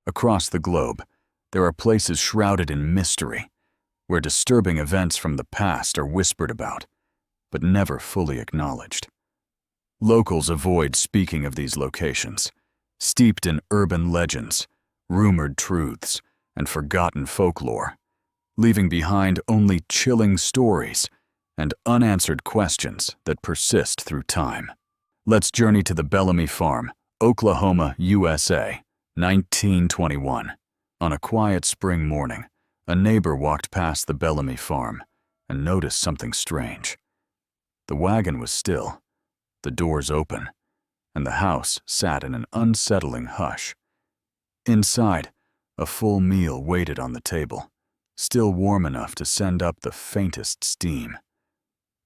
Across the globe, there are places shrouded in mystery, where disturbing events from the past are whispered about, but never fully acknowledged. Locals avoid speaking of these locations, steeped in urban legends, rumored truths, and forgotten folklore, leaving behind only chilling stories and unanswered questions that persist through time. Let's journey to the Bellamy Farm, Oklahoma, USA, 1921. On a quiet spring morning, a neighbor walked past the Bellamy Farm and noticed something strange. The wagon was still, the doors open, and the house sat in an unsettling hush. Inside, a full meal waited on the table, still warm enough to send up the faintest steam.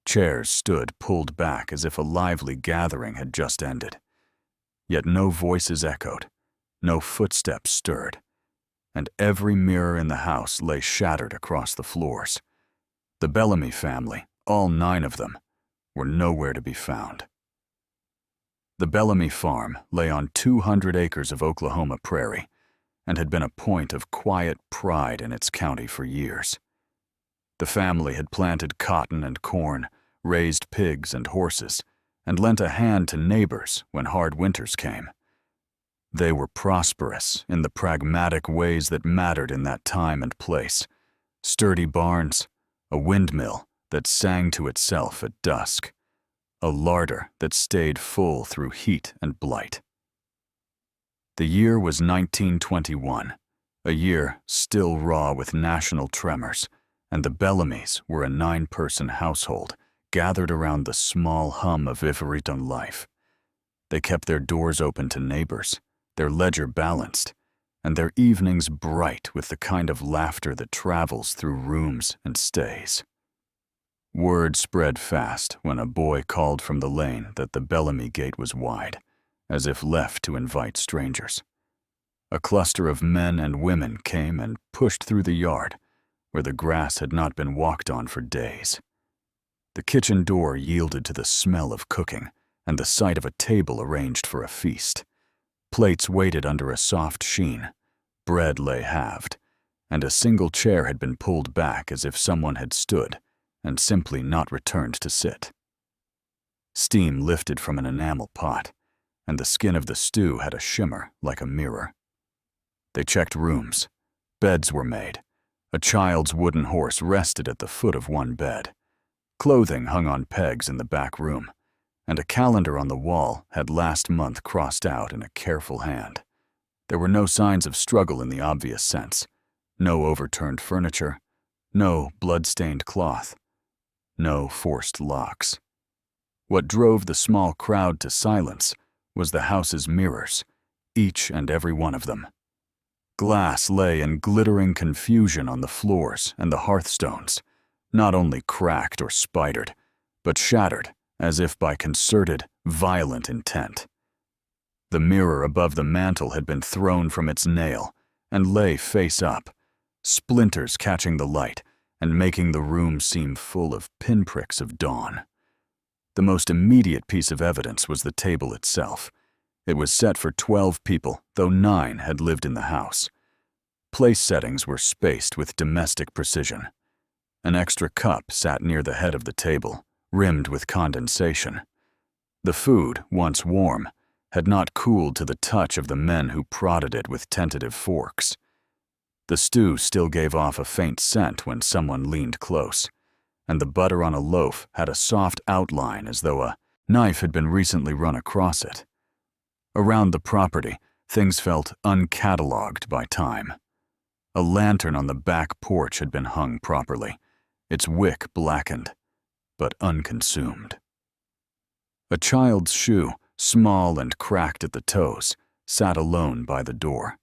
Chairs stood pulled back as if a lively gathering had just ended. Yet no voices echoed, no footsteps stirred, and every mirror in the house lay shattered across the floors. The Bellamy family, all 9 of them, were nowhere to be found. The Bellamy Farm lay on 200 acres of Oklahoma prairie and had been a point of quiet pride in its county for years. The family had planted cotton and corn, raised pigs and horses, and lent a hand to neighbors when hard winters came. They were prosperous in the pragmatic ways that mattered in that time and place. Sturdy barns, a windmill that sang to itself at dusk, a larder that stayed full through heat and blight. The year was 1921, a year still raw with national tremors, and the Bellamys were a 9-person household gathered around the small hum of Ivoritan life. They kept their doors open to neighbors, their ledger balanced, and their evenings bright with the kind of laughter that travels through rooms and stays. Word spread fast when a boy called from the lane that the Bellamy gate was wide, as if left to invite strangers. A cluster of men and women came and pushed through the yard, where the grass had not been walked on for days. The kitchen door yielded to the smell of cooking and the sight of a table arranged for a feast. Plates waited under a soft sheen, bread lay halved, and a single chair had been pulled back as if someone had stood and simply not returned to sit. Steam lifted from an enamel pot, and the skin of the stew had a shimmer like a mirror. They checked rooms. Beds were made. A child's wooden horse rested at the foot of one bed. Clothing hung on pegs in the back room, and a calendar on the wall had last month crossed out in a careful hand. There were no signs of struggle in the obvious sense, no overturned furniture, no blood-stained cloth, no forced locks. What drove the small crowd to silence was the house's mirrors, each and every one of them. Glass lay in glittering confusion on the floors and the hearthstones, not only cracked or spidered, but shattered as if by concerted, violent intent. The mirror above the mantel had been thrown from its nail and lay face up, splinters catching the light and making the room seem full of pinpricks of dawn. The most immediate piece of evidence was the table itself. It was set for 12 people, though 9 had lived in the house. Place settings were spaced with domestic precision. An extra cup sat near the head of the table, rimmed with condensation. The food, once warm, had not cooled to the touch of the men who prodded it with tentative forks. The stew still gave off a faint scent when someone leaned close, and the butter on a loaf had a soft outline as though a knife had been recently run across it. Around the property, things felt uncatalogued by time. A lantern on the back porch had been hung properly, its wick blackened, but unconsumed. A child's shoe, small and cracked at the toes, sat alone by the door.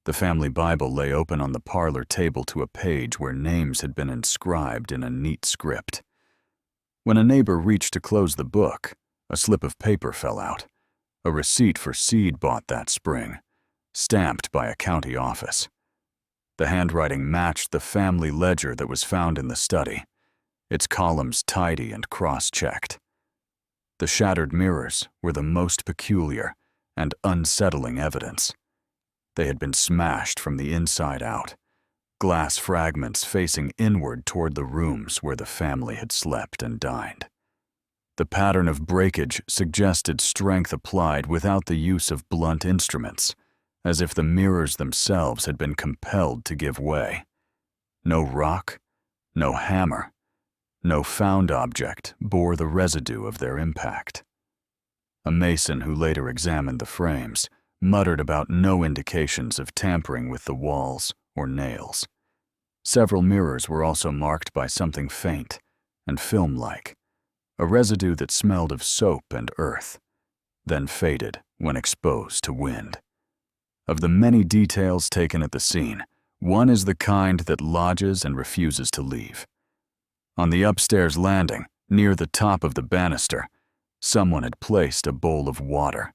The family Bible lay open on the parlor table to a page where names had been inscribed in a neat script. When a neighbor reached to close the book, a slip of paper fell out, a receipt for seed bought that spring, stamped by a county office. The handwriting matched the family ledger that was found in the study, its columns tidy and cross-checked. The shattered mirrors were the most peculiar and unsettling evidence. They had been smashed from the inside out, glass fragments facing inward toward the rooms where the family had slept and dined. The pattern of breakage suggested strength applied without the use of blunt instruments, as if the mirrors themselves had been compelled to give way. No rock, no hammer, no found object bore the residue of their impact. A mason who later examined the frames muttered about no indications of tampering with the walls or nails. Several mirrors were also marked by something faint and film-like, a residue that smelled of soap and earth, then faded when exposed to wind. Of the many details taken at the scene, one is the kind that lodges and refuses to leave. On the upstairs landing, near the top of the banister, someone had placed a bowl of water.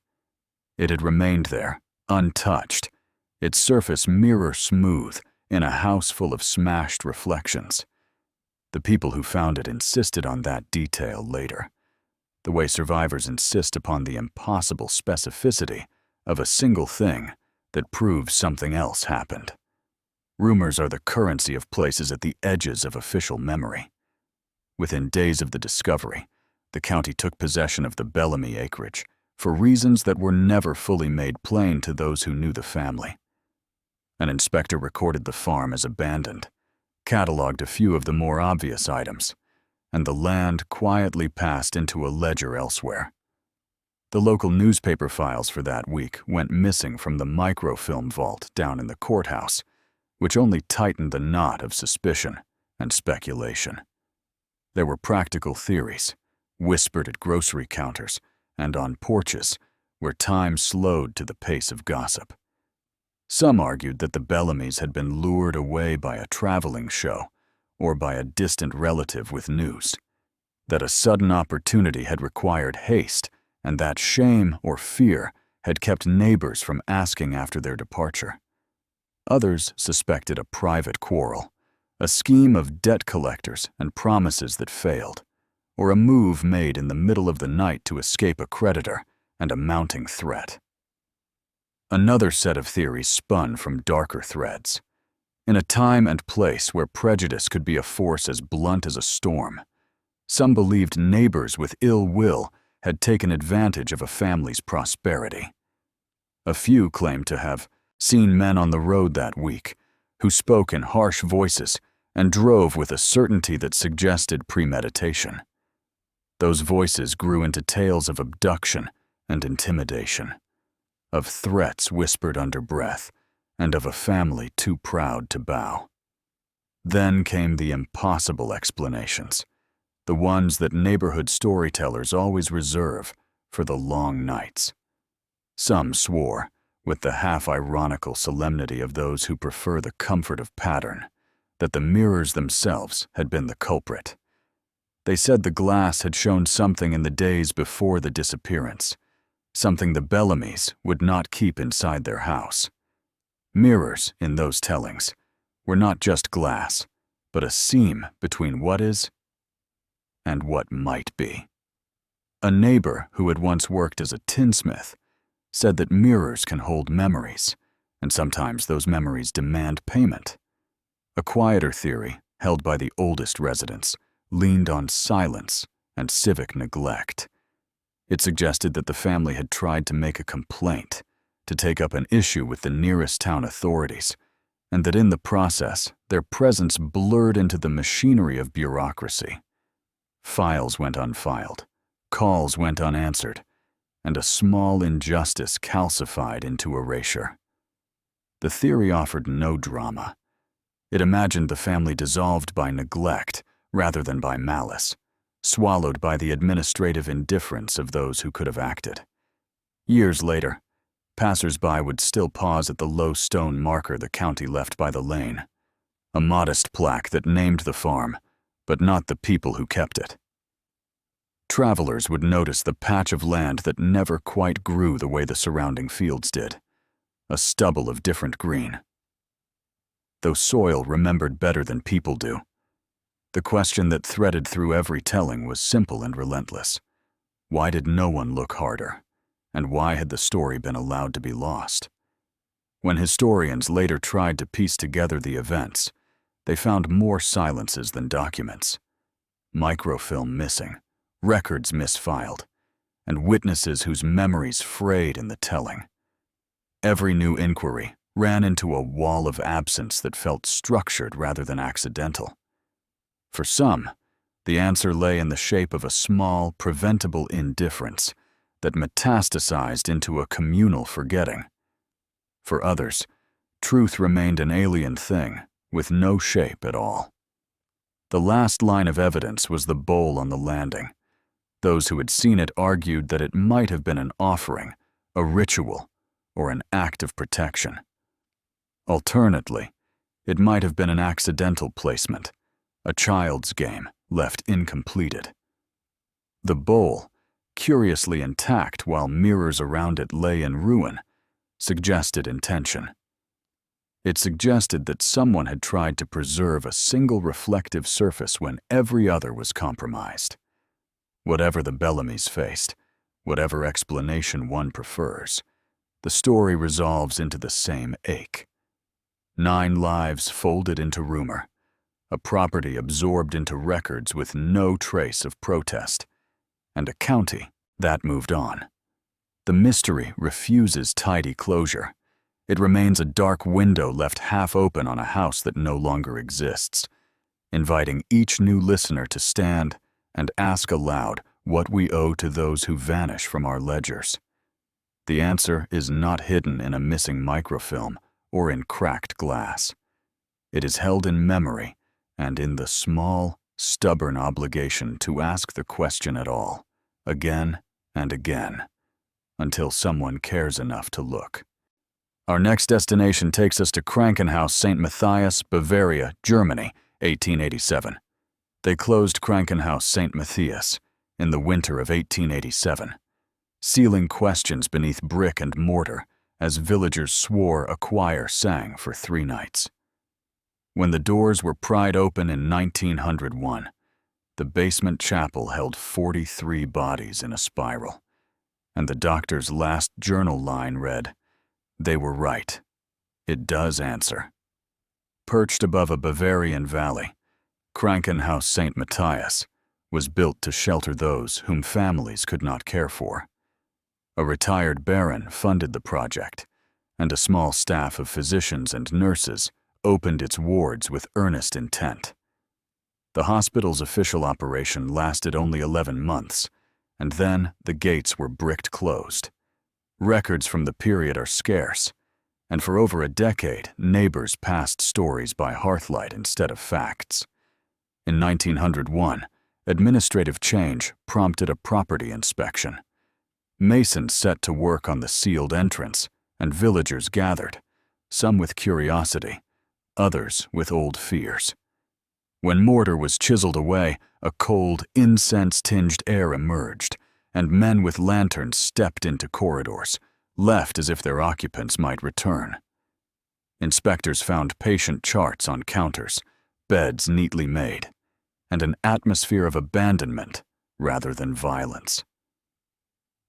It had remained there, untouched, its surface mirror-smooth in a house full of smashed reflections. The people who found it insisted on that detail later, the way survivors insist upon the impossible specificity of a single thing that proves something else happened. Rumors are the currency of places at the edges of official memory. Within days of the discovery, the county took possession of the Bellamy acreage for reasons that were never fully made plain to those who knew the family. An inspector recorded the farm as abandoned, cataloged a few of the more obvious items, and the land quietly passed into a ledger elsewhere. The local newspaper files for that week went missing from the microfilm vault down in the courthouse, which only tightened the knot of suspicion and speculation. There were practical theories, whispered at grocery counters and on porches where time slowed to the pace of gossip. Some argued that the Bellamys had been lured away by a traveling show or by a distant relative with news, that a sudden opportunity had required haste, and that shame or fear had kept neighbors from asking after their departure. Others suspected a private quarrel, a scheme of debt collectors and promises that failed, or a move made in the middle of the night to escape a creditor and a mounting threat. Another set of theories spun from darker threads. In a time and place where prejudice could be a force as blunt as a storm, some believed neighbors with ill will had taken advantage of a family's prosperity. A few claimed to have seen men on the road that week who spoke in harsh voices and drove with a certainty that suggested premeditation. Those voices grew into tales of abduction and intimidation, of threats whispered under breath, and of a family too proud to bow. Then came the impossible explanations, the ones that neighborhood storytellers always reserve for the long nights. Some swore, with the half-ironical solemnity of those who prefer the comfort of pattern, that the mirrors themselves had been the culprit. They said the glass had shown something in the days before the disappearance, something the Bellamys would not keep inside their house. Mirrors, in those tellings, were not just glass, but a seam between what is and what might be. A neighbor who had once worked as a tinsmith said that mirrors can hold memories, and sometimes those memories demand payment. A quieter theory, held by the oldest residents, leaned on silence and civic neglect. It suggested that the family had tried to make a complaint, to take up an issue with the nearest town authorities, and that in the process, their presence blurred into the machinery of bureaucracy. Files went unfiled, calls went unanswered, and a small injustice calcified into erasure. The theory offered no drama. It imagined the family dissolved by neglect rather than by malice, swallowed by the administrative indifference of those who could have acted. Years later, passers-by would still pause at the low stone marker the county left by the lane, a modest plaque that named the farm, but not the people who kept it. Travelers would notice the patch of land that never quite grew the way the surrounding fields did, a stubble of different green. Though soil remembered better than people do, the question that threaded through every telling was simple and relentless. Why did no one look harder? And why had the story been allowed to be lost? When historians later tried to piece together the events, they found more silences than documents. Microfilm missing, records misfiled, and witnesses whose memories frayed in the telling. Every new inquiry ran into a wall of absence that felt structured rather than accidental. For some, the answer lay in the shape of a small, preventable indifference that metastasized into a communal forgetting. For others, truth remained an alien thing with no shape at all. The last line of evidence was the bowl on the landing. Those who had seen it argued that it might have been an offering, a ritual, or an act of protection. Alternately, it might have been an accidental placement, a child's game left incompleted. The bowl, curiously intact while mirrors around it lay in ruin, suggested intention. It suggested that someone had tried to preserve a single reflective surface when every other was compromised. Whatever the Bellamys faced, whatever explanation one prefers, the story resolves into the same ache. 9 lives folded into rumor, a property absorbed into records with no trace of protest, and a county that moved on. The mystery refuses tidy closure. It remains a dark window left half open on a house that no longer exists, inviting each new listener to stand and ask aloud what we owe to those who vanish from our ledgers. The answer is not hidden in a missing microfilm or in cracked glass. It is held in memory and in the small, stubborn obligation to ask the question at all, again and again, until someone cares enough to look. Our next destination takes us to Krankenhaus St. Matthias, Bavaria, Germany, 1887. They closed Krankenhaus St. Matthias in the winter of 1887, sealing questions beneath brick and mortar as villagers swore a choir sang for 3 nights. When the doors were pried open in 1901, the basement chapel held 43 bodies in a spiral, and the doctor's last journal line read, "They were right. It does answer." Perched above a Bavarian valley, Krankenhaus St. Matthias was built to shelter those whom families could not care for. A retired baron funded the project, and a small staff of physicians and nurses opened its wards with earnest intent. The hospital's official operation lasted only 11 months, and then the gates were bricked closed. Records from the period are scarce, and for over a decade, neighbors passed stories by hearthlight instead of facts. In 1901, administrative change prompted a property inspection. Masons set to work on the sealed entrance, and villagers gathered, some with curiosity, others with old fears. When mortar was chiseled away, a cold, incense-tinged air emerged, and men with lanterns stepped into corridors, left as if their occupants might return. Inspectors found patient charts on counters, beds neatly made, and an atmosphere of abandonment rather than violence.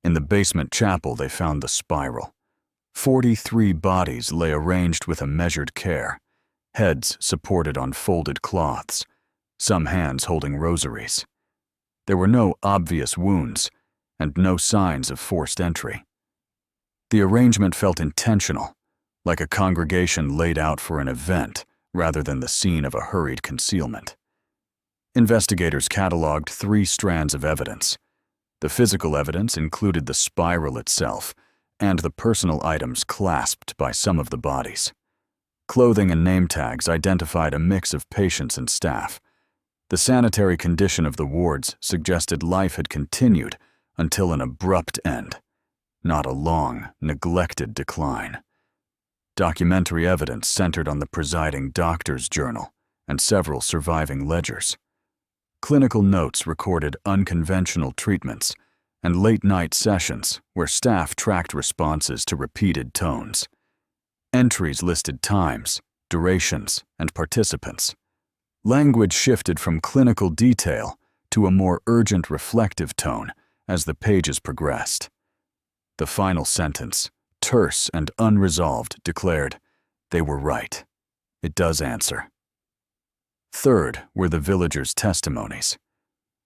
In the basement chapel, they found the spiral. 43 bodies lay arranged with a measured care, heads supported on folded cloths, some hands holding rosaries. There were no obvious wounds and no signs of forced entry. The arrangement felt intentional, like a congregation laid out for an event rather than the scene of a hurried concealment. Investigators cataloged 3 strands of evidence. The physical evidence included the spiral itself and the personal items clasped by some of the bodies. Clothing and name tags identified a mix of patients and staff. The sanitary condition of the wards suggested life had continued until an abrupt end, not a long, neglected decline. Documentary evidence centered on the presiding doctor's journal and several surviving ledgers. Clinical notes recorded unconventional treatments and late-night sessions where staff tracked responses to repeated tones. Entries listed times, durations, and participants. Language shifted from clinical detail to a more urgent reflective tone as the pages progressed. The final sentence, terse and unresolved, declared, "They were right. It does answer." Third were the villagers' testimonies.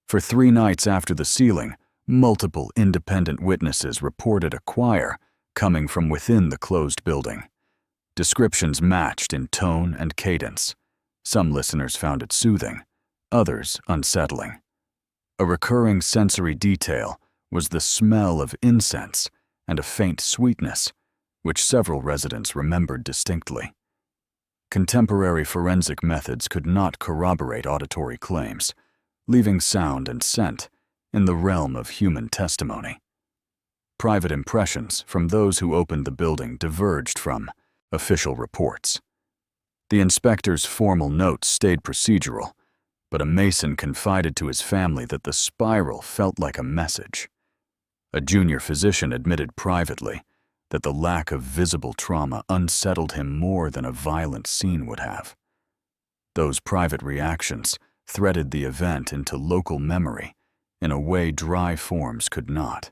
For 3 nights after the sealing, multiple independent witnesses reported a choir coming from within the closed building. Descriptions matched in tone and cadence. Some listeners found it soothing, others unsettling. A recurring sensory detail was the smell of incense and a faint sweetness, which several residents remembered distinctly. Contemporary forensic methods could not corroborate auditory claims, leaving sound and scent in the realm of human testimony. Private impressions from those who opened the building diverged from official reports. The inspector's formal notes stayed procedural, but a mason confided to his family that the spiral felt like a message. A junior physician admitted privately that the lack of visible trauma unsettled him more than a violent scene would have. Those private reactions threaded the event into local memory in a way dry forms could not.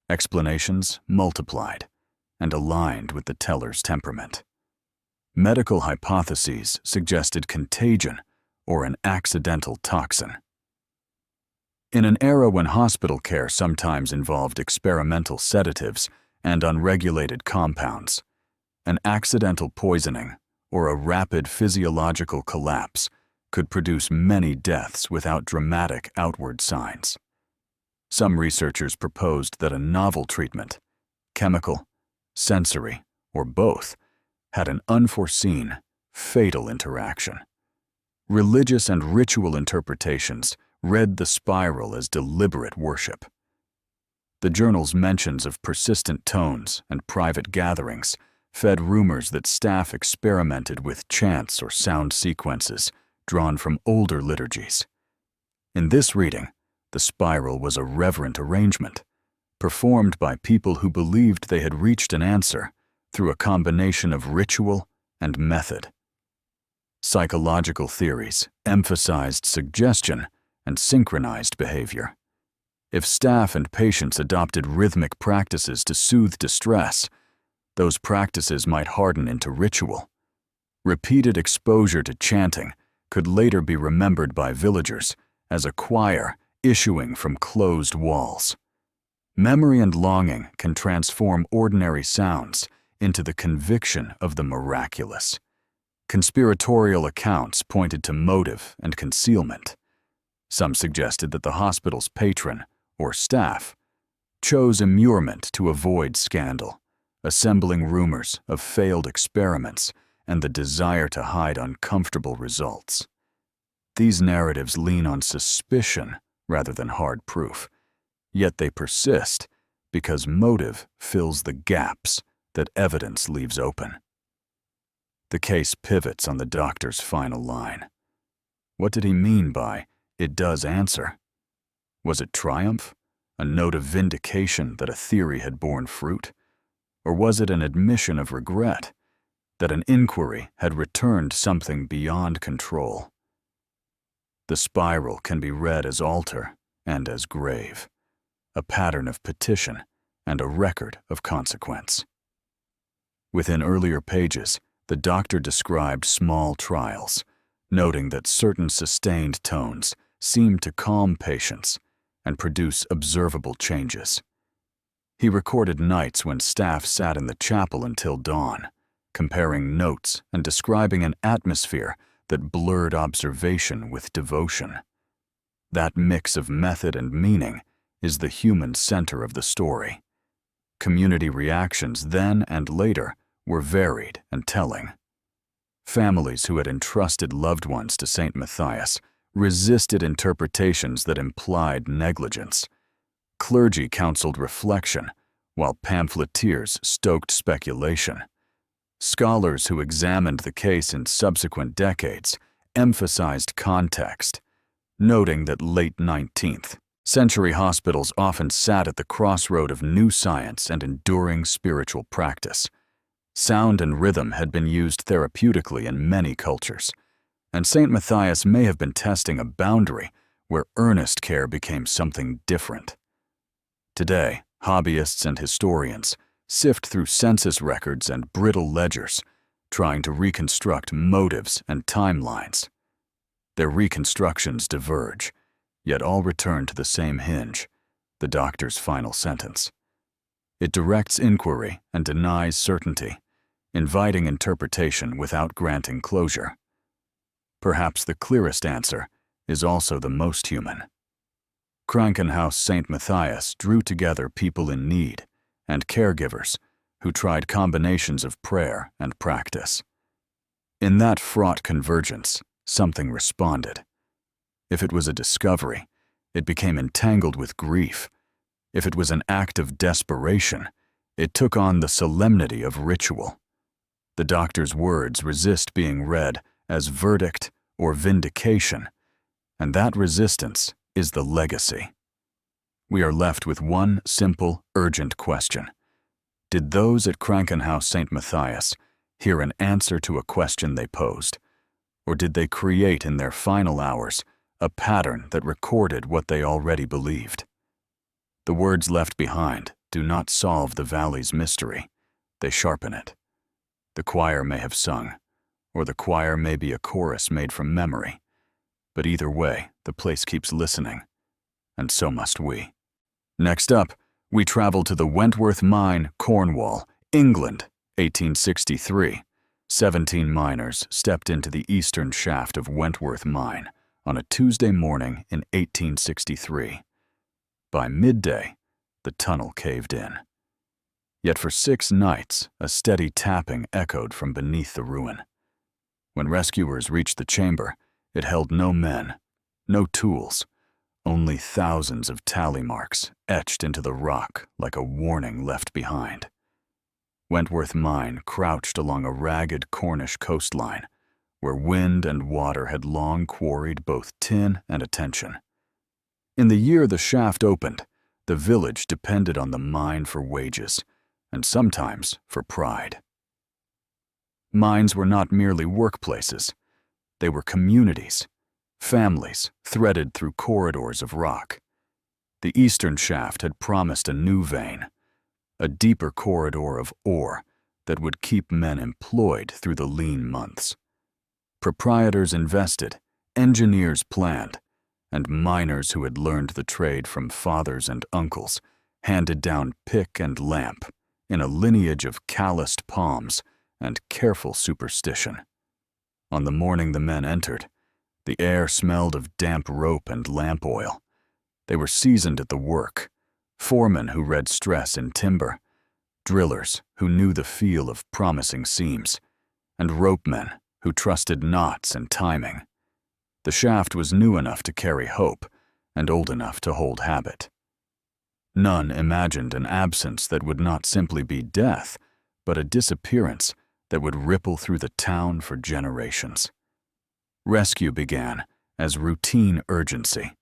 Explanations multiplied and aligned with the teller's temperament. Medical hypotheses suggested contagion or an accidental toxin. In an era when hospital care sometimes involved experimental sedatives and unregulated compounds, an accidental poisoning or a rapid physiological collapse could produce many deaths without dramatic outward signs. Some researchers proposed that a novel treatment, chemical, sensory, or both, had an unforeseen, fatal interaction. Religious and ritual interpretations read the spiral as deliberate worship. The journal's mentions of persistent tones and private gatherings fed rumors that staff experimented with chants or sound sequences drawn from older liturgies. In this reading, the spiral was a reverent arrangement, performed by people who believed they had reached an answer through a combination of ritual and method. Psychological theories emphasized suggestion and synchronized behavior. If staff and patients adopted rhythmic practices to soothe distress, those practices might harden into ritual. Repeated exposure to chanting could later be remembered by villagers as a choir issuing from closed walls. Memory and longing can transform ordinary sounds into the conviction of the miraculous. Conspiratorial accounts pointed to motive and concealment. Some suggested that the hospital's patron, or staff, chose immurement to avoid scandal, assembling rumors of failed experiments and the desire to hide uncomfortable results. These narratives lean on suspicion rather than hard proof, yet they persist because motive fills the gaps that evidence leaves open. The case pivots on the doctor's final line. What did he mean by, "It does answer"? Was it triumph, a note of vindication that a theory had borne fruit? Or was it an admission of regret, that an inquiry had returned something beyond control? The spiral can be read as altar and as grave, a pattern of petition and a record of consequence. Within earlier pages, the doctor described small trials, noting that certain sustained tones seemed to calm patients and produce observable changes. He recorded nights when staff sat in the chapel until dawn, comparing notes and describing an atmosphere that blurred observation with devotion. That mix of method and meaning is the human center of the story. Community reactions then and later were varied and telling. Families who had entrusted loved ones to St. Matthias resisted interpretations that implied negligence. Clergy counseled reflection, while pamphleteers stoked speculation. Scholars who examined the case in subsequent decades emphasized context, noting that late 19th century hospitals often sat at the crossroad of new science and enduring spiritual practice. Sound and rhythm had been used therapeutically in many cultures, and St. Matthias may have been testing a boundary where earnest care became something different. Today, hobbyists and historians sift through census records and brittle ledgers, trying to reconstruct motives and timelines. Their reconstructions diverge, yet all return to the same hinge, the doctor's final sentence. It directs inquiry and denies certainty, inviting interpretation without granting closure. Perhaps the clearest answer is also the most human. Krankenhaus St. Matthias drew together people in need and caregivers who tried combinations of prayer and practice. In that fraught convergence, something responded. If it was a discovery, it became entangled with grief. If it was an act of desperation, it took on the solemnity of ritual. The doctor's words resist being read as verdict or vindication, and that resistance is the legacy. We are left with one simple, urgent question. Did those at Krankenhaus St. Matthias hear an answer to a question they posed, or did they create in their final hours a pattern that recorded what they already believed? The words left behind do not solve the valley's mystery, they sharpen it. The choir may have sung, or the choir may be a chorus made from memory, but either way, the place keeps listening, and so must we. Next up, we travel to the Wentworth Mine, Cornwall, England, 1863. 17 miners stepped into the eastern shaft of Wentworth Mine on a Tuesday morning in 1863. By midday, the tunnel caved in. Yet for 6 nights, a steady tapping echoed from beneath the ruin. When rescuers reached the chamber, it held no men, no tools, only thousands of tally marks etched into the rock like a warning left behind. Wentworth Mine crouched along a ragged Cornish coastline, where wind and water had long quarried both tin and attention. In the year the shaft opened, the village depended on the mine for wages, and sometimes for pride. Mines were not merely workplaces. They were communities, families threaded through corridors of rock. The eastern shaft had promised a new vein, a deeper corridor of ore that would keep men employed through the lean months. Proprietors invested, engineers planned, and miners who had learned the trade from fathers and uncles handed down pick and lamp in a lineage of calloused palms and careful superstition. On the morning the men entered, the air smelled of damp rope and lamp oil. They were seasoned at the work, foremen who read stress in timber, drillers who knew the feel of promising seams, and ropemen who trusted knots and timing. The shaft was new enough to carry hope and old enough to hold habit. None imagined an absence that would not simply be death, but a disappearance that would ripple through the town for generations. Rescue began as routine urgency.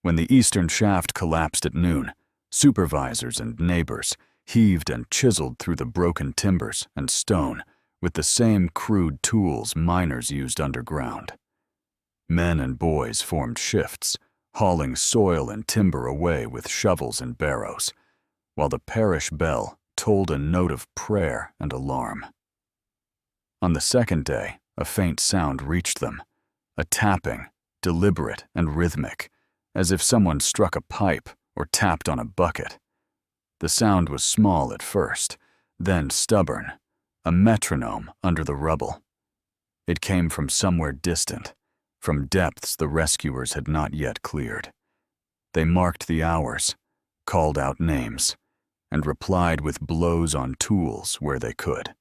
When the eastern shaft collapsed at noon, supervisors and neighbors heaved and chiseled through the broken timbers and stone with the same crude tools miners used underground. Men and boys formed shifts, hauling soil and timber away with shovels and barrows, while the parish bell tolled a note of prayer and alarm. On the second day, a faint sound reached them, a tapping, deliberate and rhythmic, as if someone struck a pipe or tapped on a bucket. The sound was small at first, then stubborn, a metronome under the rubble. It came from somewhere distant, from depths the rescuers had not yet cleared. They marked the hours, called out names, and replied with blows on tools where they could.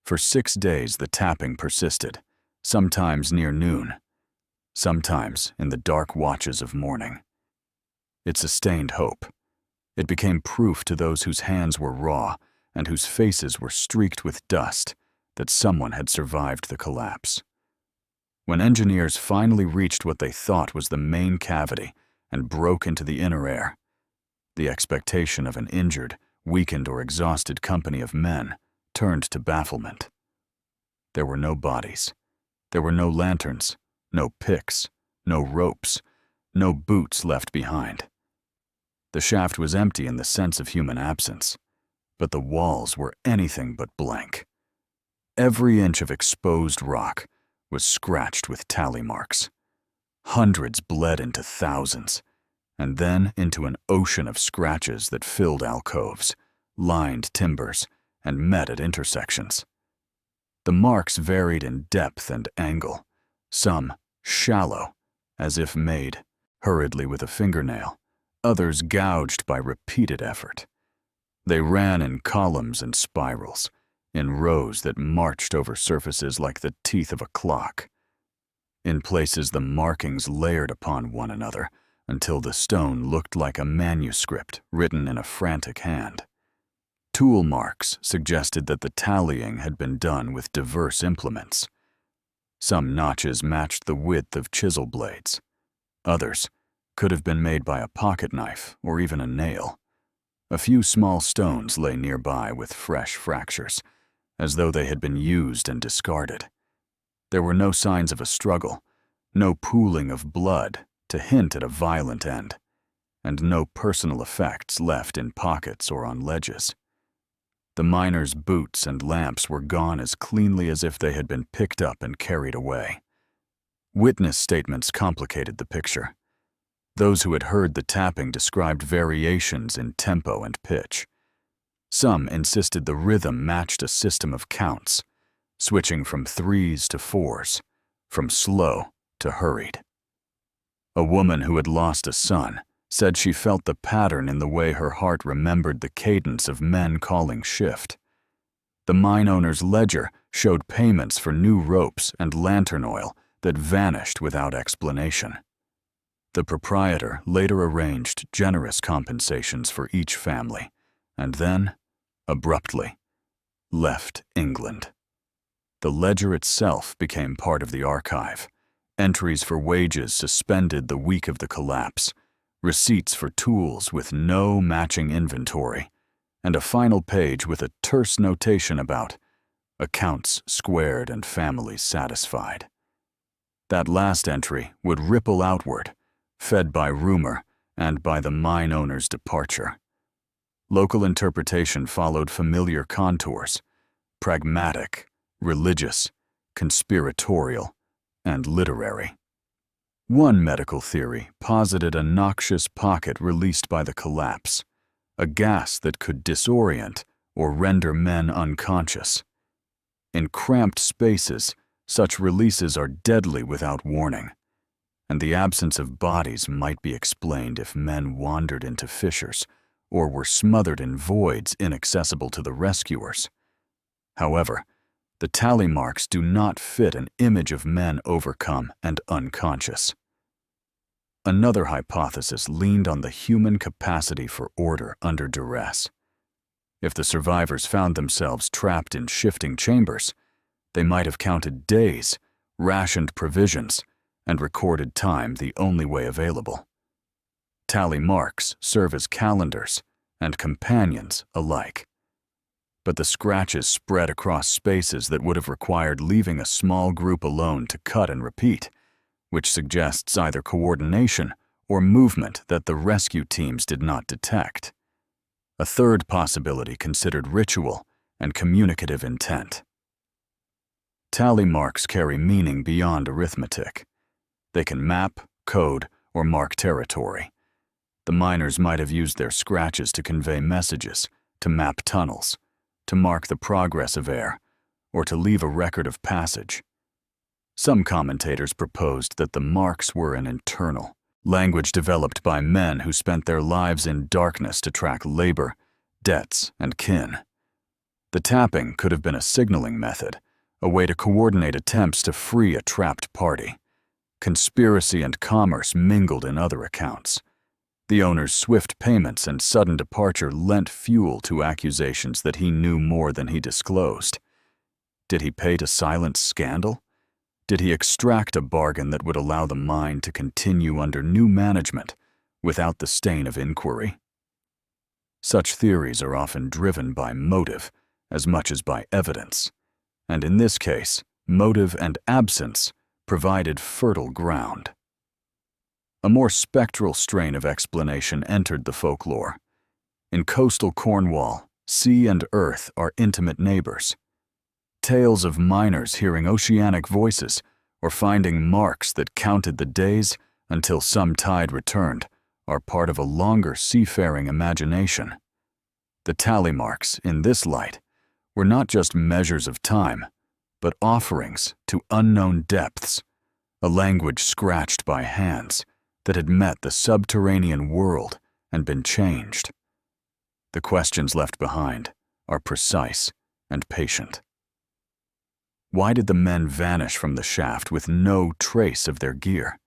For 6 days the tapping persisted, sometimes near noon, sometimes in the dark watches of morning. It sustained hope. It became proof to those whose hands were raw and whose faces were streaked with dust that someone had survived the collapse. When engineers finally reached what they thought was the main cavity and broke into the inner air, the expectation of an injured, weakened, or exhausted company of men turned to bafflement. There were no bodies. There were no lanterns, no picks, no ropes, no boots left behind. The shaft was empty in the sense of human absence, but the walls were anything but blank. Every inch of exposed rock was scratched with tally marks. Hundreds bled into thousands, and then into an ocean of scratches that filled alcoves, lined timbers, and met at intersections. The marks varied in depth and angle, some shallow, as if made hurriedly with a fingernail, others gouged by repeated effort. They ran in columns and spirals, in rows that marched over surfaces like the teeth of a clock. In places the markings layered upon one another until the stone looked like a manuscript written in a frantic hand. Tool marks suggested that the tallying had been done with diverse implements. Some notches matched the width of chisel blades. Others could have been made by a pocket knife or even a nail. A few small stones lay nearby with fresh fractures, as though they had been used and discarded. There were no signs of a struggle, no pooling of blood to hint at a violent end, and no personal effects left in pockets or on ledges. The miners' boots and lamps were gone as cleanly as if they had been picked up and carried away. Witness statements complicated the picture. Those who had heard the tapping described variations in tempo and pitch. Some insisted the rhythm matched a system of counts, switching from 3s to 4s, from slow to hurried. A woman who had lost a son said she felt the pattern in the way her heart remembered the cadence of men calling shift. The mine owner's ledger showed payments for new ropes and lantern oil that vanished without explanation. The proprietor later arranged generous compensations for each family, and then, abruptly, left England. The ledger itself became part of the archive. Entries for wages suspended the week of the collapse, receipts for tools with no matching inventory, and a final page with a terse notation about accounts squared and families satisfied. That last entry would ripple outward, fed by rumor and by the mine owner's departure. Local interpretation followed familiar contours: pragmatic, religious, conspiratorial, and literary. One medical theory posited a noxious pocket released by the collapse, a gas that could disorient or render men unconscious. In cramped spaces, such releases are deadly without warning, and the absence of bodies might be explained if men wandered into fissures or were smothered in voids inaccessible to the rescuers. However, the tally marks do not fit an image of men overcome and unconscious. Another hypothesis leaned on the human capacity for order under duress. If the survivors found themselves trapped in shifting chambers, they might have counted days, rationed provisions, and recorded time the only way available. Tally marks serve as calendars and companions alike. But the scratches spread across spaces that would have required leaving a small group alone to cut and repeat, which suggests either coordination or movement that the rescue teams did not detect. A third possibility considered ritual and communicative intent. Tally marks carry meaning beyond arithmetic. They can map, code, or mark territory. The miners might have used their scratches to convey messages, to map tunnels, to mark the progress of air, or to leave a record of passage. Some commentators proposed that the marks were an internal language developed by men who spent their lives in darkness to track labor, debts, and kin. The tapping could have been a signaling method, a way to coordinate attempts to free a trapped party. Conspiracy and commerce mingled in other accounts. The owner's swift payments and sudden departure lent fuel to accusations that he knew more than he disclosed. Did he pay to silence scandal? Did he extract a bargain that would allow the mine to continue under new management without the stain of inquiry? Such theories are often driven by motive as much as by evidence, and in this case, motive and absence provided fertile ground. A more spectral strain of explanation entered the folklore. In coastal Cornwall, Sea and earth are intimate neighbors. Tales of miners hearing oceanic voices or finding marks that counted the days until some tide returned are part of a longer seafaring imagination. The tally marks, in this light, were not just measures of time, but offerings to unknown depths, a language scratched by hands that had met the subterranean world and been changed. The questions left behind are precise and patient. Why did the men vanish from the shaft with no trace of their gear?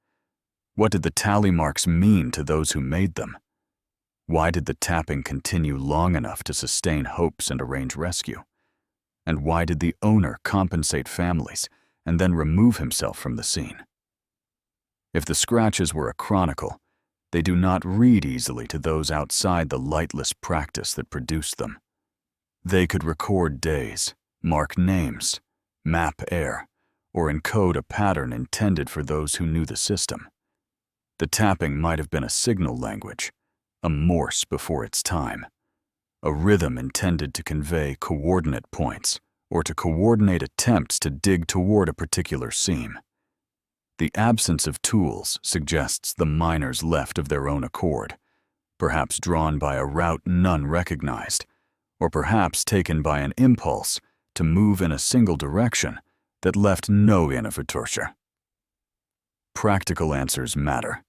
What did the tally marks mean to those who made them? Why did the tapping continue long enough to sustain hopes and arrange rescue? And why did the owner compensate families and then remove himself from the scene? If the scratches were a chronicle, they do not read easily to those outside the lightless practice that produced them. They could record days, mark names, map air, or encode a pattern intended for those who knew the system. The tapping might have been a signal language, a Morse before its time, a rhythm intended to convey coordinate points or to coordinate attempts to dig toward a particular seam. The absence of tools suggests the miners left of their own accord, perhaps drawn by a route none recognized, or perhaps taken by an impulse to move in a single direction that left no innovatorship. Practical answers matter.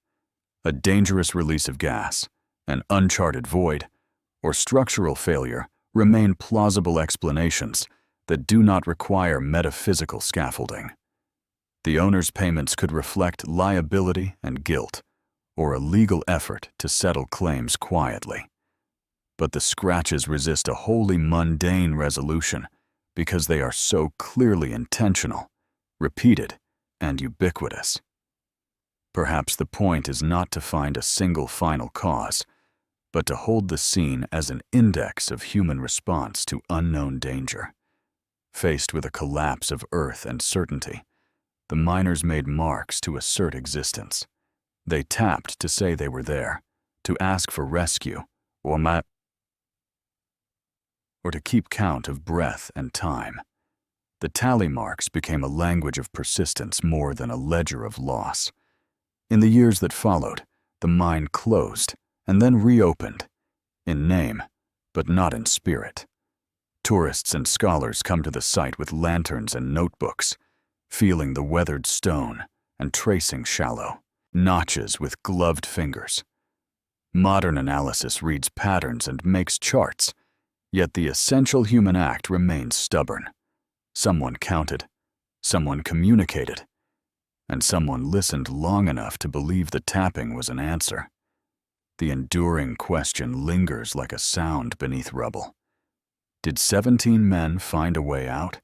A dangerous release of gas, an uncharted void, or structural failure remain plausible explanations that do not require metaphysical scaffolding. The owner's payments could reflect liability and guilt, or a legal effort to settle claims quietly. But the scratches resist a wholly mundane resolution because they are so clearly intentional, repeated, and ubiquitous. Perhaps the point is not to find a single final cause, but to hold the scene as an index of human response to unknown danger. Faced with a collapse of earth and certainty, the miners made marks to assert existence. They tapped to say they were there, to ask for rescue, or to keep count of breath and time. The tally marks became a language of persistence more than a ledger of loss. In the years that followed, the mine closed and then reopened, in name, but not in spirit. Tourists and scholars come to the site with lanterns and notebooks, feeling the weathered stone and tracing shallow notches with gloved fingers. Modern analysis reads patterns and makes charts, yet the essential human act remains stubborn. Someone counted, someone communicated, and someone listened long enough to believe the tapping was an answer. The enduring question lingers like a sound beneath rubble. Did 17 men find a way out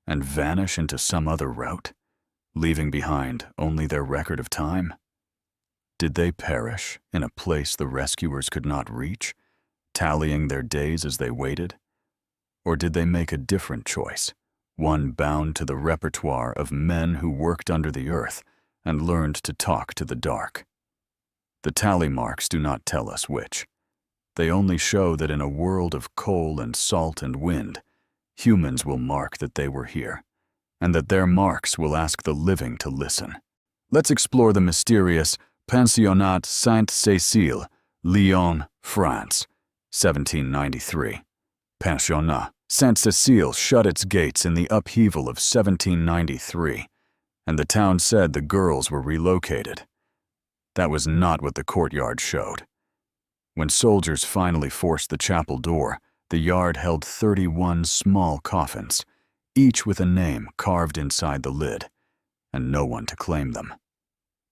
and vanish into some other route, leaving behind only their record of time? Did they perish in a place the rescuers could not reach, tallying their days as they waited? Or did they make a different choice, one bound to the repertoire of men who worked under the earth and learned to talk to the dark? The tally marks do not tell us which. They only show that in a world of coal and salt and wind, humans will mark that they were here, and that their marks will ask the living to listen. Let's explore the mysterious Pensionnat Sainte-Cécile, Lyon, France, 1793. Pensionnat Sainte-Cécile shut its gates in the upheaval of 1793, and the town said the girls were relocated. That was not what the courtyard showed. When soldiers finally forced the chapel door, the yard held 31 small coffins, each with a name carved inside the lid, and no one to claim them.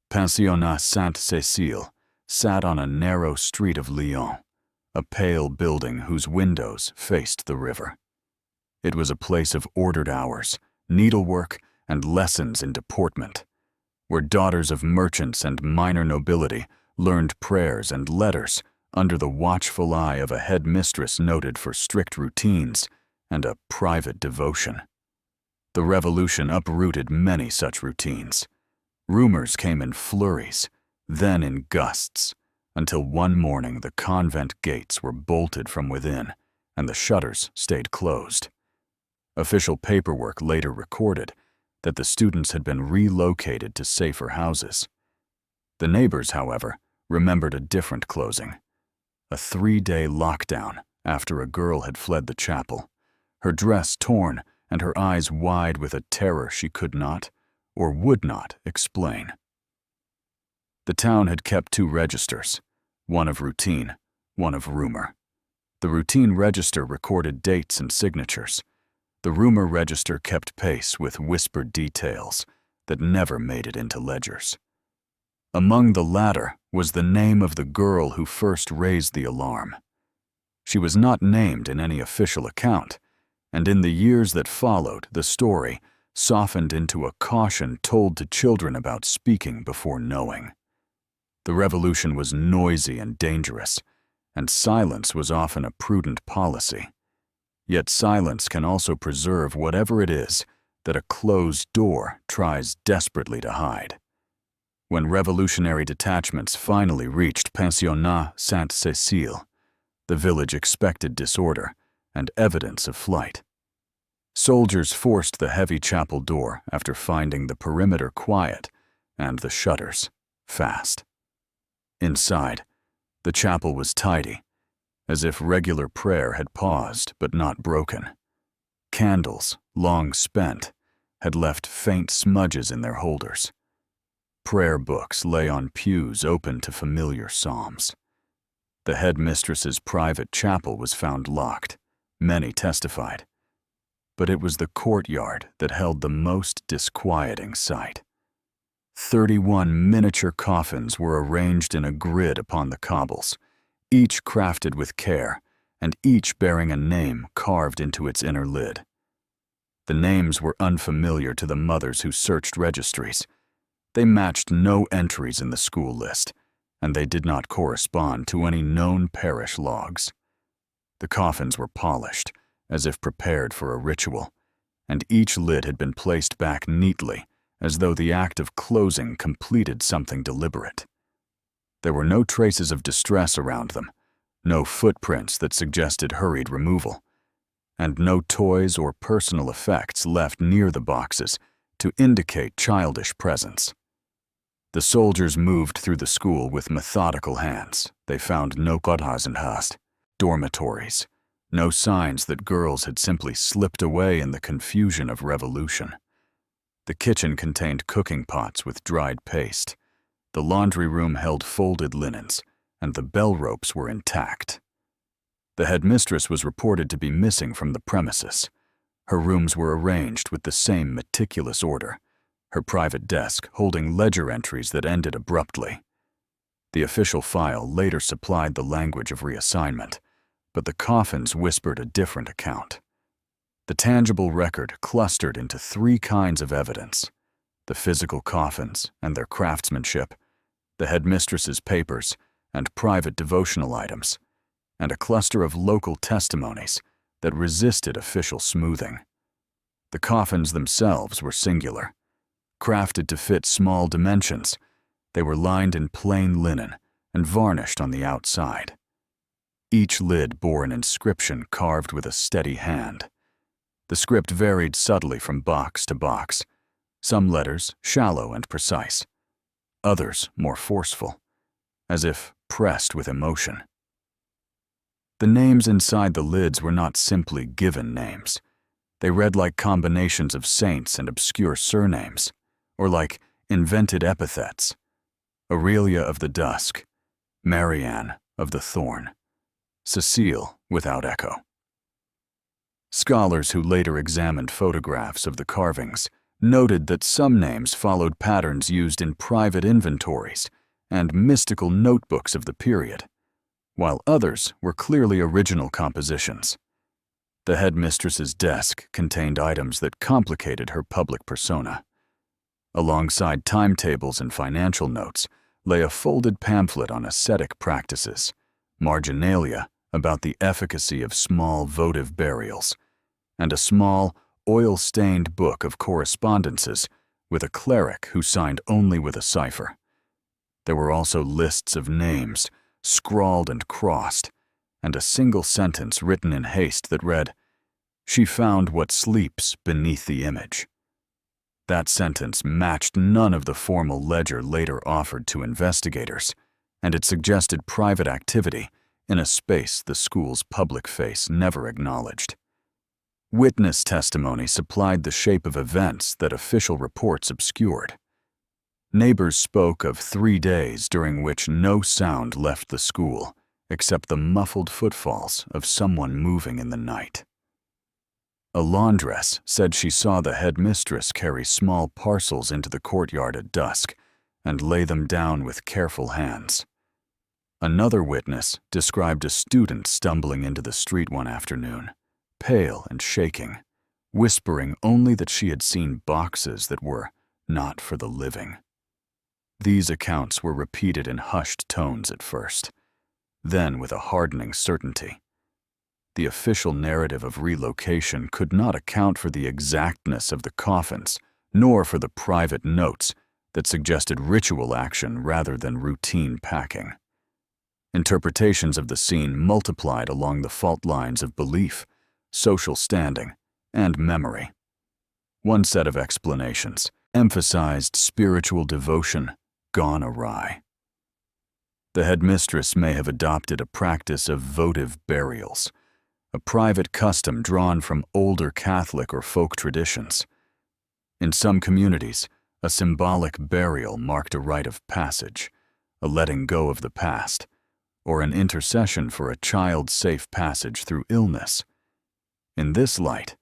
Pensionnat Sainte-Cécile sat on a narrow street of Lyon, a pale building whose windows faced the river. It was a place of ordered hours, needlework, and lessons in deportment, where daughters of merchants and minor nobility learned prayers and letters under the watchful eye of a headmistress noted for strict routines and a private devotion. The revolution uprooted many such routines. Rumors came in flurries, then in gusts, until one morning the convent gates were bolted from within and the shutters stayed closed. Official paperwork later recorded that the students had been relocated to safer houses. The neighbors, however, remembered a different closing. A 3-day lockdown after a girl had fled the chapel, her dress torn and her eyes wide with a terror she could not or would not explain. The town had kept 2 registers, one of routine, one of rumor. The routine register recorded dates and signatures. The rumor register kept pace with whispered details that never made it into ledgers. Among the latter was the name of the girl who first raised the alarm. She was not named in any official account, and in the years that followed, the story softened into a caution told to children about speaking before knowing. The revolution was noisy and dangerous, and silence was often a prudent policy. Yet silence can also preserve whatever it is that a closed door tries desperately to hide. When revolutionary detachments finally reached Pensionnat Sainte-Cécile, the village expected disorder and evidence of flight. Soldiers forced the heavy chapel door after finding the perimeter quiet and the shutters fast. Inside, the chapel was tidy, as if regular prayer had paused but not broken. Candles, long spent, had left faint smudges in their holders. Prayer books lay on pews open to familiar psalms. The headmistress's private chapel was found locked, many testified. But it was the courtyard that held the most disquieting sight. 31 miniature coffins were arranged in a grid upon the cobbles, each crafted with care, and each bearing a name carved into its inner lid. The names were unfamiliar to the mothers who searched registries. They matched no entries in the school list, and they did not correspond to any known parish logs. The coffins were polished, as if prepared for a ritual, and each lid had been placed back neatly, as though the act of closing completed something deliberate. There were no traces of distress around them, no footprints that suggested hurried removal, and no toys or personal effects left near the boxes to indicate childish presence. The soldiers moved through the school with methodical hands. They found no Krankenhaus, dormitories, no signs that girls had simply slipped away in the confusion of revolution. The kitchen contained cooking pots with dried paste. The laundry room held folded linens, and the bell ropes were intact. The headmistress was reported to be missing from the premises. Her rooms were arranged with the same meticulous order, her private desk holding ledger entries that ended abruptly. The official file later supplied the language of reassignment, but the coffins whispered a different account. The tangible record clustered into 3 kinds of evidence: the physical coffins and their craftsmanship, the headmistress's papers and private devotional items, and a cluster of local testimonies that resisted official smoothing. The coffins themselves were singular. Crafted to fit small dimensions, they were lined in plain linen and varnished on the outside. Each lid bore an inscription carved with a steady hand. The script varied subtly from box to box, some letters shallow and precise, others more forceful, as if pressed with emotion. The names inside the lids were not simply given names. They read like combinations of saints and obscure surnames, or like invented epithets: Aurelia of the Dusk, Marianne of the Thorn, Cecile without echo. Scholars who later examined photographs of the carvings noted that some names followed patterns used in private inventories and mystical notebooks of the period, while others were clearly original compositions. The headmistress's desk contained items that complicated her public persona. Alongside timetables and financial notes lay a folded pamphlet on ascetic practices, marginalia about the efficacy of small votive burials, and a small, oil-stained book of correspondences with a cleric who signed only with a cipher. There were also lists of names, scrawled and crossed, and a single sentence written in haste that read, "She found what sleeps beneath the image." That sentence matched none of the formal ledger later offered to investigators, and it suggested private activity in a space the school's public face never acknowledged. Witness testimony supplied the shape of events that official reports obscured. Neighbors spoke of 3 days during which no sound left the school except the muffled footfalls of someone moving in the night. A laundress said she saw the headmistress carry small parcels into the courtyard at dusk and lay them down with careful hands. Another witness described a student stumbling into the street one afternoon, pale and shaking, whispering only that she had seen boxes that were not for the living. These accounts were repeated in hushed tones at first, then with a hardening certainty. The official narrative of relocation could not account for the exactness of the coffins, nor for the private notes that suggested ritual action rather than routine packing. Interpretations of the scene multiplied along the fault lines of belief, social standing, and memory. One set of explanations emphasized spiritual devotion gone awry. The headmistress may have adopted a practice of votive burials, a private custom drawn from older Catholic or folk traditions. In some communities, a symbolic burial marked a rite of passage, a letting go of the past, or an intercession for a child's safe passage through illness. In this light,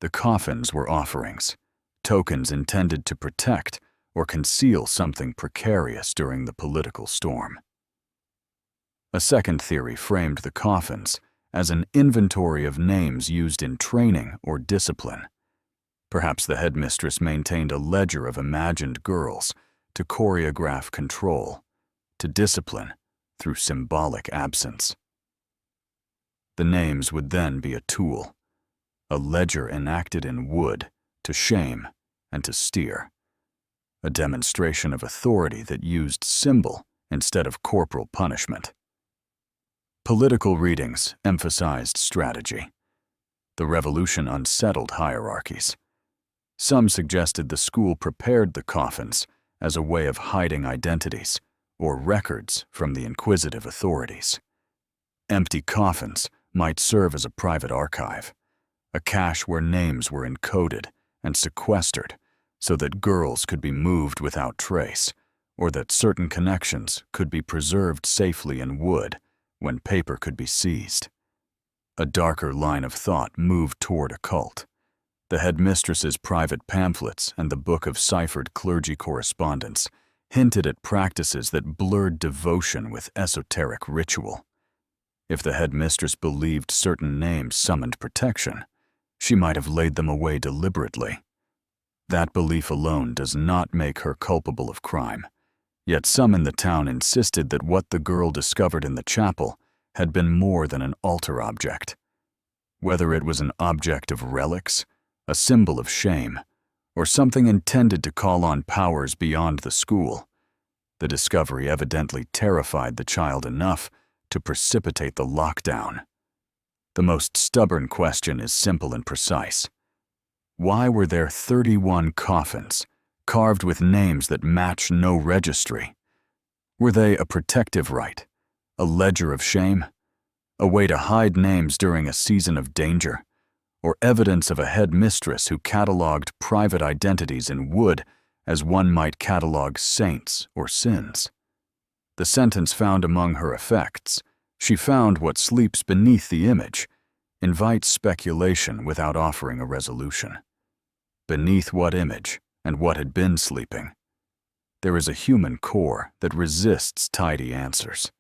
the coffins were offerings, tokens intended to protect or conceal something precarious during the political storm. A second theory framed the coffins as an inventory of names used in training or discipline. Perhaps the headmistress maintained a ledger of imagined girls to choreograph control, to discipline through symbolic absence. The names would then be a tool, a ledger enacted in wood to shame and to steer, a demonstration of authority that used symbol instead of corporal punishment. Political readings emphasized strategy. The revolution unsettled hierarchies. Some suggested the school prepared the coffins as a way of hiding identities or records from the inquisitive authorities. Empty coffins might serve as a private archive, a cache where names were encoded and sequestered so that girls could be moved without trace, or that certain connections could be preserved safely in wood when paper could be seized. A darker line of thought moved toward a cult. The headmistress's private pamphlets and the book of ciphered clergy correspondence hinted at practices that blurred devotion with esoteric ritual. If the headmistress believed certain names summoned protection, she might have laid them away deliberately. That belief alone does not make her culpable of crime. Yet some in the town insisted that what the girl discovered in the chapel had been more than an altar object. Whether it was an object of relics, a symbol of shame, or something intended to call on powers beyond the school, the discovery evidently terrified the child enough to precipitate the lockdown. The most stubborn question is simple and precise. Why were there 31 coffins, carved with names that match no registry? Were they a protective rite, a ledger of shame, a way to hide names during a season of danger, or evidence of a headmistress who catalogued private identities in wood as one might catalog saints or sins? The sentence found among her effects, "She found what sleeps beneath the image," invites speculation without offering a resolution. Beneath what image and what had been sleeping? There is a human core that resists tidy answers.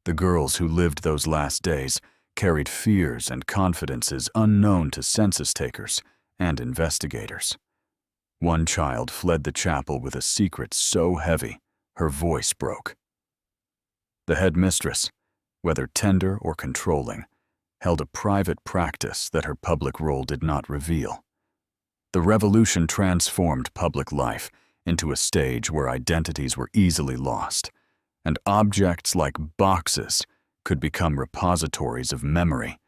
The girls who lived those last days carried fears and confidences unknown to census takers and investigators. One child fled the chapel with a secret so heavy her voice broke. The headmistress, whether tender or controlling, held a private practice that her public role did not reveal. The revolution transformed public life into a stage where identities were easily lost, and objects like boxes could become repositories of memory,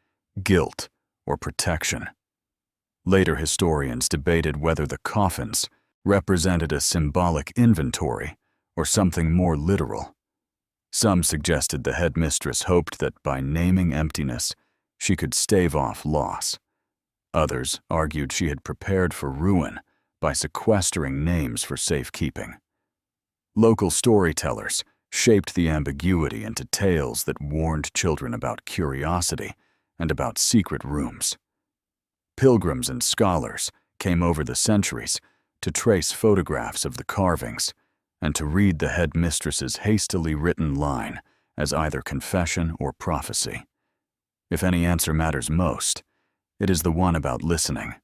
guilt, or protection. Later historians debated whether the coffins represented a symbolic inventory or something more literal. Some suggested the headmistress hoped that by naming emptiness, she could stave off loss. Others argued she had prepared for ruin by sequestering names for safekeeping. Local storytellers shaped the ambiguity into tales that warned children about curiosity and about secret rooms. Pilgrims and scholars came over the centuries to trace photographs of the carvings and to read the headmistress's hastily written line as either confession or prophecy. If any answer matters most, it is the one about listening.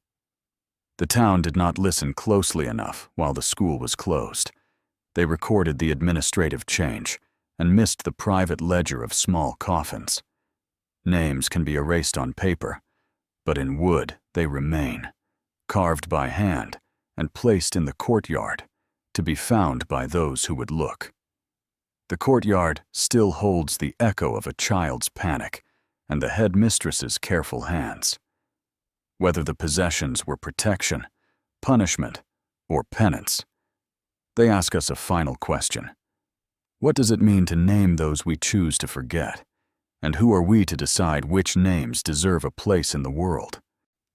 The town did not listen closely enough while the school was closed. They recorded the administrative change and missed the private ledger of small coffins. Names can be erased on paper, but in wood they remain, carved by hand and placed in the courtyard to be found by those who would look. The courtyard still holds the echo of a child's panic and the headmistress's careful hands. Whether the possessions were protection, punishment, or penance, they ask us a final question. What does it mean to name those we choose to forget? And who are we to decide which names deserve a place in the world?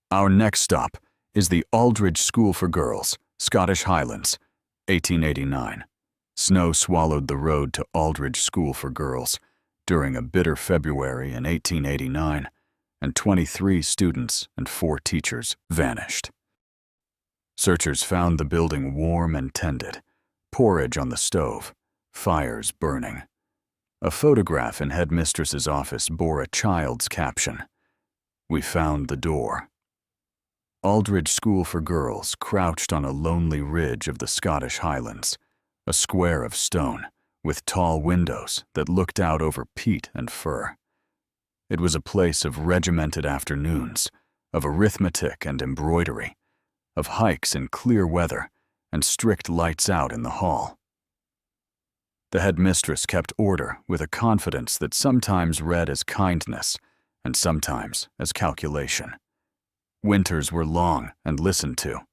Our next stop is the Aldridge School for Girls, Scottish Highlands, 1889. Snow swallowed the road to Aldridge School for Girls during a bitter February in 1889, and 23 students and 4 teachers vanished. Searchers found the building warm and tended, porridge on the stove, fires burning. A photograph in headmistress's office bore a child's caption, "We found the door." Aldridge School for Girls crouched on a lonely ridge of the Scottish Highlands, a square of stone with tall windows that looked out over peat and fir. It was a place of regimented afternoons, of arithmetic and embroidery, of hikes in clear weather and strict lights out in the hall. The headmistress kept order with a confidence that sometimes read as kindness and sometimes as calculation. Winters were long and listened to.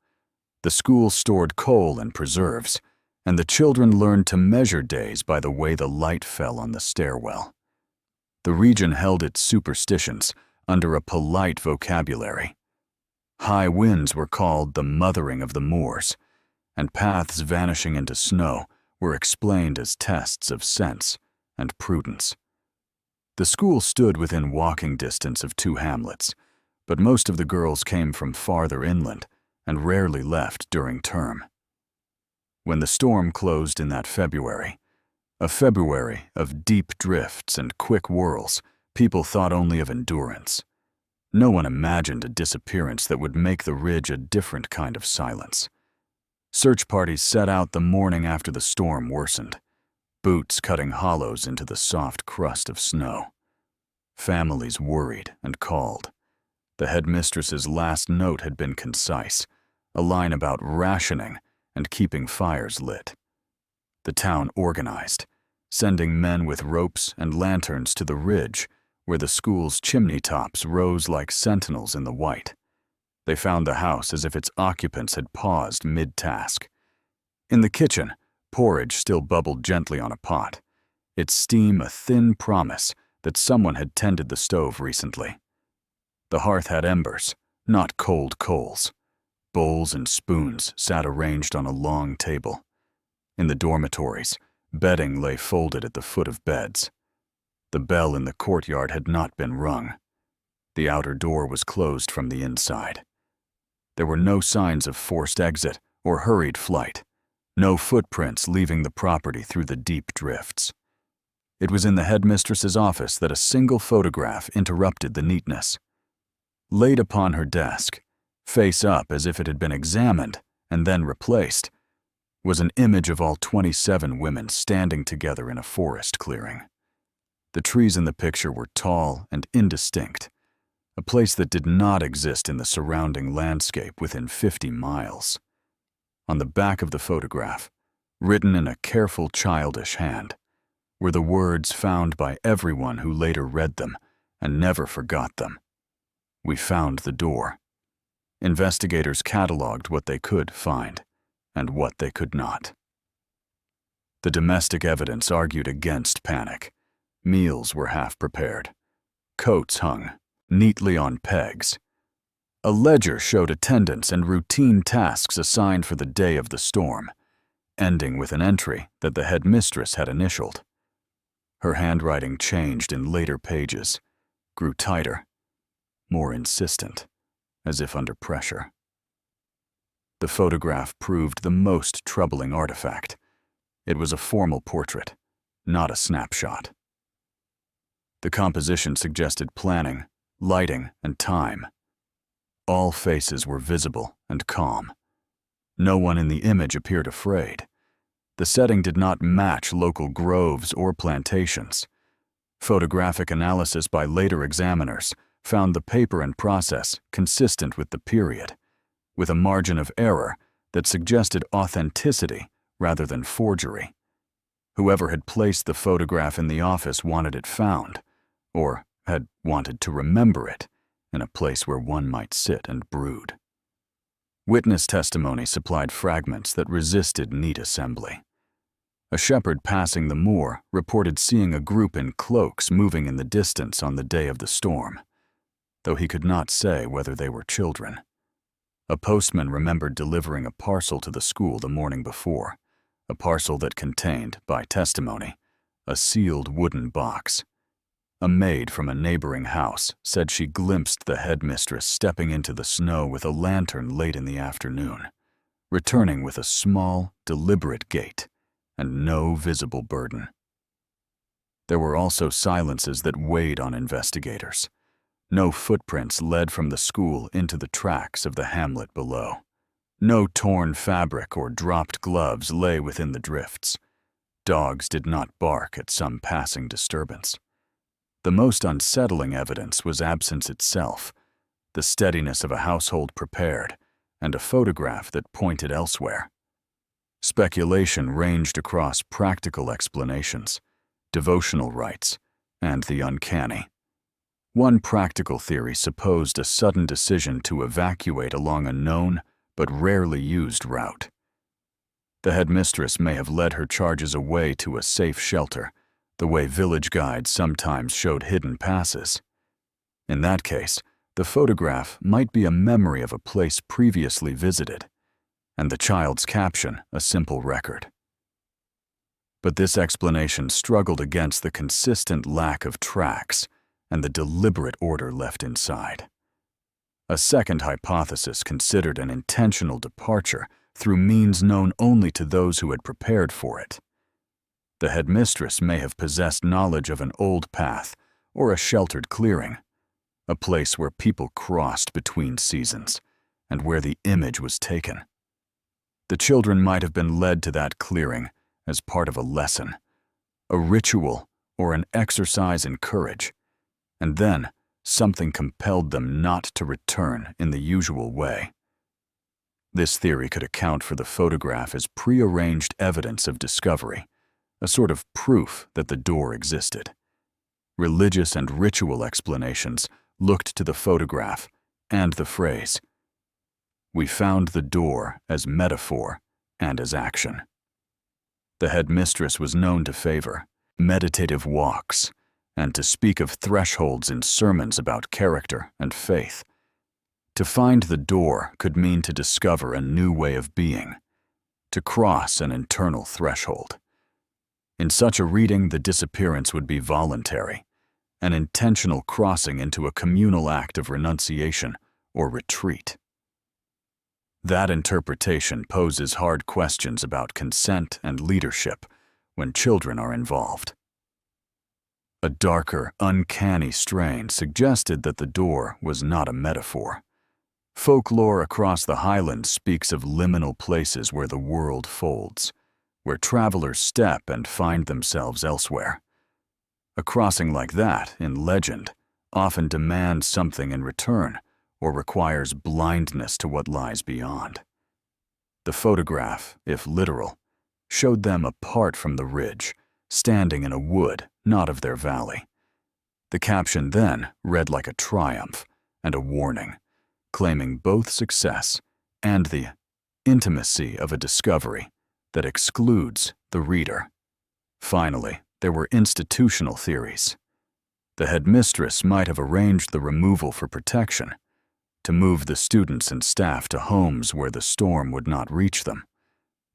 The school stored coal and preserves, and the children learned to measure days by the way the light fell on the stairwell. The region held its superstitions under a polite vocabulary. High winds were called the mothering of the moors, and paths vanishing into snow were explained as tests of sense and prudence. The school stood within walking distance of 2 hamlets, but most of the girls came from farther inland and rarely left during term. When the storm closed in that February, a February of deep drifts and quick whirls, people thought only of endurance. No one imagined a disappearance that would make the ridge a different kind of silence. Search parties set out the morning after the storm worsened, boots cutting hollows into the soft crust of snow. Families worried and called. The headmistress's last note had been concise, a line about rationing and keeping fires lit. The town organized, sending men with ropes and lanterns to the ridge where the school's chimney tops rose like sentinels in the white. They found the house as if its occupants had paused mid-task. In the kitchen, porridge still bubbled gently on a pot, its steam a thin promise that someone had tended the stove recently. The hearth had embers, not cold coals. Bowls and spoons sat arranged on a long table. In the dormitories, bedding lay folded at the foot of beds. The bell in the courtyard had not been rung. The outer door was closed from the inside. There were no signs of forced exit or hurried flight, no footprints leaving the property through the deep drifts. It was in the headmistress's office that a single photograph interrupted the neatness. Laid upon her desk, face up as if it had been examined and then replaced, was an image of all 27 women standing together in a forest clearing. The trees in the picture were tall and indistinct, a place that did not exist in the surrounding landscape within 50 miles. On the back of the photograph, written in a careful childish hand, were the words found by everyone who later read them and never forgot them. We found the door. Investigators cataloged what they could find and what they could not. The domestic evidence argued against panic. Meals were half prepared. Coats hung neatly on pegs. A ledger showed attendance and routine tasks assigned for the day of the storm, ending with an entry that the headmistress had initialed. Her handwriting changed in later pages, grew tighter, more insistent, as if under pressure. The photograph proved the most troubling artifact. It was a formal portrait, not a snapshot. The composition suggested planning, lighting, and time. All faces were visible and calm. No one in the image appeared afraid. The setting did not match local groves or plantations. Photographic analysis by later examiners found the paper and process consistent with the period, with a margin of error that suggested authenticity rather than forgery. Whoever had placed the photograph in the office wanted it found, or had wanted to remember it, in a place where one might sit and brood. Witness testimony supplied fragments that resisted neat assembly. A shepherd passing the moor reported seeing a group in cloaks moving in the distance on the day of the storm, though he could not say whether they were children. A postman remembered delivering a parcel to the school the morning before, a parcel that contained, by testimony, a sealed wooden box. A maid from a neighboring house said she glimpsed the headmistress stepping into the snow with a lantern late in the afternoon, returning with a small, deliberate gait and no visible burden. There were also silences that weighed on investigators. No footprints led from the school into the tracks of the hamlet below. No torn fabric or dropped gloves lay within the drifts. Dogs did not bark at some passing disturbance. The most unsettling evidence was absence itself, the steadiness of a household prepared, and a photograph that pointed elsewhere. Speculation ranged across practical explanations, devotional rites, and the uncanny. One practical theory supposed a sudden decision to evacuate along a known but rarely used route. The headmistress may have led her charges away to a safe shelter, the way village guides sometimes showed hidden passes. In that case, the photograph might be a memory of a place previously visited, and the child's caption a simple record. But this explanation struggled against the consistent lack of tracks and the deliberate order left inside. A second hypothesis considered an intentional departure through means known only to those who had prepared for it. The headmistress may have possessed knowledge of an old path or a sheltered clearing, a place where people crossed between seasons and where the image was taken. The children might have been led to that clearing as part of a lesson, a ritual, or an exercise in courage, and then something compelled them not to return in the usual way. This theory could account for the photograph as prearranged evidence of discovery, a sort of proof that the door existed. Religious and ritual explanations looked to the photograph and the phrase. We found the door as metaphor and as action. The headmistress was known to favor meditative walks and to speak of thresholds in sermons about character and faith. To find the door could mean to discover a new way of being, to cross an internal threshold. In such a reading, the disappearance would be voluntary, an intentional crossing into a communal act of renunciation or retreat. That interpretation poses hard questions about consent and leadership when children are involved. A darker, uncanny strain suggested that the door was not a metaphor. Folklore across the Highlands speaks of liminal places where the world folds, where travelers step and find themselves elsewhere. A crossing like that, in legend, often demands something in return or requires blindness to what lies beyond. The photograph, if literal, showed them apart from the ridge, standing in a wood not of their valley. The caption then read like a triumph and a warning, claiming both success and the intimacy of a discovery that excludes the reader. Finally, there were institutional theories. The headmistress might have arranged the removal for protection, to move the students and staff to homes where the storm would not reach them,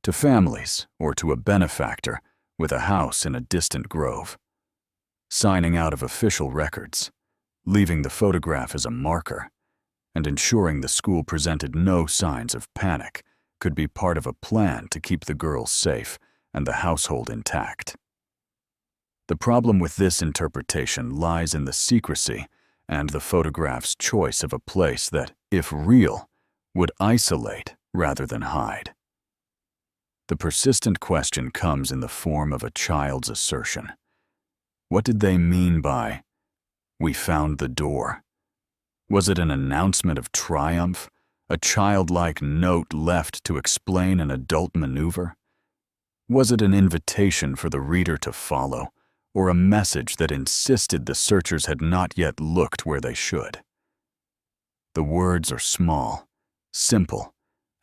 to families or to a benefactor with a house in a distant grove. Signing out of official records, leaving the photograph as a marker, and ensuring the school presented no signs of panic could be part of a plan to keep the girls safe and the household intact. The problem with this interpretation lies in the secrecy and the photograph's choice of a place that, if real, would isolate rather than hide. The persistent question comes in the form of a child's assertion. What did they mean by, "We found the door"? Was it an announcement of triumph, a childlike note left to explain an adult maneuver? Was it an invitation for the reader to follow, or a message that insisted the searchers had not yet looked where they should? The words are small, simple,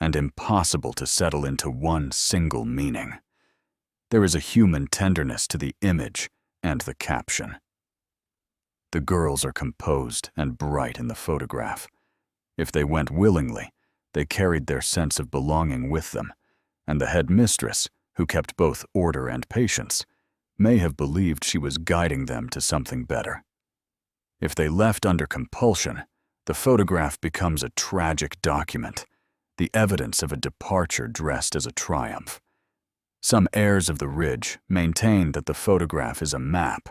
and impossible to settle into one single meaning. There is a human tenderness to the image and the caption. The girls are composed and bright in the photograph. If they went willingly, they carried their sense of belonging with them, and the headmistress, who kept both order and patience, may have believed she was guiding them to something better. If they left under compulsion, the photograph becomes a tragic document, the evidence of a departure dressed as a triumph. Some heirs of the ridge maintain that the photograph is a map,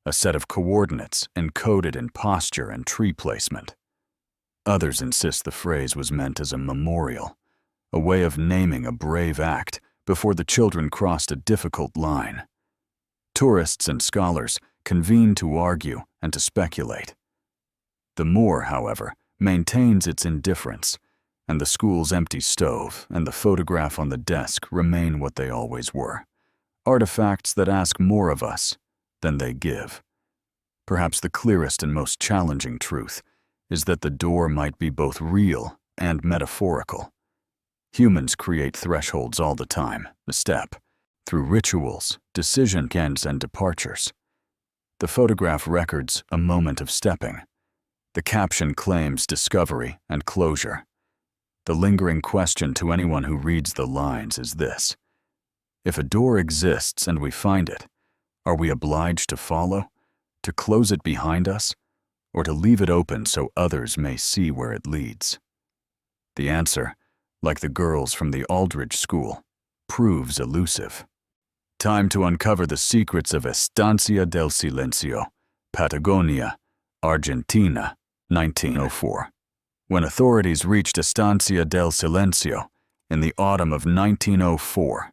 a set of coordinates encoded in posture and tree placement. Others insist the phrase was meant as a memorial, a way of naming a brave act before the children crossed a difficult line. Tourists and scholars convene to argue and to speculate. The Moor, however, maintains its indifference, and the school's empty stove and the photograph on the desk remain what they always were, artifacts that ask more of us than they give. Perhaps the clearest and most challenging truth is that the door might be both real and metaphorical. Humans create thresholds all the time, the step, through rituals, decision ends, and departures. The photograph records a moment of stepping. The caption claims discovery and closure. The lingering question to anyone who reads the lines is this: if a door exists and we find it, are we obliged to follow, to close it behind us, or to leave it open so others may see where it leads? The answer, like the girls from the Aldridge School, proves elusive. Time to uncover the secrets of Estancia del Silencio, Patagonia, Argentina, 1904. When authorities reached Estancia del Silencio in the autumn of 1904,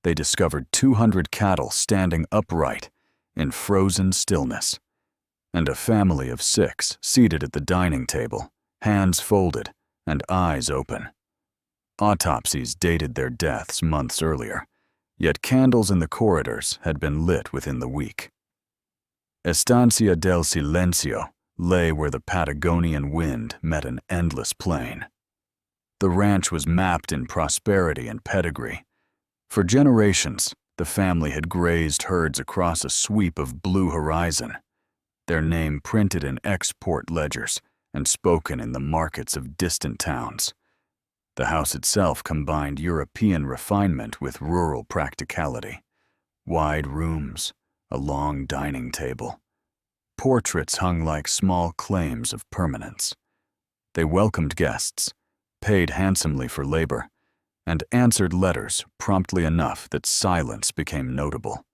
they discovered 200 cattle standing upright in frozen stillness, and a family of 6 seated at the dining table, hands folded and eyes open. Autopsies dated their deaths months earlier, yet candles in the corridors had been lit within the week. Estancia del Silencio lay where the Patagonian wind met an endless plain. The ranch was mapped in prosperity and pedigree. For generations, the family had grazed herds across a sweep of blue horizon, their name printed in export ledgers and spoken in the markets of distant towns. The house itself combined European refinement with rural practicality. Wide rooms, a long dining table. Portraits hung like small claims of permanence. They welcomed guests, paid handsomely for labor, and answered letters promptly enough that silence became notable.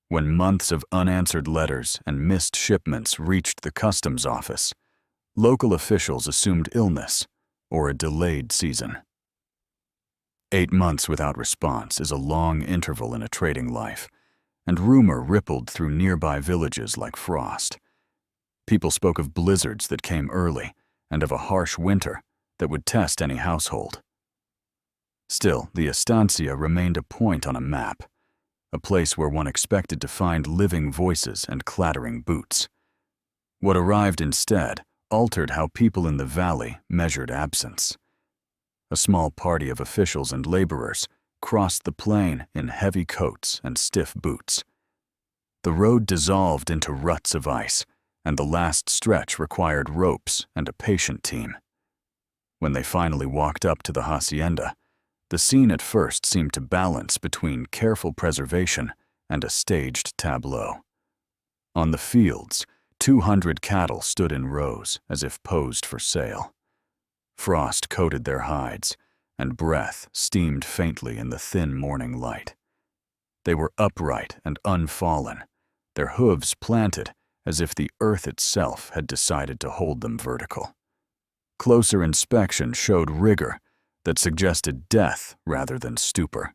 When months of unanswered letters and missed shipments reached the customs office, local officials assumed illness or a delayed season. 8 months without response is a long interval in a trading life, and rumor rippled through nearby villages like frost. People spoke of blizzards that came early and of a harsh winter that would test any household. Still, the estancia remained a point on a map. a place where one expected to find living voices and clattering boots. What arrived instead altered how people in the valley measured absence. A small party of officials and laborers crossed the plain in heavy coats and stiff boots. The road dissolved into ruts of ice, and the last stretch required ropes and a patient team. When they finally walked up to the hacienda, the scene at first seemed to balance between careful preservation and a staged tableau. On the fields, 200 cattle stood in rows as if posed for sale. Frost coated their hides, and breath steamed faintly in the thin morning light. They were upright and unfallen, their hooves planted as if the earth itself had decided to hold them vertical. Closer inspection showed rigor that suggested death rather than stupor.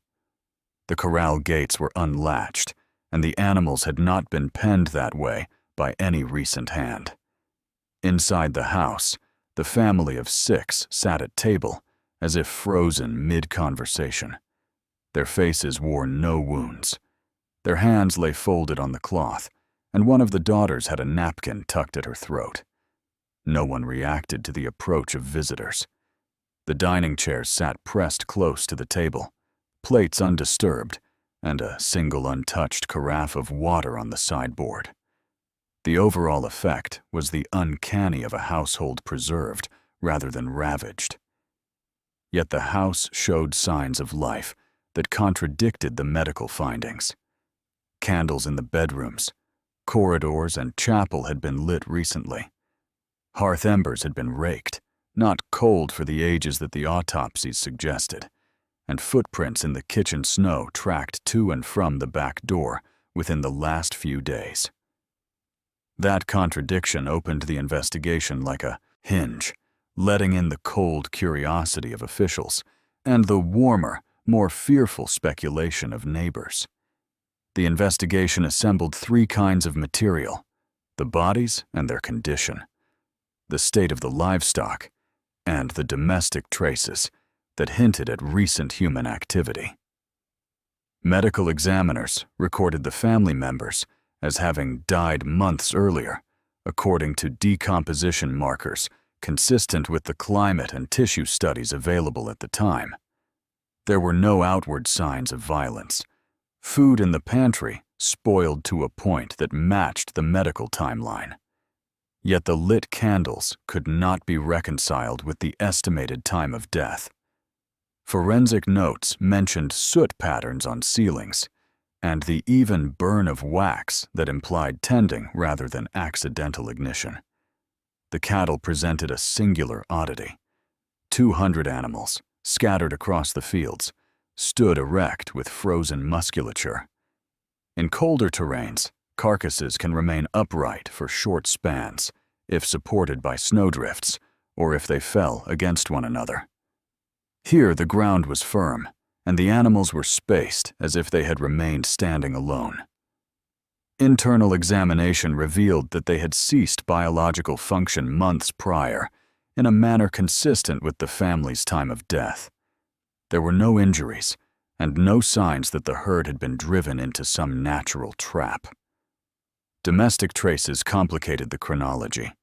The corral gates were unlatched, and the animals had not been penned that way by any recent hand. Inside the house, the family of 6 sat at table, as if frozen mid-conversation. Their faces wore no wounds. Their hands lay folded on the cloth, and one of the daughters had a napkin tucked at her throat. No one reacted to the approach of visitors. The dining chairs sat pressed close to the table, plates undisturbed, and a single untouched carafe of water on the sideboard. The overall effect was the uncanny of a household preserved rather than ravaged. Yet the house showed signs of life that contradicted the medical findings. Candles in the bedrooms, corridors, and chapel had been lit recently. Hearth embers had been raked, not cold for the ages that the autopsies suggested, and footprints in the kitchen snow tracked to and from the back door within the last few days. That contradiction opened the investigation like a hinge, letting in the cold curiosity of officials and the warmer, more fearful speculation of neighbors. The investigation assembled 3 kinds of material: the bodies and their condition, the state of the livestock, and the domestic traces that hinted at recent human activity. Medical examiners recorded the family members as having died months earlier, according to decomposition markers consistent with the climate and tissue studies available at the time. There were no outward signs of violence. Food in the pantry spoiled to a point that matched the medical timeline. Yet the lit candles could not be reconciled with the estimated time of death. Forensic notes mentioned soot patterns on ceilings, and the even burn of wax that implied tending rather than accidental ignition. The cattle presented a singular oddity. 200 animals, scattered across the fields, stood erect with frozen musculature. In colder terrains, carcasses can remain upright for short spans if supported by snowdrifts or if they fell against one another. Here the ground was firm, and the animals were spaced as if they had remained standing alone. Internal examination revealed that they had ceased biological function months prior, in a manner consistent with the family's time of death. There were no injuries, and no signs that the herd had been driven into some natural trap. Domestic traces complicated the chronology.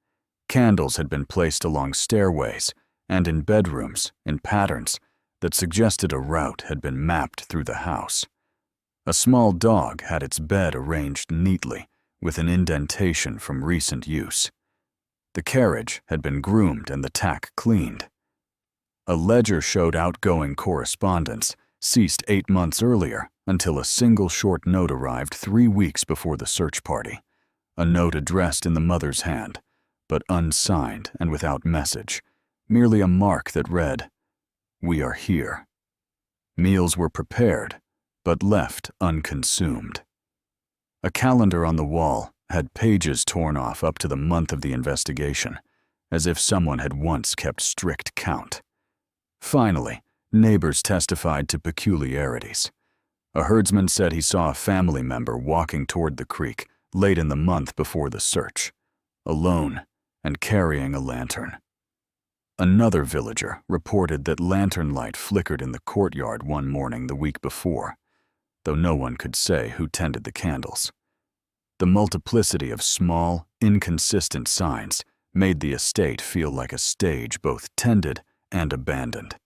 Candles had been placed along stairways and in bedrooms in patterns that suggested a route had been mapped through the house. A small dog had its bed arranged neatly with an indentation from recent use. The carriage had been groomed and the tack cleaned. A ledger showed outgoing correspondence ceased 8 months earlier until a single short note arrived 3 weeks before the search party, a note addressed in the mother's hand, but unsigned and without message, merely a mark that read, "We are here." Meals were prepared, but left unconsumed. A calendar on the wall had pages torn off up to the month of the investigation, as if someone had once kept strict count. Finally, neighbors testified to peculiarities. A herdsman said he saw a family member walking toward the creek late in the month before the search, alone and carrying a lantern. Another villager reported that lantern light flickered in the courtyard one morning the week before. though no one could say who tended the candles. The multiplicity of small, inconsistent signs made the estate feel like a stage both tended and abandoned,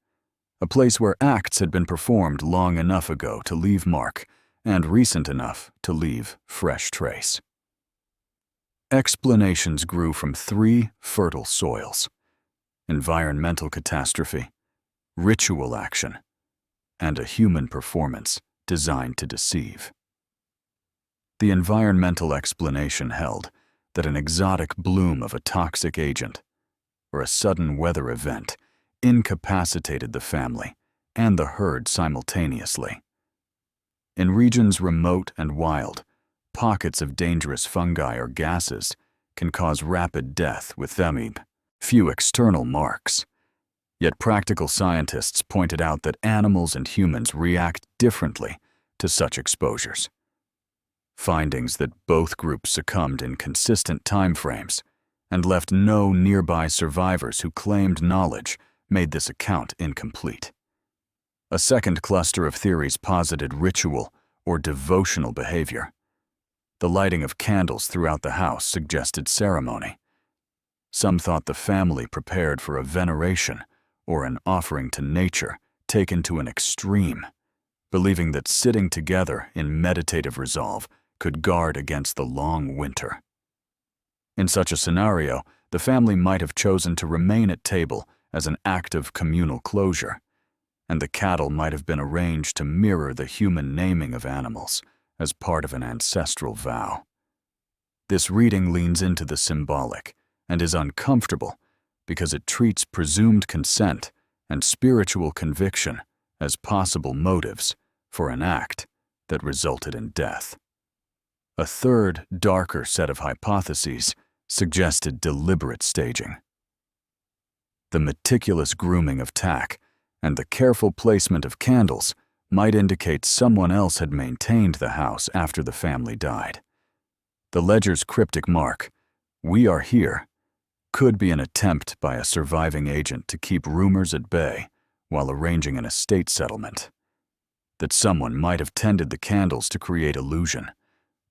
a place where acts had been performed long enough ago to leave mark and recent enough to leave fresh trace. Explanations grew from three fertile soils: environmental catastrophe, ritual action, and a human performance designed to deceive. The environmental explanation held that an exotic bloom of a toxic agent or a sudden weather event incapacitated the family and the herd simultaneously. In regions remote and wild, pockets of dangerous fungi or gases can cause rapid death with few external marks. Yet practical scientists pointed out that animals and humans react differently to such exposures. Findings that both groups succumbed in consistent time frames and left no nearby survivors who claimed knowledge made this account incomplete. A second cluster of theories posited ritual or devotional behavior. The lighting of candles throughout the house suggested ceremony. Some thought the family prepared for a veneration or an offering to nature taken to an extreme, believing that sitting together in meditative resolve could guard against the long winter. In such a scenario, the family might have chosen to remain at table as an act of communal closure, and the cattle might have been arranged to mirror the human naming of animals as part of an ancestral vow. This reading leans into the symbolic and is uncomfortable because it treats presumed consent and spiritual conviction as possible motives for an act that resulted in death. A third, darker set of hypotheses suggested deliberate staging. The meticulous grooming of tack and the careful placement of candles might indicate someone else had maintained the house after the family died. The ledger's cryptic mark, "We are here," could be an attempt by a surviving agent to keep rumors at bay while arranging an estate settlement. That someone might have tended the candles to create illusion,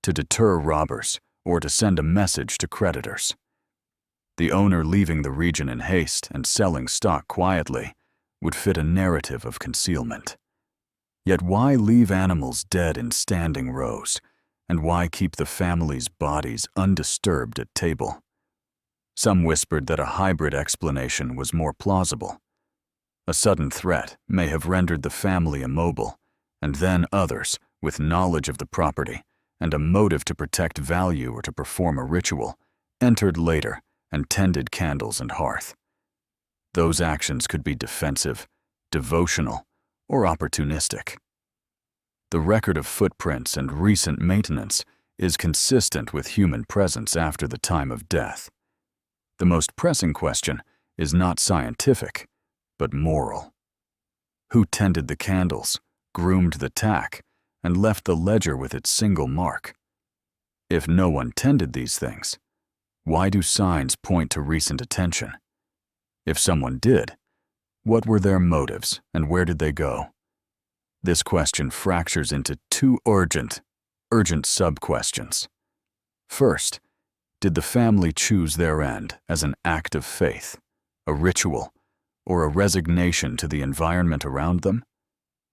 to deter robbers, or to send a message to creditors. The owner leaving the region in haste and selling stock quietly would fit a narrative of concealment. Yet why leave animals dead in standing rows, and why keep the family's bodies undisturbed at table? Some whispered that a hybrid explanation was more plausible. A sudden threat may have rendered the family immobile, and then others, with knowledge of the property and a motive to protect value or to perform a ritual, entered later and tended candles and hearth. Those actions could be defensive, devotional, or opportunistic. The record of footprints and recent maintenance is consistent with human presence after the time of death. The most pressing question is not scientific, but moral. Who tended the candles, groomed the tack, and left the ledger with its single mark? If no one tended these things, why do signs point to recent attention? If someone did, what were their motives and where did they go? This question fractures into two urgent sub-questions. First, did the family choose their end as an act of faith, a ritual, or a resignation to the environment around them?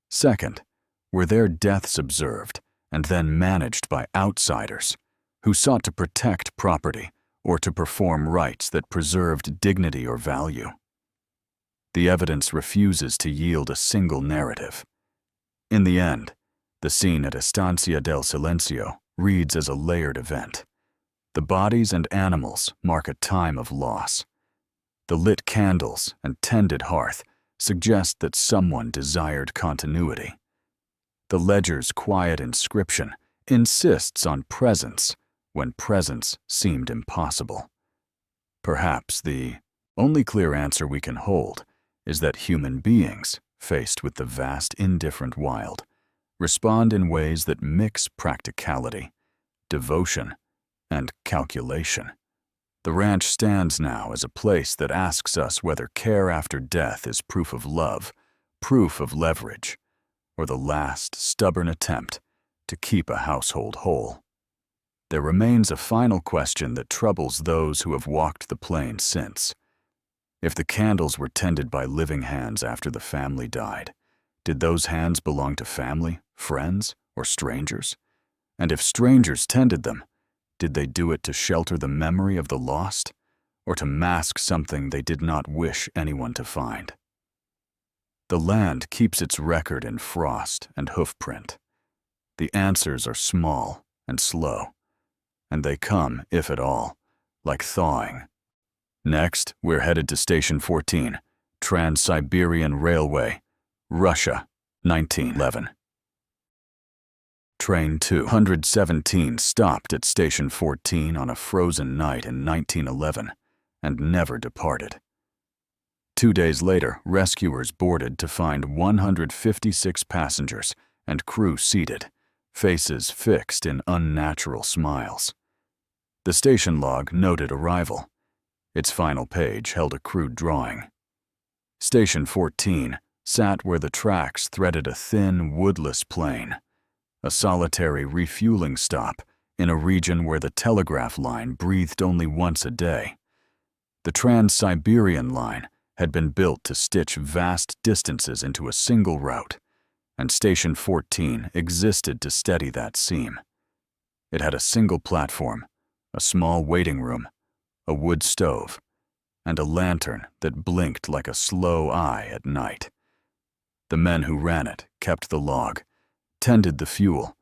Second, were their deaths observed and then managed by outsiders who sought to protect property or to perform rites that preserved dignity or value? The evidence refuses to yield a single narrative. In the end, the scene at Estancia del Silencio reads as a layered event. The bodies and animals mark a time of loss. The lit candles and tended hearth suggest that someone desired continuity. The ledger's quiet inscription insists on presence when presence seemed impossible. Perhaps the only clear answer we can hold is that human beings, faced with the vast indifferent wild, respond in ways that mix practicality, devotion, and calculation. The ranch stands now as a place that asks us whether care after death is proof of love, proof of leverage, or the last stubborn attempt to keep a household whole. There remains a final question that troubles those who have walked the plane since. If the candles were tended by living hands after the family died, did those hands belong to family, friends, or strangers? And if strangers tended them, did they do it to shelter the memory of the lost, or to mask something they did not wish anyone to find? The land keeps its record in frost and hoofprint. The answers are small and slow, and they come, if at all, like thawing. Next, we're headed to Station 14, Trans-Siberian Railway, Russia, 1911. Train 217 stopped at Station 14 on a frozen night in 1911 and never departed. 2 days later, rescuers boarded to find 156 passengers and crew seated, faces fixed in unnatural smiles. The station log noted arrival. Its final page held a crude drawing. Station 14 sat where the tracks threaded a thin, woodless plain, a solitary refueling stop in a region where the telegraph line breathed only once a day. The Trans-Siberian line had been built to stitch vast distances into a single route, and Station 14 existed to steady that seam. It had a single platform, a small waiting room, a wood stove, and a lantern that blinked like a slow eye at night. The men who ran it kept the log, tended the fuel,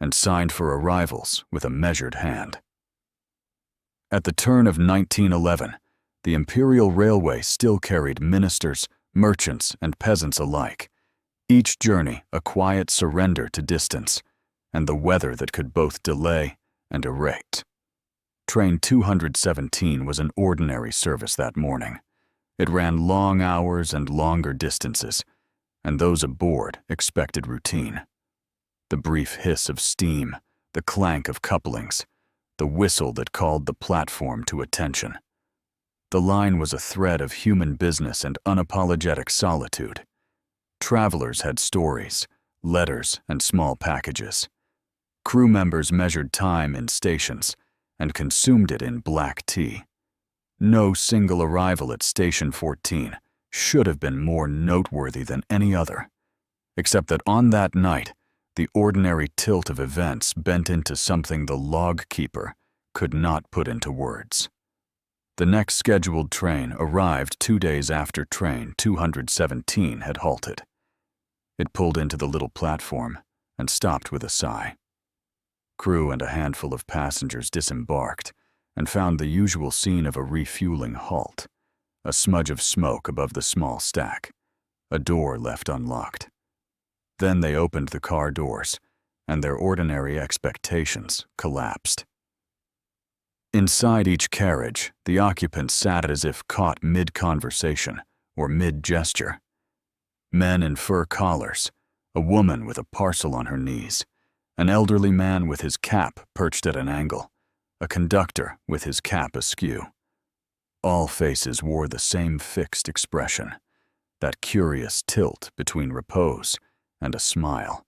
and signed for arrivals with a measured hand. At the turn of 1911, the Imperial Railway still carried ministers, merchants, and peasants alike, each journey a quiet surrender to distance and the weather that could both delay and erect. Train 217 was an ordinary service that morning. It ran long hours and longer distances, and those aboard expected routine. The brief hiss of steam, the clank of couplings, the whistle that called the platform to attention. The line was a thread of human business and unapologetic solitude. Travelers had stories, letters, and small packages. Crew members measured time in stations and consumed it in black tea. No single arrival at Station 14 should have been more noteworthy than any other, except that on that night, the ordinary tilt of events bent into something the log keeper could not put into words. The next scheduled train arrived 2 days after Train 217 had halted. It pulled into the little platform and stopped with a sigh. Crew and a handful of passengers disembarked and found the usual scene of a refueling halt, a smudge of smoke above the small stack, a door left unlocked. Then they opened the car doors, and their ordinary expectations collapsed. Inside each carriage, the occupants sat as if caught mid-conversation or mid-gesture. Men in fur collars, a woman with a parcel on her knees, an elderly man with his cap perched at an angle, a conductor with his cap askew. All faces wore the same fixed expression, that curious tilt between repose and a smile.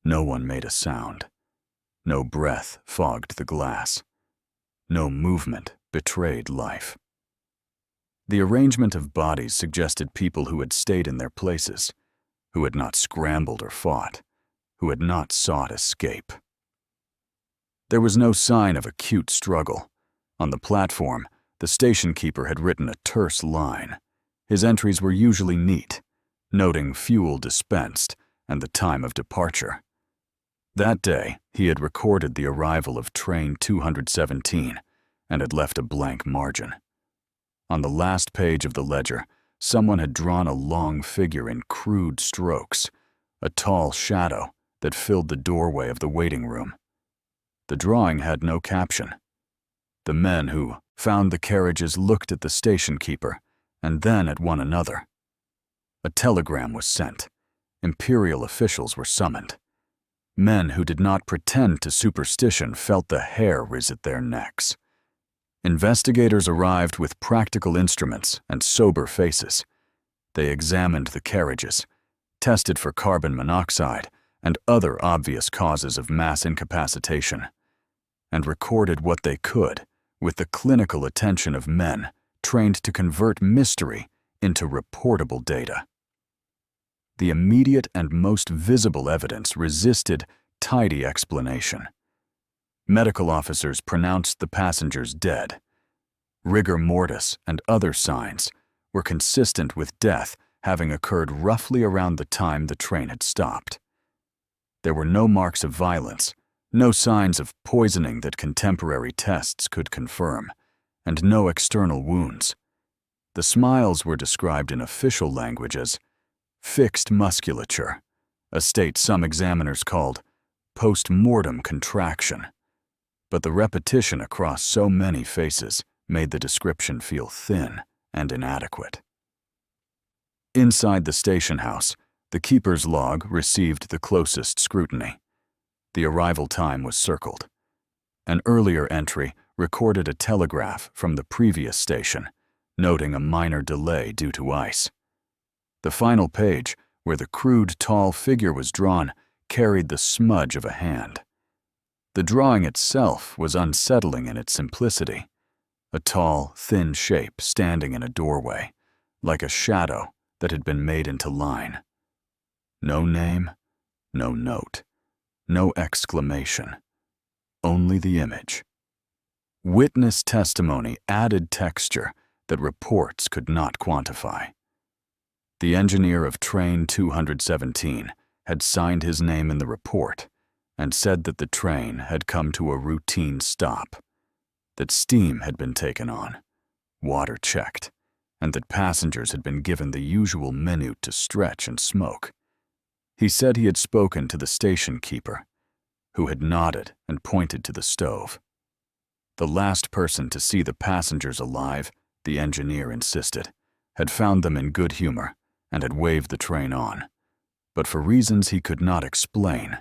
No one made a sound. No breath fogged the glass. No movement betrayed life. The arrangement of bodies suggested people who had stayed in their places, who had not scrambled or fought, who had not sought escape. There was no sign of acute struggle. On the platform, the station keeper had written a terse line. His entries were usually neat, noting fuel dispensed and the time of departure. That day, he had recorded the arrival of Train 217 and had left a blank margin. On the last page of the ledger, someone had drawn a long figure in crude strokes, a tall shadow that filled the doorway of the waiting room. The drawing had no caption. The men who found the carriages looked at the station keeper and then at one another. A telegram was sent. Imperial officials were summoned. Men who did not pretend to superstition felt the hair rise at their necks. Investigators arrived with practical instruments and sober faces. They examined the carriages, tested for carbon monoxide, and other obvious causes of mass incapacitation, and recorded what they could with the clinical attention of men trained to convert mystery into reportable data. The immediate and most visible evidence resisted tidy explanation. Medical officers pronounced the passengers dead. Rigor mortis and other signs were consistent with death having occurred roughly around the time the train had stopped. There were no marks of violence, no signs of poisoning that contemporary tests could confirm, and no external wounds. The smiles were described in official language as fixed musculature, a state some examiners called post-mortem contraction. But the repetition across so many faces made the description feel thin and inadequate. Inside the station house, the keeper's log received the closest scrutiny. The arrival time was circled. An earlier entry recorded a telegraph from the previous station, noting a minor delay due to ice. The final page, where the crude, tall figure was drawn, carried the smudge of a hand. The drawing itself was unsettling in its simplicity, a tall, thin shape standing in a doorway, like a shadow that had been made into line. No name, no note, no exclamation, only the image. Witness testimony added texture that reports could not quantify. The engineer of Train 217 had signed his name in the report and said that the train had come to a routine stop, that steam had been taken on, water checked, and that passengers had been given the usual minute to stretch and smoke. He said he had spoken to the station keeper, who had nodded and pointed to the stove. The last person to see the passengers alive, the engineer insisted, had found them in good humor and had waved the train on, but for reasons he could not explain,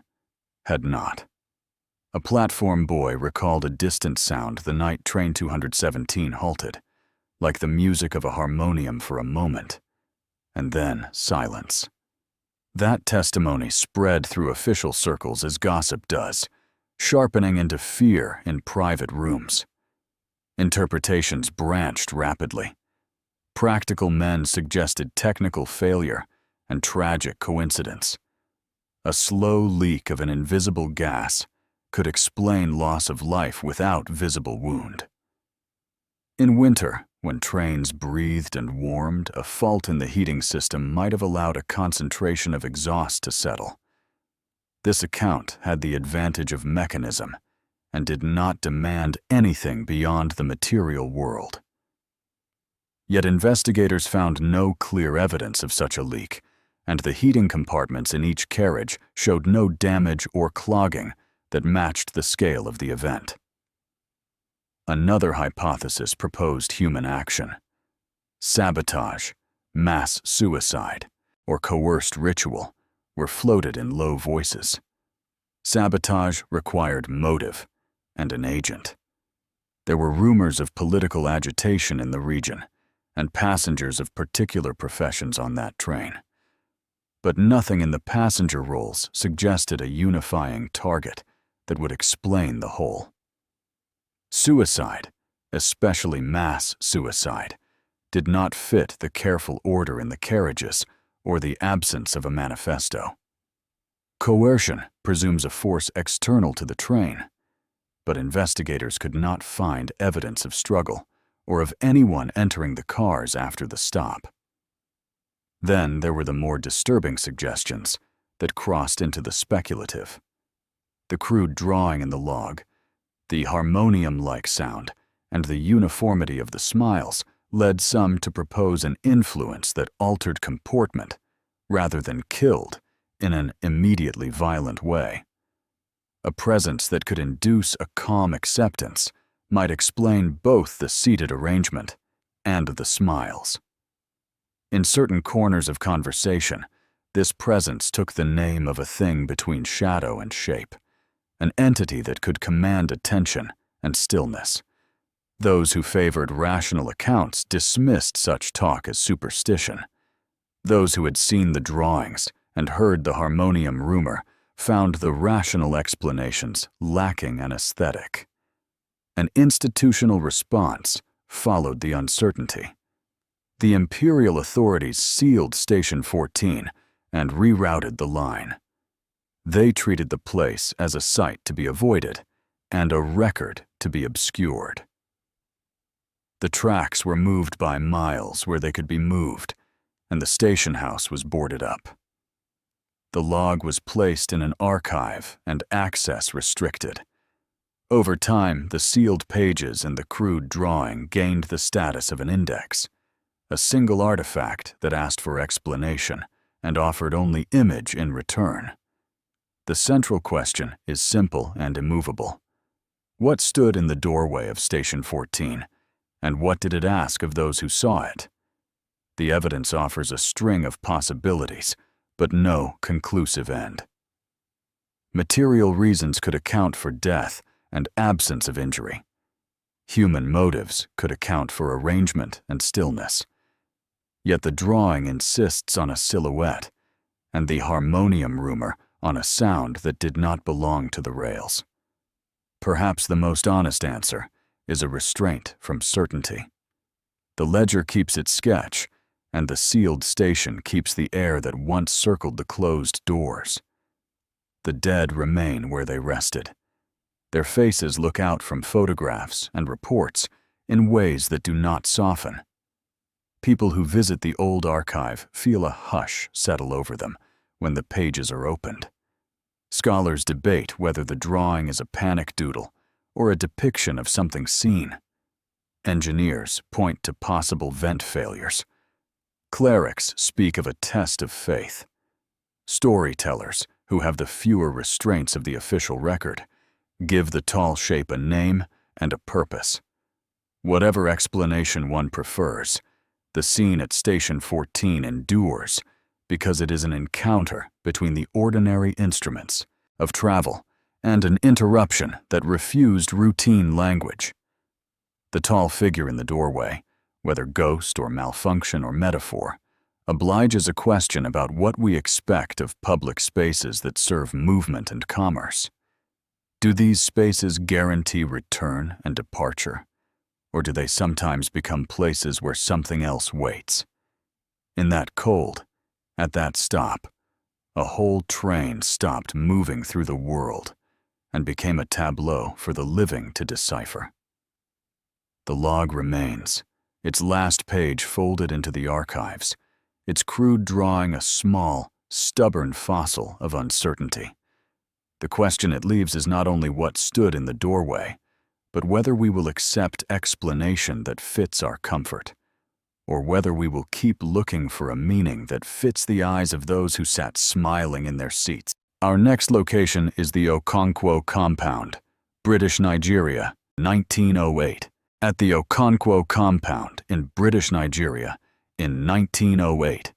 had not. A platform boy recalled a distant sound the night Train 217 halted, like the music of a harmonium for a moment, and then silence. That testimony spread through official circles as gossip does, sharpening into fear in private rooms. Interpretations branched rapidly. Practical men suggested technical failure and tragic coincidence. A slow leak of an invisible gas could explain loss of life without visible wound. In winter, when trains breathed and warmed, a fault in the heating system might have allowed a concentration of exhaust to settle. This account had the advantage of mechanism and did not demand anything beyond the material world. Yet investigators found no clear evidence of such a leak, and the heating compartments in each carriage showed no damage or clogging that matched the scale of the event. Another hypothesis proposed human action. Sabotage, mass suicide, or coerced ritual were floated in low voices. Sabotage required motive and an agent. There were rumors of political agitation in the region and passengers of particular professions on that train. But nothing in the passenger rolls suggested a unifying target that would explain the whole. Suicide, especially mass suicide, did not fit the careful order in the carriages or the absence of a manifesto. Coercion presumes a force external to the train, but investigators could not find evidence of struggle or of anyone entering the cars after the stop. Then there were the more disturbing suggestions that crossed into the speculative. The crude drawing in the log, the harmonium-like sound, and the uniformity of the smiles led some to propose an influence that altered comportment rather than killed in an immediately violent way. A presence that could induce a calm acceptance might explain both the seated arrangement and the smiles. In certain corners of conversation, this presence took the name of a thing between shadow and shape, an entity that could command attention and stillness. Those who favored rational accounts dismissed such talk as superstition. Those who had seen the drawings and heard the harmonium rumor found the rational explanations lacking an aesthetic. An institutional response followed the uncertainty. The imperial authorities sealed Station 14 and rerouted the line. They treated the place as a site to be avoided and a record to be obscured. The tracks were moved by miles where they could be moved, and the station house was boarded up. The log was placed in an archive and access restricted. Over time, the sealed pages and the crude drawing gained the status of an index, a single artifact that asked for explanation and offered only image in return. The central question is simple and immovable. What stood in the doorway of Station 14, and what did it ask of those who saw it? The evidence offers a string of possibilities, but no conclusive end. Material reasons could account for death and absence of injury. Human motives could account for arrangement and stillness. Yet the drawing insists on a silhouette, and the harmonium rumor on a sound that did not belong to the rails. Perhaps the most honest answer is a restraint from certainty. The ledger keeps its sketch, and the sealed station keeps the air that once circled the closed doors. The dead remain where they rested. Their faces look out from photographs and reports in ways that do not soften. People who visit the old archive feel a hush settle over them when the pages are opened. Scholars debate whether the drawing is a panic doodle or a depiction of something seen. Engineers point to possible vent failures. Clerics speak of a test of faith. Storytellers, who have the fewer restraints of the official record, give the tall shape a name and a purpose. Whatever explanation one prefers, the scene at Station 14 endures because it is an encounter between the ordinary instruments of travel and an interruption that refused routine language. The tall figure in the doorway, whether ghost or malfunction or metaphor, obliges a question about what we expect of public spaces that serve movement and commerce. Do these spaces guarantee return and departure, or do they sometimes become places where something else waits? In that cold, at that stop, a whole train stopped moving through the world and became a tableau for the living to decipher. The log remains, its last page folded into the archives, its crude drawing a small, stubborn fossil of uncertainty. The question it leaves is not only what stood in the doorway, but whether we will accept explanation that fits our comfort, or whether we will keep looking for a meaning that fits the eyes of those who sat smiling in their seats. Our next location is the Okonkwo Compound, British Nigeria, 1908. At the Okonkwo Compound in British Nigeria in 1908,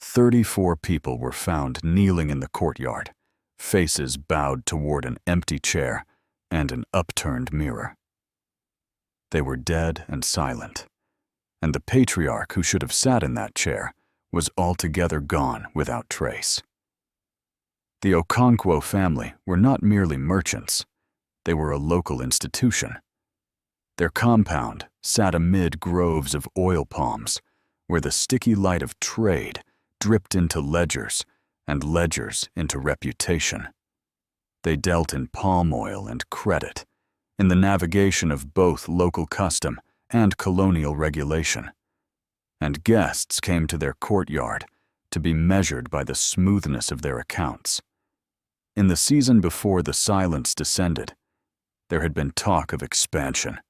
34 people were found kneeling in the courtyard, faces bowed toward an empty chair and an upturned mirror. They were dead and silent, and the patriarch who should have sat in that chair was altogether gone without trace. The Okonkwo family were not merely merchants, they were a local institution. Their compound sat amid groves of oil palms, where the sticky light of trade dripped into ledgers and ledgers into reputation. They dealt in palm oil and credit, in the navigation of both local custom and colonial regulation. And guests came to their courtyard to be measured by the smoothness of their accounts. In the season before the silence descended, there had been talk of expansion,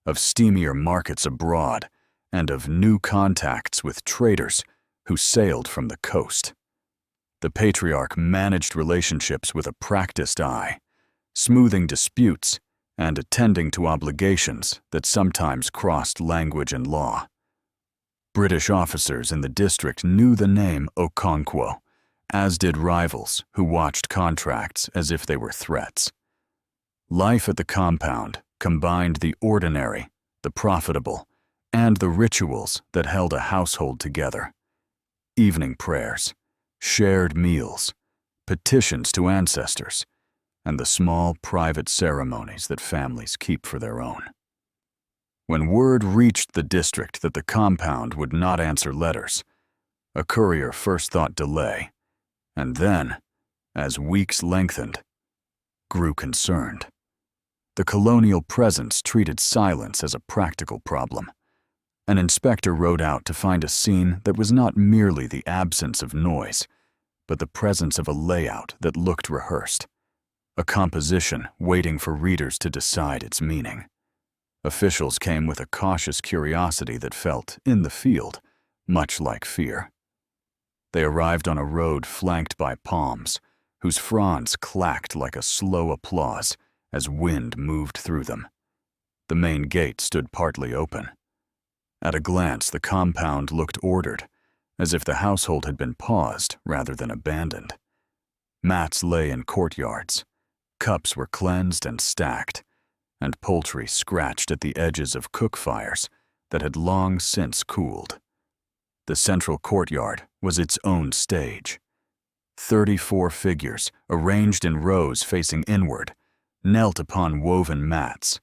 of steamier markets abroad, and of new contacts with traders who sailed from the coast. The patriarch managed relationships with a practiced eye, smoothing disputes and attending to obligations that sometimes crossed language and law. British officers in the district knew the name Okonkwo, as did rivals who watched contracts as if they were threats. Life at the compound combined the ordinary, the profitable, and the rituals that held a household together. Evening prayers, shared meals, petitions to ancestors, and the small private ceremonies that families keep for their own. When word reached the district that the compound would not answer letters, a courier first thought delay, and then, as weeks lengthened, grew concerned. The colonial presence treated silence as a practical problem. An inspector rode out to find a scene that was not merely the absence of noise, but the presence of a layout that looked rehearsed, a composition waiting for readers to decide its meaning. Officials came with a cautious curiosity that felt, in the field, much like fear. They arrived on a road flanked by palms, whose fronds clacked like a slow applause as wind moved through them. The main gate stood partly open. At a glance, the compound looked ordered, as if the household had been paused rather than abandoned. Mats lay in courtyards, cups were cleansed and stacked, and poultry scratched at the edges of cook fires that had long since cooled. The central courtyard was its own stage. 34 figures, arranged in rows facing inward, knelt upon woven mats.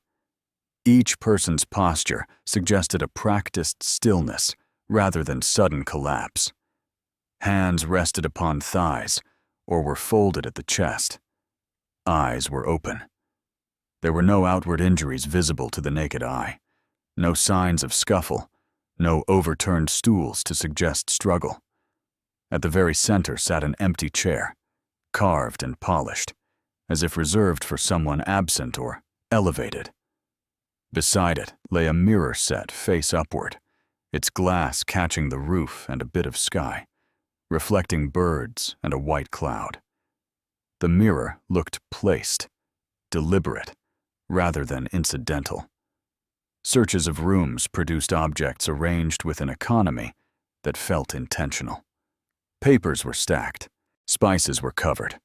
Each person's posture suggested a practiced stillness rather than sudden collapse. Hands rested upon thighs or were folded at the chest. Eyes were open. There were no outward injuries visible to the naked eye, no signs of scuffle, no overturned stools to suggest struggle. At the very center sat an empty chair, carved and polished, as if reserved for someone absent or elevated. Beside it lay a mirror set face upward, its glass catching the roof and a bit of sky, reflecting birds and a white cloud. The mirror looked placed, deliberate, rather than incidental. Searches of rooms produced objects arranged with an economy that felt intentional. Papers were stacked, spices were covered,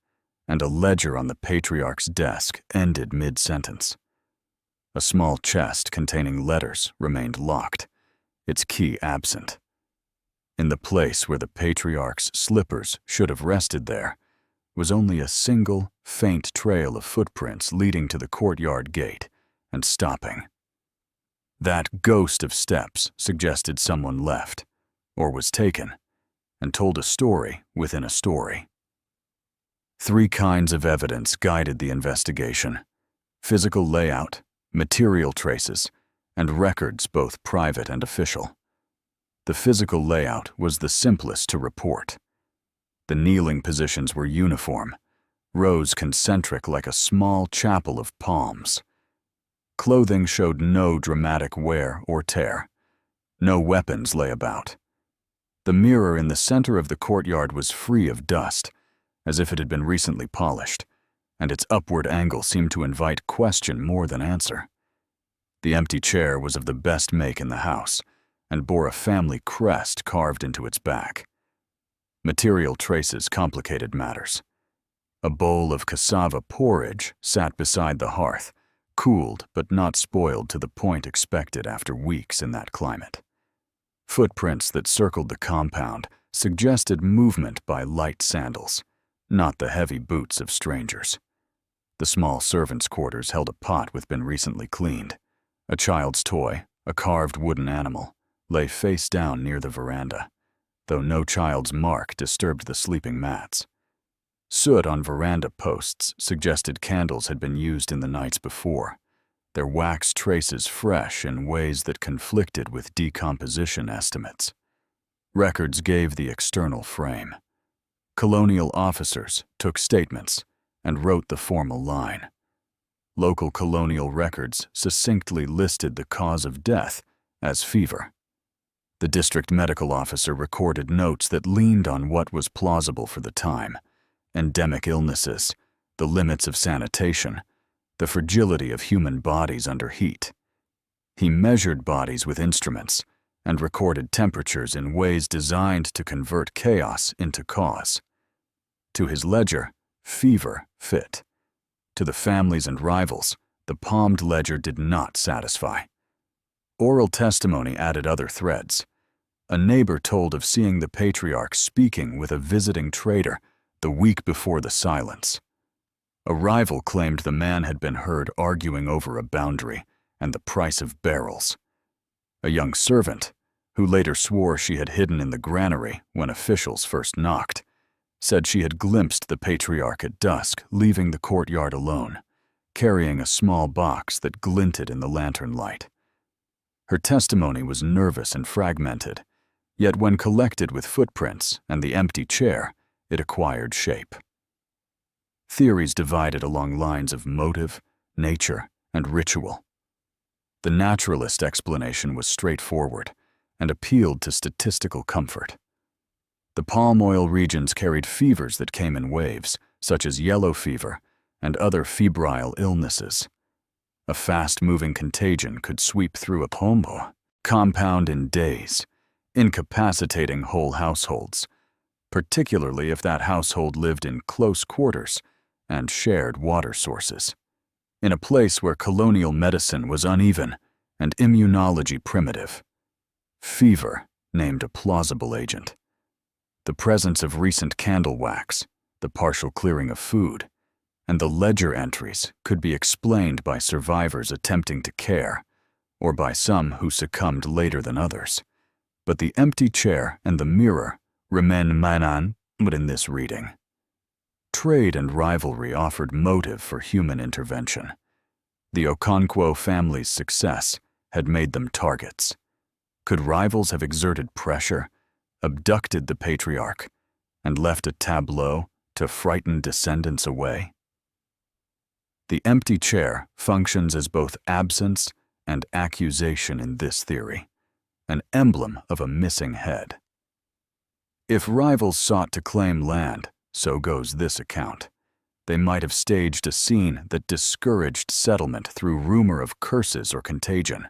and a ledger on the patriarch's desk ended mid-sentence. A small chest containing letters remained locked, its key absent. In the place where the patriarch's slippers should have rested there was only a single, faint trail of footprints leading to the courtyard gate and stopping. That ghost of steps suggested someone left, or was taken, and told a story within a story. 3 kinds of evidence guided the investigation: physical layout, material traces, and records both private and official. The physical layout was the simplest to report. The kneeling positions were uniform, rows concentric like a small chapel of palms. Clothing showed no dramatic wear or tear. No weapons lay about. The mirror in the center of the courtyard was free of dust, as if it had been recently polished, and its upward angle seemed to invite question more than answer. The empty chair was of the best make in the house, and bore a family crest carved into its back. Material traces complicated matters. A bowl of cassava porridge sat beside the hearth, cooled but not spoiled to the point expected after weeks in that climate. Footprints that circled the compound suggested movement by light sandals, not the heavy boots of strangers. The small servants' quarters held a pot which had been recently cleaned. A child's toy, a carved wooden animal, lay face down near the veranda, though no child's mark disturbed the sleeping mats. Soot on veranda posts suggested candles had been used in the nights before, their wax traces fresh in ways that conflicted with decomposition estimates. Records gave the external frame. Colonial officers took statements and wrote the formal line. Local colonial records succinctly listed the cause of death as fever. The district medical officer recorded notes that leaned on what was plausible for the time: endemic illnesses, the limits of sanitation, the fragility of human bodies under heat. He measured bodies with instruments and recorded temperatures in ways designed to convert chaos into cause. To his ledger, fever fit. To the families and rivals, the palmed ledger did not satisfy. Oral testimony added other threads. A neighbor told of seeing the patriarch speaking with a visiting trader The week before the silence. A rival claimed the man had been heard arguing over a boundary and the price of barrels. A young servant, who later swore she had hidden in the granary when officials first knocked, said she had glimpsed the patriarch at dusk leaving the courtyard alone, carrying a small box that glinted in the lantern light. Her testimony was nervous and fragmented, yet when collected with footprints and the empty chair, it acquired shape. Theories divided along lines of motive, nature, and ritual. The naturalist explanation was straightforward and appealed to statistical comfort. The palm oil regions carried fevers that came in waves, such as yellow fever and other febrile illnesses. A fast-moving contagion could sweep through a pombo compound in days, incapacitating whole households, particularly if that household lived in close quarters and shared water sources, in a place where colonial medicine was uneven and immunology primitive. Fever named a plausible agent. The presence of recent candle wax, the partial clearing of food, and the ledger entries could be explained by survivors attempting to care, or by some who succumbed later than others. But the empty chair and the mirror remain manan, but in this reading. Trade and rivalry offered motive for human intervention. The Okono family's success had made them targets. Could rivals have exerted pressure, abducted the patriarch, and left a tableau to frighten descendants away? The empty chair functions as both absence and accusation in this theory, an emblem of a missing head. If rivals sought to claim land, so goes this account, they might have staged a scene that discouraged settlement through rumor of curses or contagion.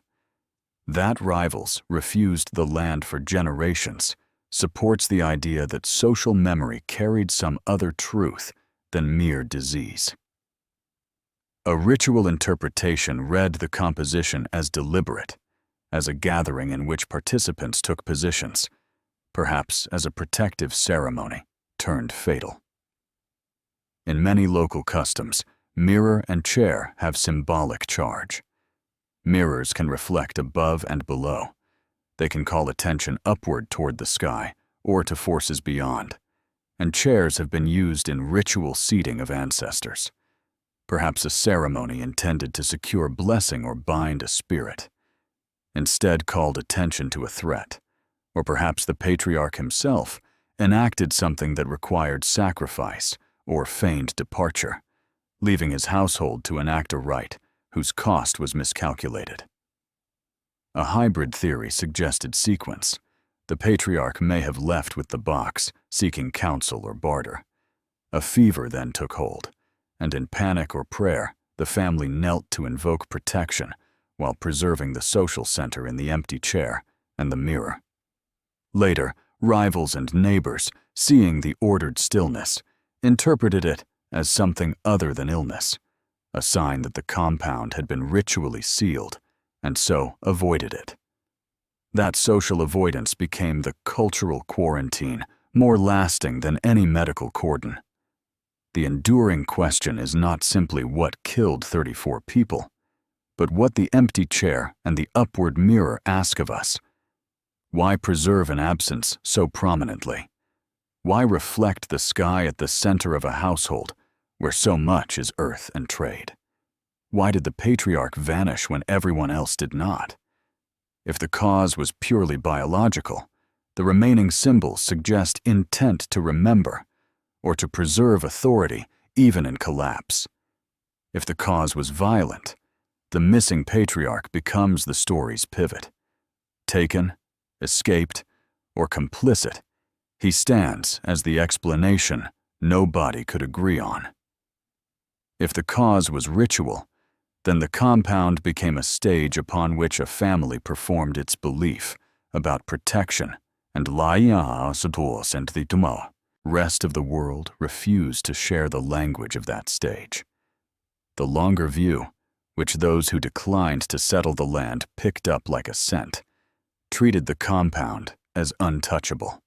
That rivals refused the land for generations supports the idea that social memory carried some other truth than mere disease. A ritual interpretation read the composition as deliberate, as a gathering in which participants took positions, perhaps as a protective ceremony turned fatal. In many local customs, mirror and chair have symbolic charge. Mirrors can reflect above and below. They can call attention upward toward the sky or to forces beyond, and chairs have been used in ritual seating of ancestors, perhaps a ceremony intended to secure blessing or bind a spirit. Instead called attention to a threat, or perhaps the patriarch himself enacted something that required sacrifice or feigned departure, leaving his household to enact a rite whose cost was miscalculated. A hybrid theory suggested sequence. The patriarch may have left with the box, seeking counsel or barter. A fever then took hold, and in panic or prayer, the family knelt to invoke protection while preserving the social center in the empty chair and the mirror. Later, rivals and neighbors, seeing the ordered stillness, interpreted it as something other than illness, a sign that the compound had been ritually sealed, and so avoided it. That social avoidance became the cultural quarantine, more lasting than any medical cordon. The enduring question is not simply what killed 34 people, but what the empty chair and the upward mirror ask of us. Why preserve an absence so prominently? Why reflect the sky at the center of a household where so much is earth and trade? Why did the patriarch vanish when everyone else did not? If the cause was purely biological, the remaining symbols suggest intent to remember or to preserve authority even in collapse. If the cause was violent, the missing patriarch becomes the story's pivot. Taken, escaped, or complicit, he stands as the explanation nobody could agree on. If the cause was ritual, then the compound became a stage upon which a family performed its belief about protection and the rest of the world refused to share the language of that stage. The longer view, which those who declined to settle the land picked up like a scent, treated the compound as untouchable.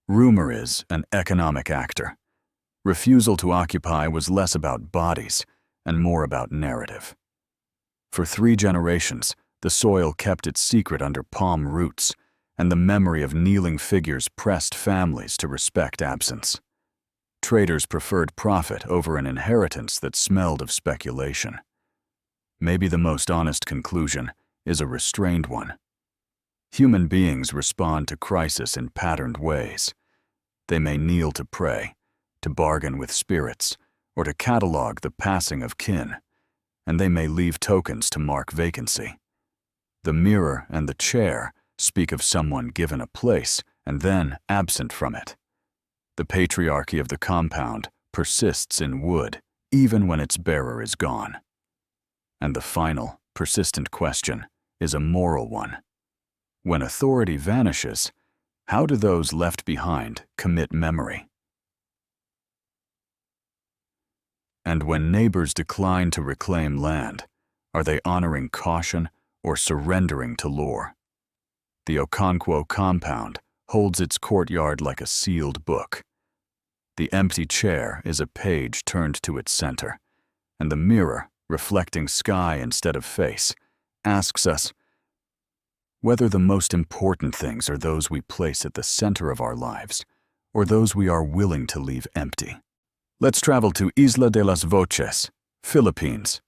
Rumor is an economic actor, Refusal to occupy was less about bodies and more about narrative. For 3 generations, the soil kept its secret under palm roots, and the memory of kneeling figures pressed families to respect absence. Traders preferred profit over an inheritance that smelled of speculation. Maybe the most honest conclusion is a restrained one. Human beings respond to crisis in patterned ways. They may kneel to pray, to bargain with spirits, or to catalog the passing of kin, and they may leave tokens to mark vacancy. The mirror and the chair speak of someone given a place and then absent from it. The patriarchy of the compound persists in wood, even when its bearer is gone. And the final, persistent question is a moral one. When authority vanishes, how do those left behind commit memory? And when neighbors decline to reclaim land, are they honoring caution or surrendering to lore? The Okono compound holds its courtyard like a sealed book. The empty chair is a page turned to its center, and the mirror, reflecting sky instead of face, asks us whether the most important things are those we place at the center of our lives, or those we are willing to leave empty. Let's travel to Isla de las Voces, Philippines.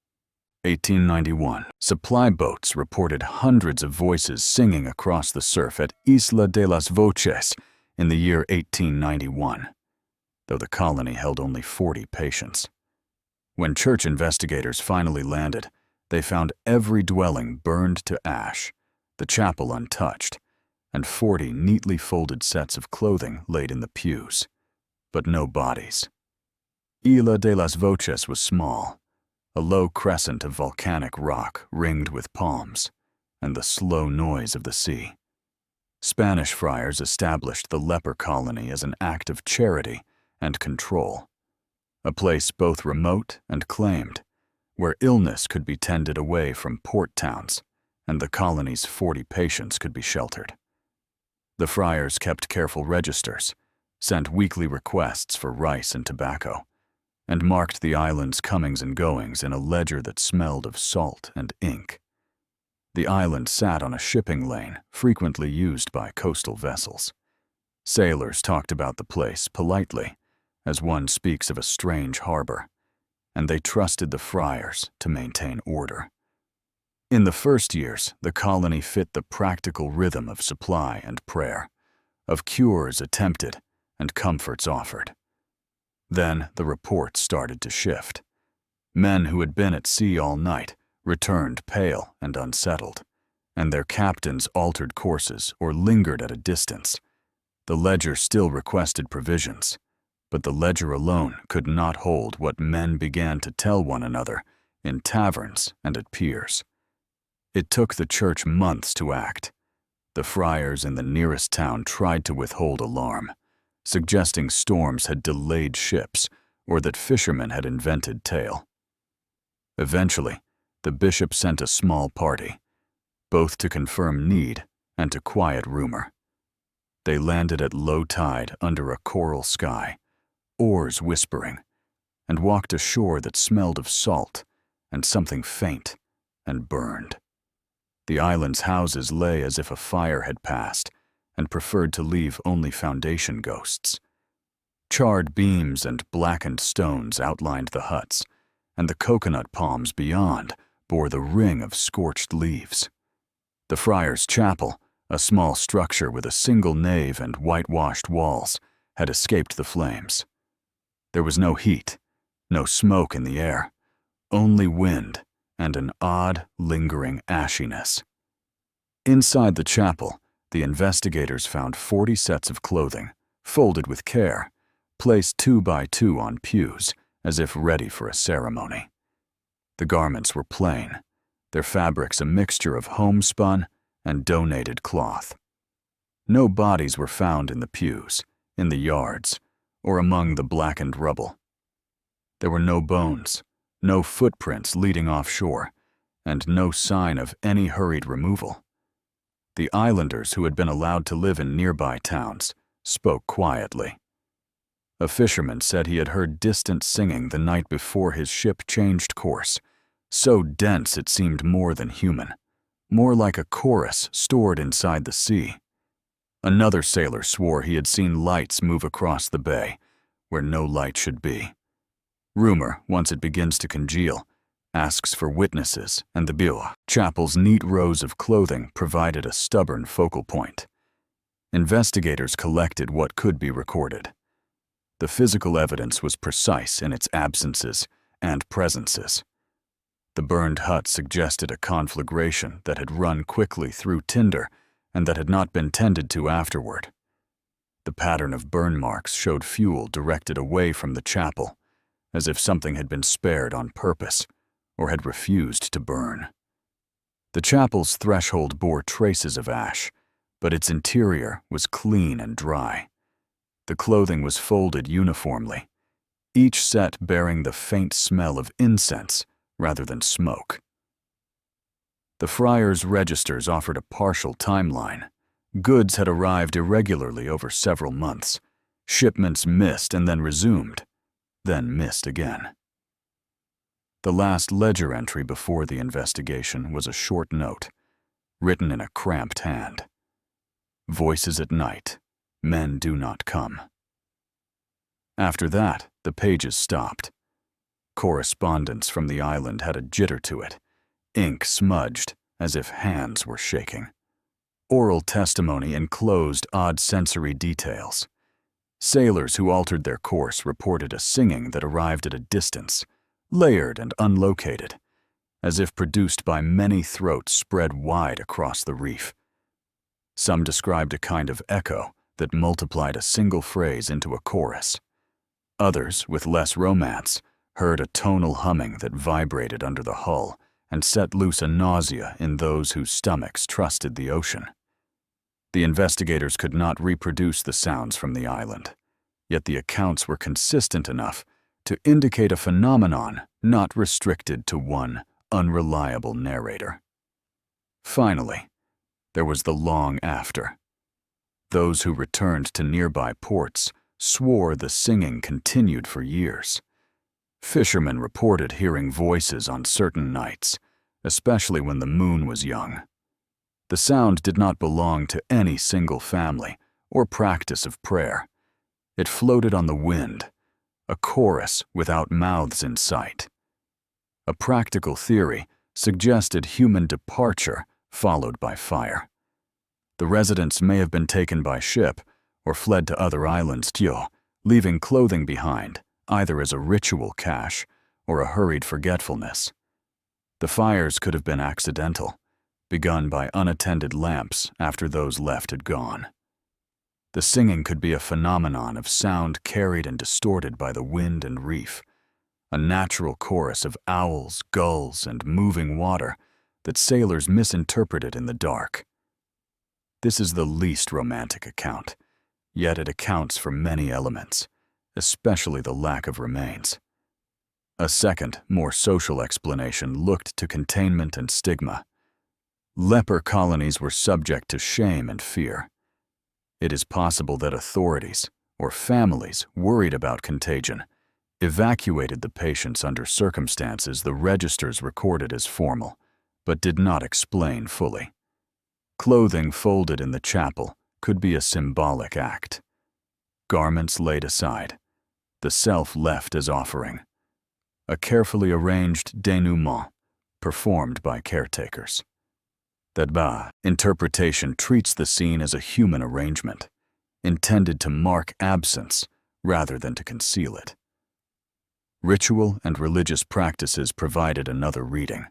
1891. Supply boats reported hundreds of voices singing across the surf at Isla de las Voces in the year 1891, though the colony held only 40 patients. When church investigators finally landed, they found every dwelling burned to ash, the chapel untouched, and 40 neatly folded sets of clothing laid in the pews, but no bodies. Isla de las Voces was small, a low crescent of volcanic rock ringed with palms, and the slow noise of the sea. Spanish friars established the leper colony as an act of charity and control, a place both remote and claimed, where illness could be tended away from port towns, and the colony's 40 patients could be sheltered. The friars kept careful registers, sent weekly requests for rice and tobacco, and marked the island's comings and goings in a ledger that smelled of salt and ink. The island sat on a shipping lane frequently used by coastal vessels. Sailors talked about the place politely, as one speaks of a strange harbor, and they trusted the friars to maintain order. In the first years, the colony fit the practical rhythm of supply and prayer, of cures attempted and comforts offered. Then the reports started to shift. Men who had been at sea all night returned pale and unsettled, and their captains altered courses or lingered at a distance. The ledger still requested provisions, but the ledger alone could not hold what men began to tell one another in taverns and at piers. It took the church months to act. The friars in the nearest town tried to withhold alarm, suggesting storms had delayed ships or that fishermen had invented tale. Eventually, the bishop sent a small party, both to confirm need and to quiet rumor. They landed at low tide under a coral sky, oars whispering, and walked a shore that smelled of salt and something faint and burned. The island's houses lay as if a fire had passed, and preferred to leave only foundation ghosts. Charred beams and blackened stones outlined the huts, and the coconut palms beyond bore the ring of scorched leaves. The friar's chapel, a small structure with a single nave and whitewashed walls, had escaped the flames. There was no heat, no smoke in the air, only wind and an odd, lingering ashiness. Inside the chapel, the investigators found 40 sets of clothing, folded with care, placed 2 by 2 on pews, as if ready for a ceremony. The garments were plain, their fabrics a mixture of homespun and donated cloth. No bodies were found in the pews, in the yards, or among the blackened rubble. There were no bones, no footprints leading offshore, and no sign of any hurried removal. The islanders who had been allowed to live in nearby towns spoke quietly. A fisherman said he had heard distant singing the night before his ship changed course, so dense it seemed more than human, more like a chorus stored inside the sea. Another sailor swore he had seen lights move across the bay, where no light should be. Rumor, once it begins to congeal, asks for witnesses, and the Biwa chapel's neat rows of clothing provided a stubborn focal point. Investigators collected what could be recorded. The physical evidence was precise in its absences and presences. The burned hut suggested a conflagration that had run quickly through tinder and that had not been tended to afterward. The pattern of burn marks showed fuel directed away from the chapel, as if something had been spared on purpose or had refused to burn. The chapel's threshold bore traces of ash, but its interior was clean and dry. The clothing was folded uniformly, each set bearing the faint smell of incense rather than smoke. The friar's registers offered a partial timeline. Goods had arrived irregularly over several months. Shipments missed and then resumed, then missed again. The last ledger entry before the investigation was a short note, written in a cramped hand. Voices at night. Men do not come. After that, the pages stopped. Correspondence from the island had a jitter to it, ink smudged as if hands were shaking. Oral testimony enclosed odd sensory details. Sailors who altered their course reported a singing that arrived at a distance, layered and unlocated, as if produced by many throats spread wide across the reef. Some described a kind of echo that multiplied a single phrase into a chorus. Others, with less romance, heard a tonal humming that vibrated under the hull and set loose a nausea in those whose stomachs trusted the ocean. The investigators could not reproduce the sounds from the island, yet the accounts were consistent enough to indicate a phenomenon not restricted to one unreliable narrator. Finally, there was the long after. Those who returned to nearby ports swore the singing continued for years. Fishermen reported hearing voices on certain nights, especially when the moon was young. The sound did not belong to any single family or practice of prayer. It floated on the wind, a chorus without mouths in sight. A practical theory suggested human departure followed by fire. The residents may have been taken by ship or fled to other islands, leaving clothing behind, either as a ritual cache or a hurried forgetfulness. The fires could have been accidental, begun by unattended lamps after those left had gone. The singing could be a phenomenon of sound carried and distorted by the wind and reef, a natural chorus of owls, gulls, and moving water that sailors misinterpreted in the dark. This is the least romantic account, yet it accounts for many elements, especially the lack of remains. A second, more social explanation looked to containment and stigma. Leper colonies were subject to shame and fear. It is possible that authorities, or families worried about contagion, evacuated the patients under circumstances the registers recorded as formal, but did not explain fully. Clothing folded in the chapel could be a symbolic act. Garments laid aside, the self left as offering. A carefully arranged denouement performed by caretakers. That interpretation treats the scene as a human arrangement, intended to mark absence rather than to conceal it. Ritual and religious practices provided another reading.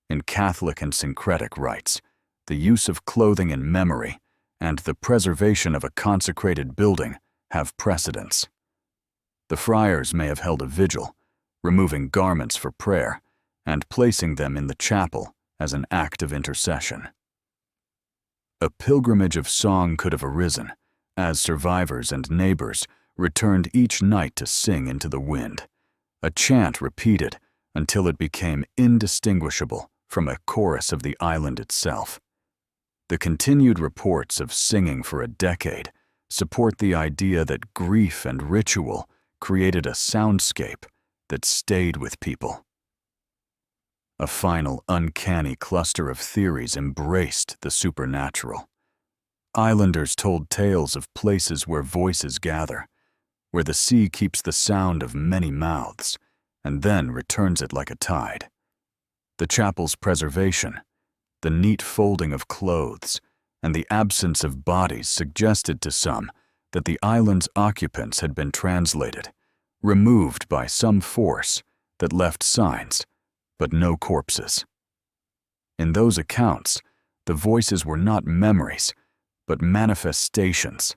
In Catholic and syncretic rites, the use of clothing in memory and the preservation of a consecrated building have precedence. The friars may have held a vigil, removing garments for prayer and placing them in the chapel as an act of intercession. A pilgrimage of song could have arisen, as survivors and neighbors returned each night to sing into the wind, a chant repeated until it became indistinguishable from a chorus of the island itself. The continued reports of singing for a decade support the idea that grief and ritual created a soundscape that stayed with people. A final, uncanny cluster of theories embraced the supernatural. Islanders told tales of places where voices gather, where the sea keeps the sound of many mouths, and then returns it like a tide. The chapel's preservation, the neat folding of clothes, and the absence of bodies suggested to some that the island's occupants had been translated, removed by some force that left signs, but no corpses. In those accounts, the voices were not memories, but manifestations,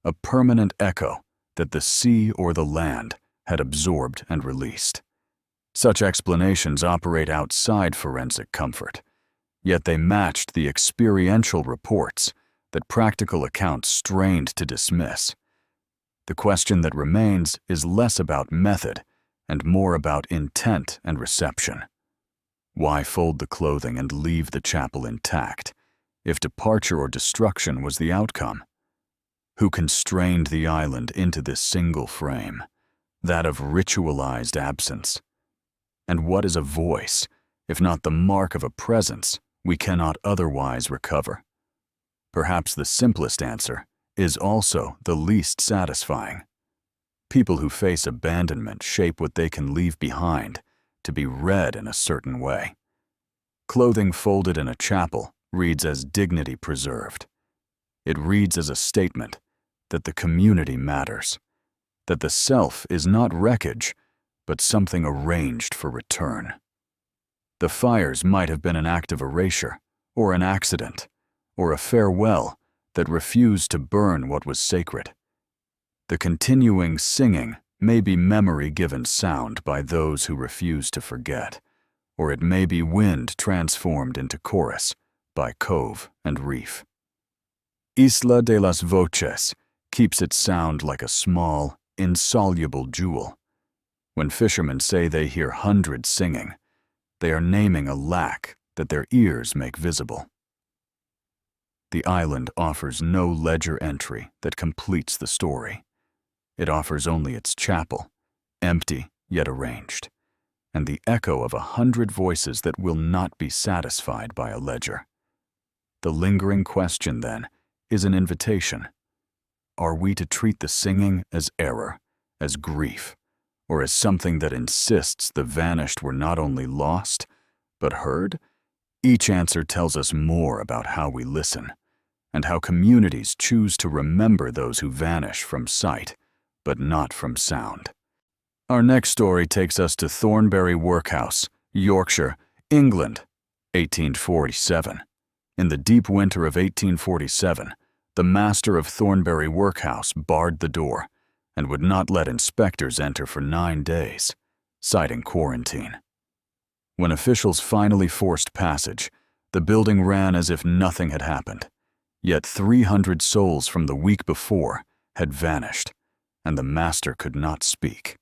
a permanent echo that the sea or the land had absorbed and released. Such explanations operate outside forensic comfort, yet they matched the experiential reports that practical accounts strained to dismiss. The question that remains is less about method and more about intent and reception. Why fold the clothing and leave the chapel intact, if departure or destruction was the outcome? Who constrained the island into this single frame, that of ritualized absence? And what is a voice, if not the mark of a presence we cannot otherwise recover? Perhaps the simplest answer is also the least satisfying. People who face abandonment shape what they can leave behind to be read in a certain way. Clothing folded in a chapel reads as dignity preserved. It reads as a statement that the community matters, that the self is not wreckage, but something arranged for return. The fires might have been an act of erasure, or an accident, or a farewell that refused to burn what was sacred. The continuing singing may be memory given sound by those who refuse to forget, or it may be wind transformed into chorus by cove and reef. Isla de las Voces keeps its sound like a small, insoluble jewel. When fishermen say they hear hundreds singing, they are naming a lack that their ears make visible. The island offers no ledger entry that completes the story. It offers only its chapel, empty yet arranged, and the echo of 100 voices that will not be satisfied by a ledger. The lingering question, then, is an invitation. Are we to treat the singing as error, as grief, or as something that insists the vanished were not only lost, but heard? Each answer tells us more about how we listen, and how communities choose to remember those who vanish from sight, but not from sound. Our next story takes us to Thornberry Workhouse, Yorkshire, England, 1847. In the deep winter of 1847, the master of Thornberry Workhouse barred the door and would not let inspectors enter for 9 days, citing quarantine. When officials finally forced passage, the building ran as if nothing had happened. Yet 300 souls from the week before had vanished, and the master could not speak.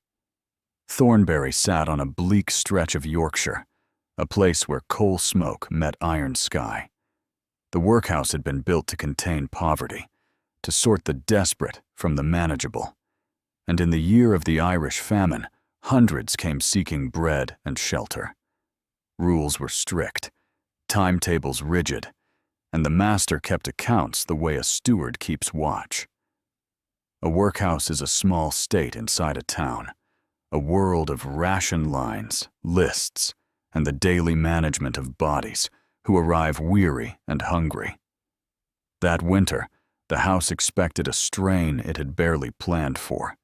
Thornberry sat on a bleak stretch of Yorkshire, a place where coal smoke met iron sky. The workhouse had been built to contain poverty, to sort the desperate from the manageable. And in the year of the Irish famine, hundreds came seeking bread and shelter. Rules were strict, timetables rigid, and the master kept accounts the way a steward keeps watch. A workhouse is a small state inside a town, a world of ration lines, lists, and the daily management of bodies who arrive weary and hungry. That winter, the house expected a strain it had barely planned for.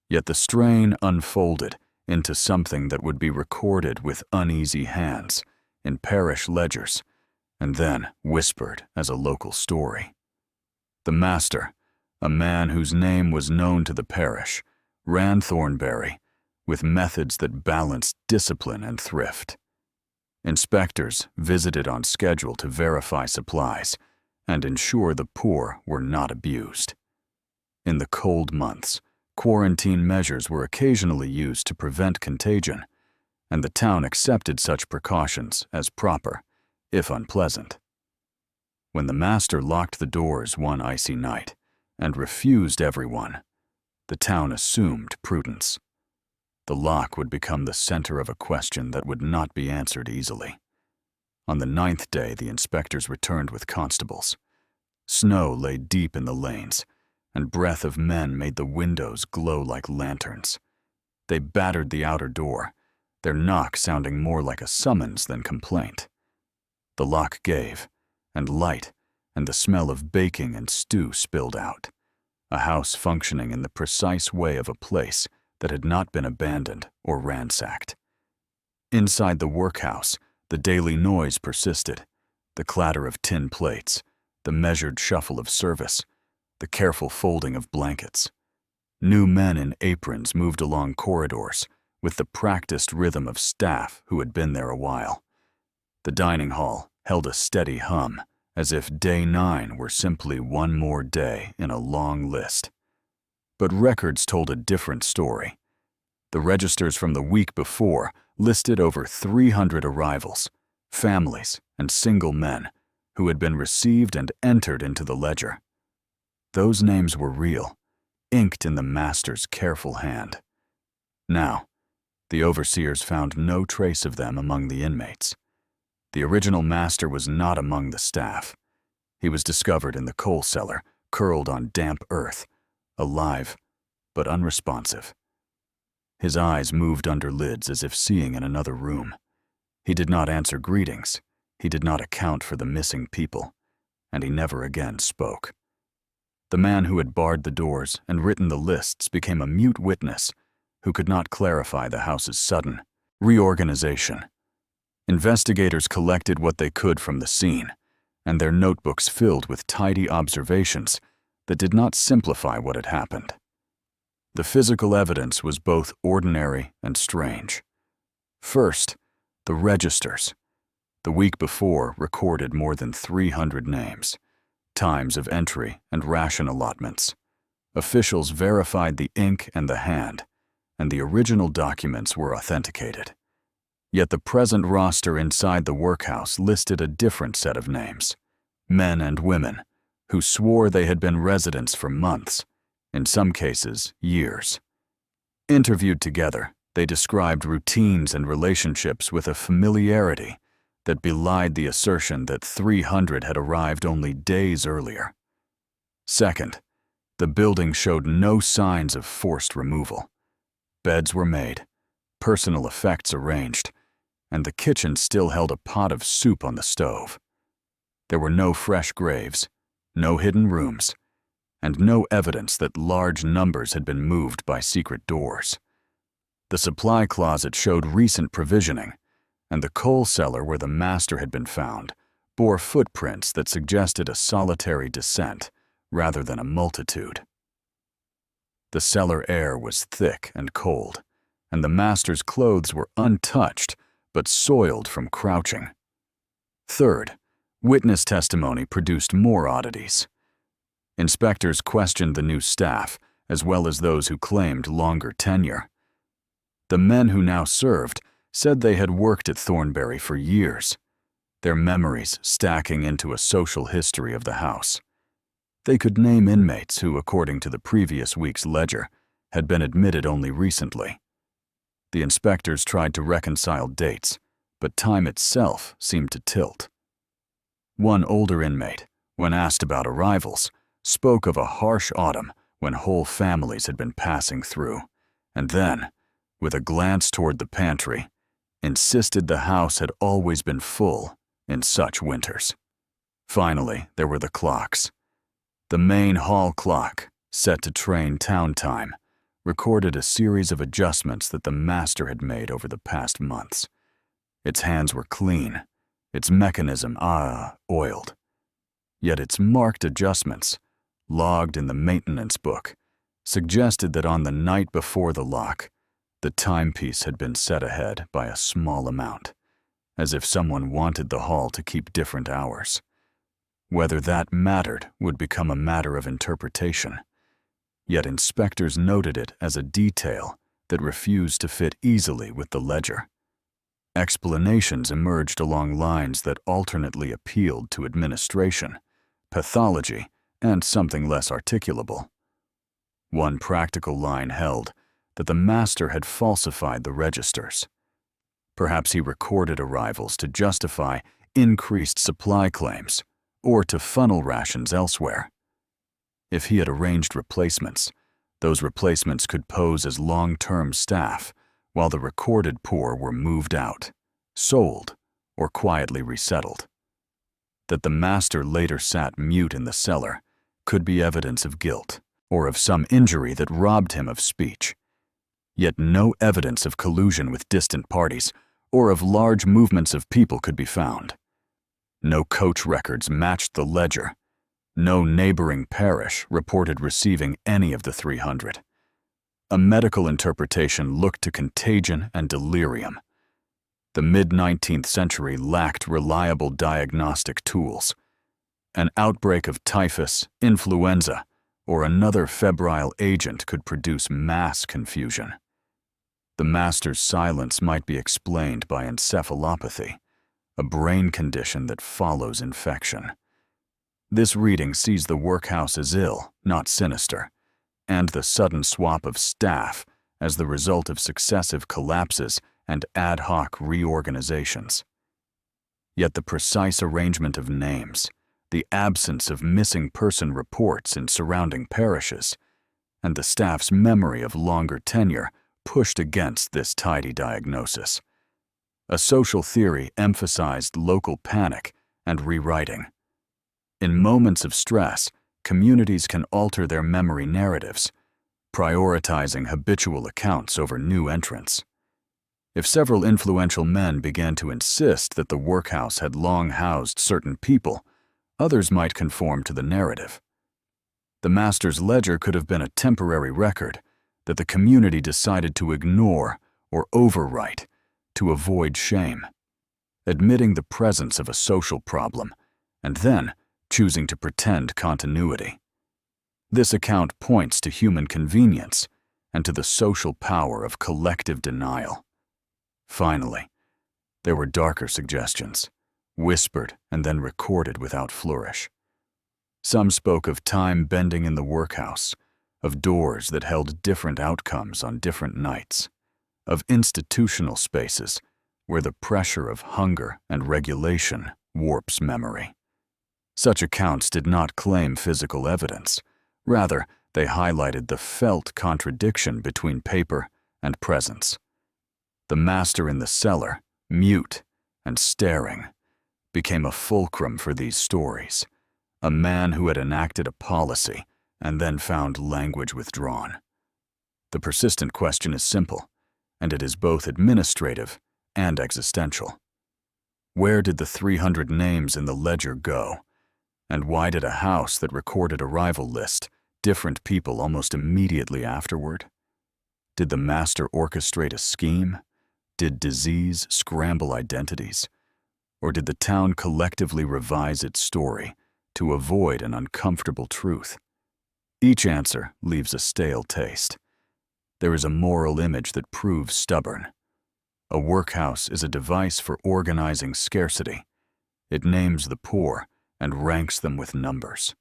Yet the strain unfolded into something that would be recorded with uneasy hands in parish ledgers, and then whispered as a local story. The master, a man whose name was known to the parish, ran Thornberry with methods that balanced discipline and thrift. Inspectors visited on schedule to verify supplies and ensure the poor were not abused. In the cold months, quarantine measures were occasionally used to prevent contagion, and the town accepted such precautions as proper, if unpleasant. When the master locked the doors one icy night, and refused everyone, the town assumed prudence. The lock would become the center of a question that would not be answered easily. On the 9th day, the inspectors returned with constables. Snow lay deep in the lanes, and breath of men made the windows glow like lanterns. They battered the outer door, their knock sounding more like a summons than complaint. The lock gave, and light and the smell of baking and stew spilled out, a house functioning in the precise way of a place that had not been abandoned or ransacked. Inside the workhouse, the daily noise persisted, the clatter of tin plates, the measured shuffle of service, the careful folding of blankets. New men in aprons moved along corridors with the practiced rhythm of staff who had been there a while. The dining hall held a steady hum, as if day 9 were simply one more day in a long list. But records told a different story. The registers from the week before listed over 300 arrivals, families, and single men who had been received and entered into the ledger. Those names were real, inked in the master's careful hand. Now, the overseers found no trace of them among the inmates. The original master was not among the staff. He was discovered in the coal cellar, curled on damp earth, alive but unresponsive. His eyes moved under lids as if seeing in another room. He did not answer greetings, he did not account for the missing people, and he never again spoke. The man who had barred the doors and written the lists became a mute witness who could not clarify the house's sudden reorganization. Investigators collected what they could from the scene, and their notebooks filled with tidy observations that did not simplify what had happened. The physical evidence was both ordinary and strange. First, the registers. The week before recorded more than 300 names, times of entry and ration allotments. Officials verified the ink and the hand, and the original documents were authenticated. Yet the present roster inside the workhouse listed a different set of names, men and women, who swore they had been residents for months, in some cases, years. Interviewed together, they described routines and relationships with a familiarity that belied the assertion that 300 had arrived only days earlier. Second, the building showed no signs of forced removal. Beds were made, personal effects arranged, and the kitchen still held a pot of soup on the stove. There were no fresh graves, no hidden rooms, and no evidence that large numbers had been moved by secret doors. The supply closet showed recent provisioning, and the coal cellar where the master had been found bore footprints that suggested a solitary descent rather than a multitude. The cellar air was thick and cold, and the master's clothes were untouched but soiled from crouching. Third, witness testimony produced more oddities. Inspectors questioned the new staff, as well as those who claimed longer tenure. The men who now served said they had worked at Thornberry for years, their memories stacking into a social history of the house. They could name inmates who, according to the previous week's ledger, had been admitted only recently. The inspectors tried to reconcile dates, but time itself seemed to tilt. One older inmate, when asked about arrivals, spoke of a harsh autumn when whole families had been passing through, and then, with a glance toward the pantry, insisted the house had always been full in such winters. Finally, there were the clocks. The main hall clock, set to train town time, recorded a series of adjustments that the master had made over the past months. Its hands were clean, its mechanism oiled. Yet its marked adjustments, logged in the maintenance book, suggested that on the night before the lock, the timepiece had been set ahead by a small amount, as if someone wanted the hall to keep different hours. Whether that mattered would become a matter of interpretation. Yet inspectors noted it as a detail that refused to fit easily with the ledger. Explanations emerged along lines that alternately appealed to administration, pathology, and something less articulable. One practical line held that the master had falsified the registers. Perhaps he recorded arrivals to justify increased supply claims or to funnel rations elsewhere. If he had arranged replacements, those replacements could pose as long-term staff while the recorded poor were moved out, sold, or quietly resettled. That the master later sat mute in the cellar could be evidence of guilt or of some injury that robbed him of speech. Yet no evidence of collusion with distant parties or of large movements of people could be found. No coach records matched the ledger. No neighboring parish reported receiving any of the 300. A medical interpretation looked to contagion and delirium. The mid-19th century lacked reliable diagnostic tools. An outbreak of typhus, influenza, or another febrile agent could produce mass confusion. The master's silence might be explained by encephalopathy, a brain condition that follows infection. This reading sees the workhouse as ill, not sinister, and the sudden swap of staff as the result of successive collapses and ad hoc reorganizations. Yet the precise arrangement of names, the absence of missing person reports in surrounding parishes, and the staff's memory of longer tenure pushed against this tidy diagnosis. A social theory emphasized local panic and rewriting. In moments of stress, communities can alter their memory narratives, prioritizing habitual accounts over new entrants. If several influential men began to insist that the workhouse had long housed certain people, others might conform to the narrative. The master's ledger could have been a temporary record that the community decided to ignore or overwrite to avoid shame, admitting the presence of a social problem, and then choosing to pretend continuity. This account points to human convenience and to the social power of collective denial. Finally, there were darker suggestions, whispered and then recorded without flourish. Some spoke of time bending in the workhouse, of doors that held different outcomes on different nights, of institutional spaces where the pressure of hunger and regulation warps memory. Such accounts did not claim physical evidence. Rather, they highlighted the felt contradiction between paper and presence. The master in the cellar, mute and staring, became a fulcrum for these stories, a man who had enacted a policy and then found language withdrawn. The persistent question is simple, and it is both administrative and existential. Where did the 300 names in the ledger go? And why did a house that recorded arrival list different people almost immediately afterward? Did the master orchestrate a scheme? Did disease scramble identities? Or did the town collectively revise its story to avoid an uncomfortable truth? Each answer leaves a stale taste. There is a moral image that proves stubborn. A workhouse is a device for organizing scarcity. It names the poor and ranks them with numbers.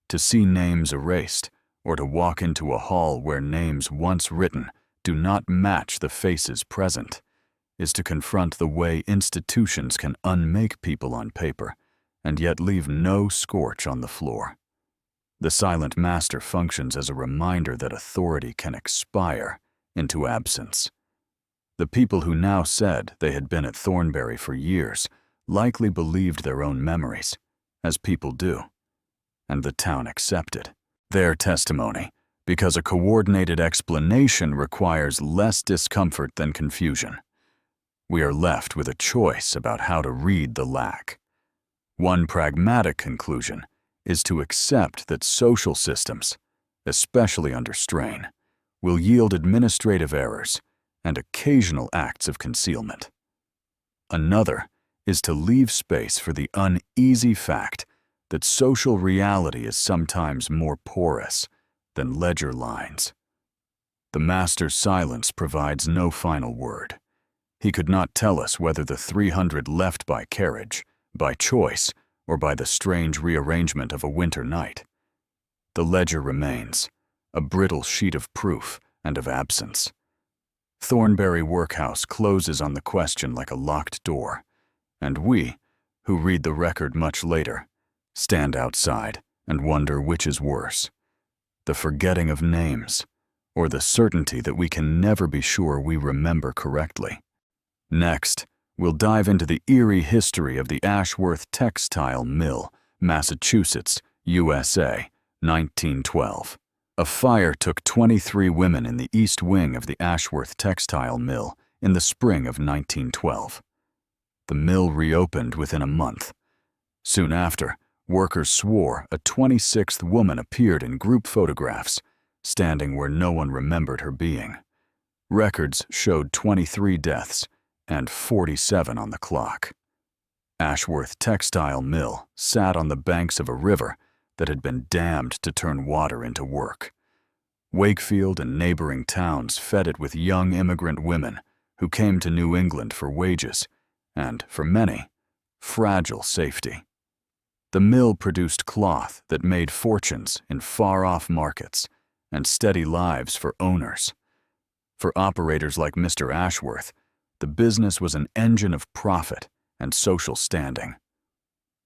To see names erased, or to walk into a hall where names once written do not match the faces present, is to confront the way institutions can unmake people on paper and yet leave no scorch on the floor. The silent master functions as a reminder that authority can expire into absence. The people who now said they had been at Thornberry for years likely believed their own memories, as people do, and the town accepted their testimony because a coordinated explanation requires less discomfort than confusion. We are left with a choice about how to read the lack. One pragmatic conclusion is to accept that social systems, especially under strain, will yield administrative errors and occasional acts of concealment. Another is to leave space for the uneasy fact that social reality is sometimes more porous than ledger lines. The master's silence provides no final word. He could not tell us whether the 300 left by carriage, by choice, or by the strange rearrangement of a winter night. The ledger remains, a brittle sheet of proof and of absence. Thornberry workhouse closes on the question like a locked door, and we, who read the record much later, stand outside and wonder which is worse, the forgetting of names or the certainty that we can never be sure we remember correctly. Next, we'll dive into the eerie history of the Ashworth Textile Mill, Massachusetts, USA, 1912. A fire took 23 women in the east wing of the Ashworth Textile Mill in the spring of 1912. The mill reopened within a month. Soon after, workers swore a 26th woman appeared in group photographs, standing where no one remembered her being. Records showed 23 deaths and 47 on the clock. Ashworth Textile Mill sat on the banks of a river that had been dammed to turn water into work. Wakefield and neighboring towns fed it with young immigrant women who came to New England for wages and, for many, fragile safety. The mill produced cloth that made fortunes in far-off markets and steady lives for owners. For operators like Mr. Ashworth, the business was an engine of profit and social standing.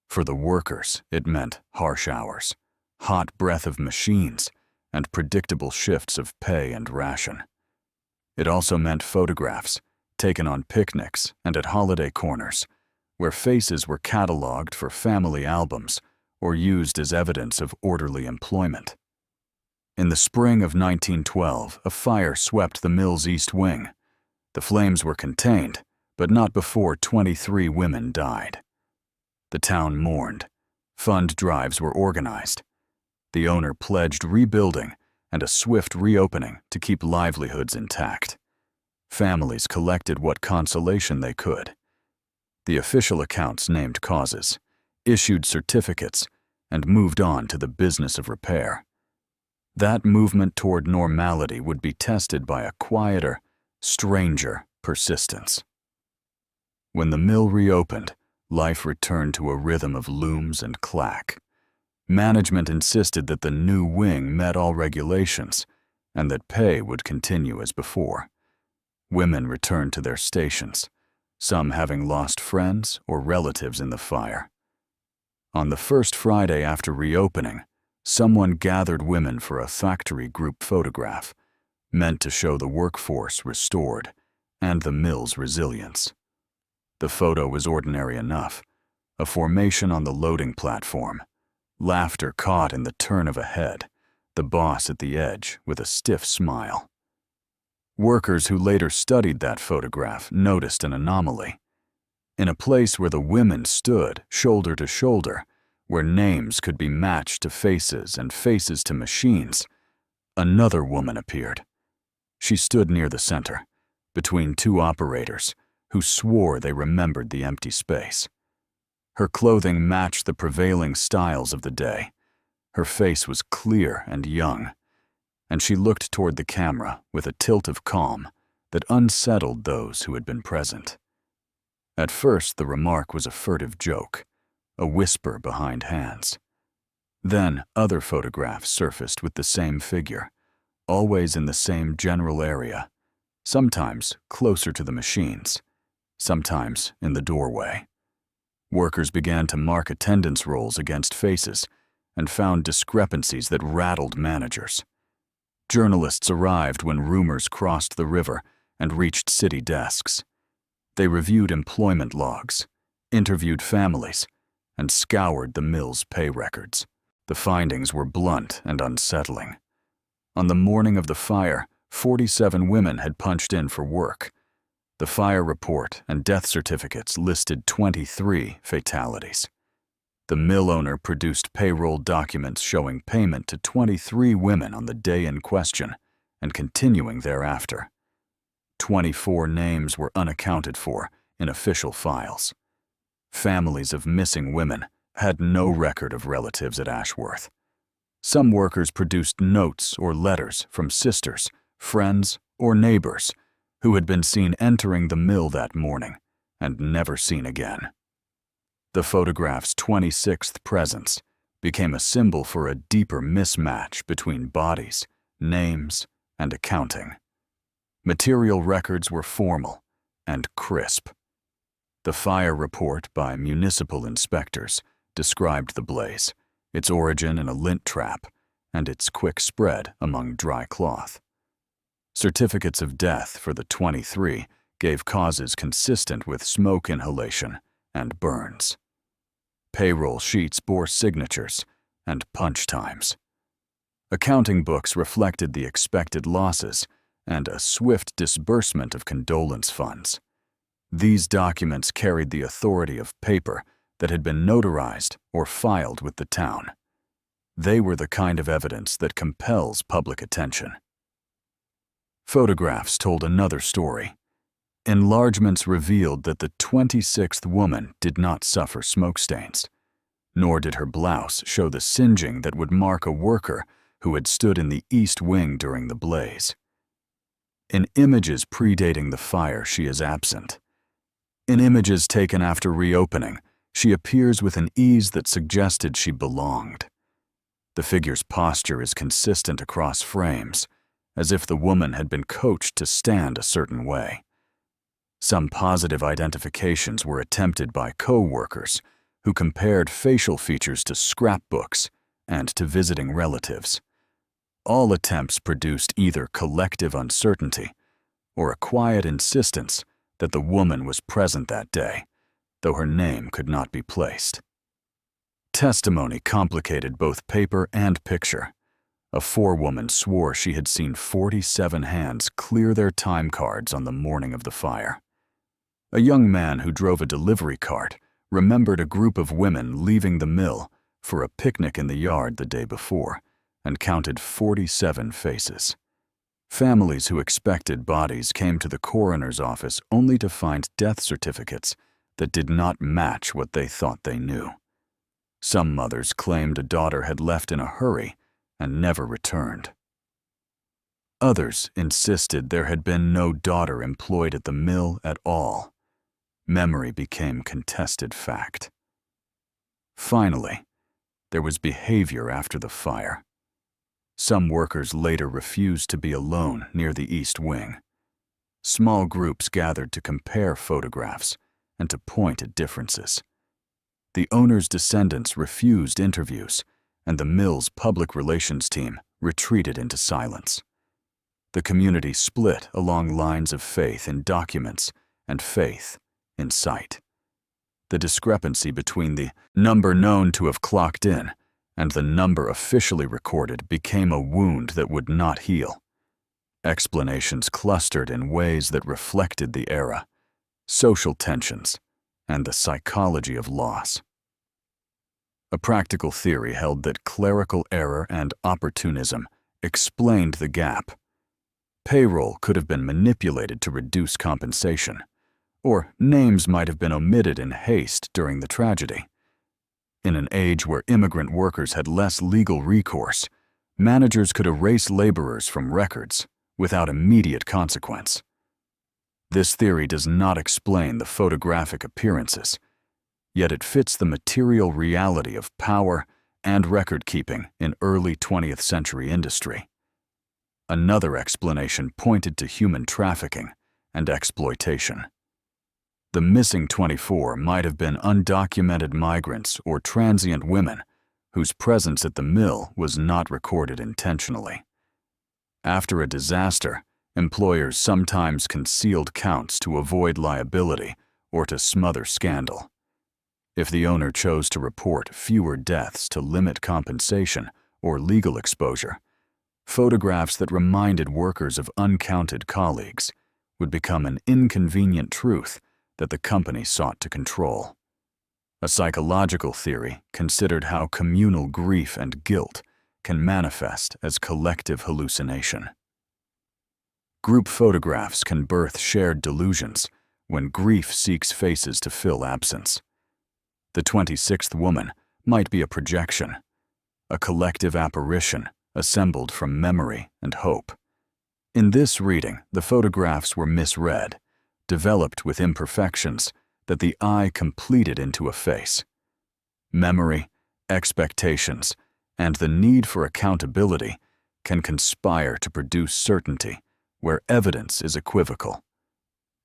For the workers, it meant harsh hours, hot breath of machines, and predictable shifts of pay and ration. It also meant photographs, taken on picnics and at holiday corners, where faces were cataloged for family albums or used as evidence of orderly employment. In the spring of 1912, a fire swept the mill's east wing. The flames were contained, but not before 23 women died. The town mourned. Fund drives were organized. The owner pledged rebuilding and a swift reopening to keep livelihoods intact. Families collected what consolation they could. The official accounts named causes, issued certificates, and moved on to the business of repair. That movement toward normality would be tested by a quieter, stranger persistence. When the mill reopened, life returned to a rhythm of looms and clack. Management insisted that the new wing met all regulations and that pay would continue as before. Women returned to their stations, some having lost friends or relatives in the fire. On the first Friday after reopening, someone gathered women for a factory group photograph, meant to show the workforce restored and the mill's resilience. The photo was ordinary enough, a formation on the loading platform, laughter caught in the turn of a head, the boss at the edge with a stiff smile. Workers who later studied that photograph noticed an anomaly. In a place where the women stood shoulder to shoulder, where names could be matched to faces and faces to machines, another woman appeared. She stood near the center, between two operators who swore they remembered the empty space. Her clothing matched the prevailing styles of the day. Her face was clear and young, and she looked toward the camera with a tilt of calm that unsettled those who had been present. At first, the remark was a furtive joke, a whisper behind hands. Then other photographs surfaced with the same figure, always in the same general area, sometimes closer to the machines, sometimes in the doorway. Workers began to mark attendance rolls against faces and found discrepancies that rattled managers. Journalists arrived when rumors crossed the river and reached city desks. They reviewed employment logs, interviewed families, and scoured the mill's pay records. The findings were blunt and unsettling. On the morning of the fire, 47 women had punched in for work. The fire report and death certificates listed 23 fatalities. The mill owner produced payroll documents showing payment to 23 women on the day in question and continuing thereafter. 24 names were unaccounted for in official files. Families of missing women had no record of relatives at Ashworth. Some workers produced notes or letters from sisters, friends, or neighbors who had been seen entering the mill that morning and never seen again. The photograph's 26th presence became a symbol for a deeper mismatch between bodies, names, and accounting. Material records were formal and crisp. The fire report by municipal inspectors described the blaze, its origin in a lint trap, and its quick spread among dry cloth. Certificates of death for the 23 gave causes consistent with smoke inhalation and burns. Payroll sheets bore signatures and punch times. Accounting books reflected the expected losses and a swift disbursement of condolence funds. These documents carried the authority of paper that had been notarized or filed with the town. They were the kind of evidence that compels public attention. Photographs told another story. Enlargements revealed that the 26th woman did not suffer smoke stains, nor did her blouse show the singeing that would mark a worker who had stood in the east wing during the blaze. In images predating the fire, she is absent. In images taken after reopening, she appears with an ease that suggested she belonged. The figure's posture is consistent across frames, as if the woman had been coached to stand a certain way. Some positive identifications were attempted by co-workers who compared facial features to scrapbooks and to visiting relatives. All attempts produced either collective uncertainty or a quiet insistence that the woman was present that day, though her name could not be placed. Testimony complicated both paper and picture. A forewoman swore she had seen 47 hands clear their time cards on the morning of the fire. A young man who drove a delivery cart remembered a group of women leaving the mill for a picnic in the yard the day before and counted 47 faces. Families who expected bodies came to the coroner's office only to find death certificates that did not match what they thought they knew. Some mothers claimed a daughter had left in a hurry and never returned. Others insisted there had been no daughter employed at the mill at all. Memory became contested fact. Finally, there was behavior after the fire. Some workers later refused to be alone near the east wing. Small groups gathered to compare photographs and to point at differences. The owner's descendants refused interviews, and the mill's public relations team retreated into silence. The community split along lines of faith in documents and faith in sight. The discrepancy between the number known to have clocked in and the number officially recorded became a wound that would not heal. Explanations clustered in ways that reflected the era, social tensions, and the psychology of loss. A practical theory held that clerical error and opportunism explained the gap. Payroll could have been manipulated to reduce compensation, or names might have been omitted in haste during the tragedy. In an age where immigrant workers had less legal recourse, managers could erase laborers from records without immediate consequence. This theory does not explain the photographic appearances, yet it fits the material reality of power and record-keeping in early 20th century industry. Another explanation pointed to human trafficking and exploitation. The missing 24 might have been undocumented migrants or transient women whose presence at the mill was not recorded intentionally. After a disaster, employers sometimes concealed counts to avoid liability or to smother scandal. If the owner chose to report fewer deaths to limit compensation or legal exposure, photographs that reminded workers of uncounted colleagues would become an inconvenient truth that the company sought to control. A psychological theory considered how communal grief and guilt can manifest as collective hallucination. Group photographs can birth shared delusions when grief seeks faces to fill absence. The 26th woman might be a projection, a collective apparition assembled from memory and hope. In this reading, the photographs were misread, developed with imperfections that the eye completed into a face. Memory expectations, and the need for accountability can conspire to produce certainty where evidence is equivocal.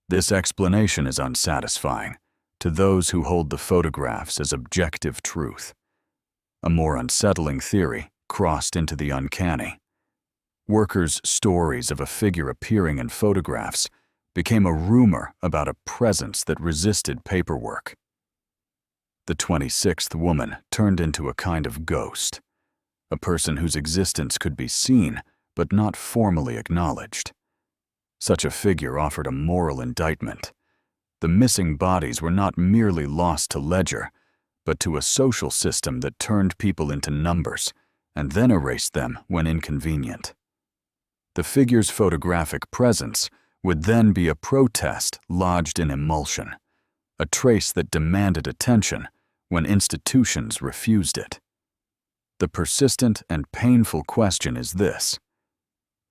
This explanation is unsatisfying to those who hold the photographs as objective truth. A more unsettling theory crossed into the uncanny. Workers' stories of a figure appearing in photographs became a rumor about a presence that resisted paperwork. The 26th woman turned into a kind of ghost, a person whose existence could be seen but not formally acknowledged. Such a figure offered a moral indictment. The missing bodies were not merely lost to ledger, but to a social system that turned people into numbers and then erased them when inconvenient. The figure's photographic presence would then be a protest lodged in emulsion, a trace that demanded attention when institutions refused it. The persistent and painful question is this: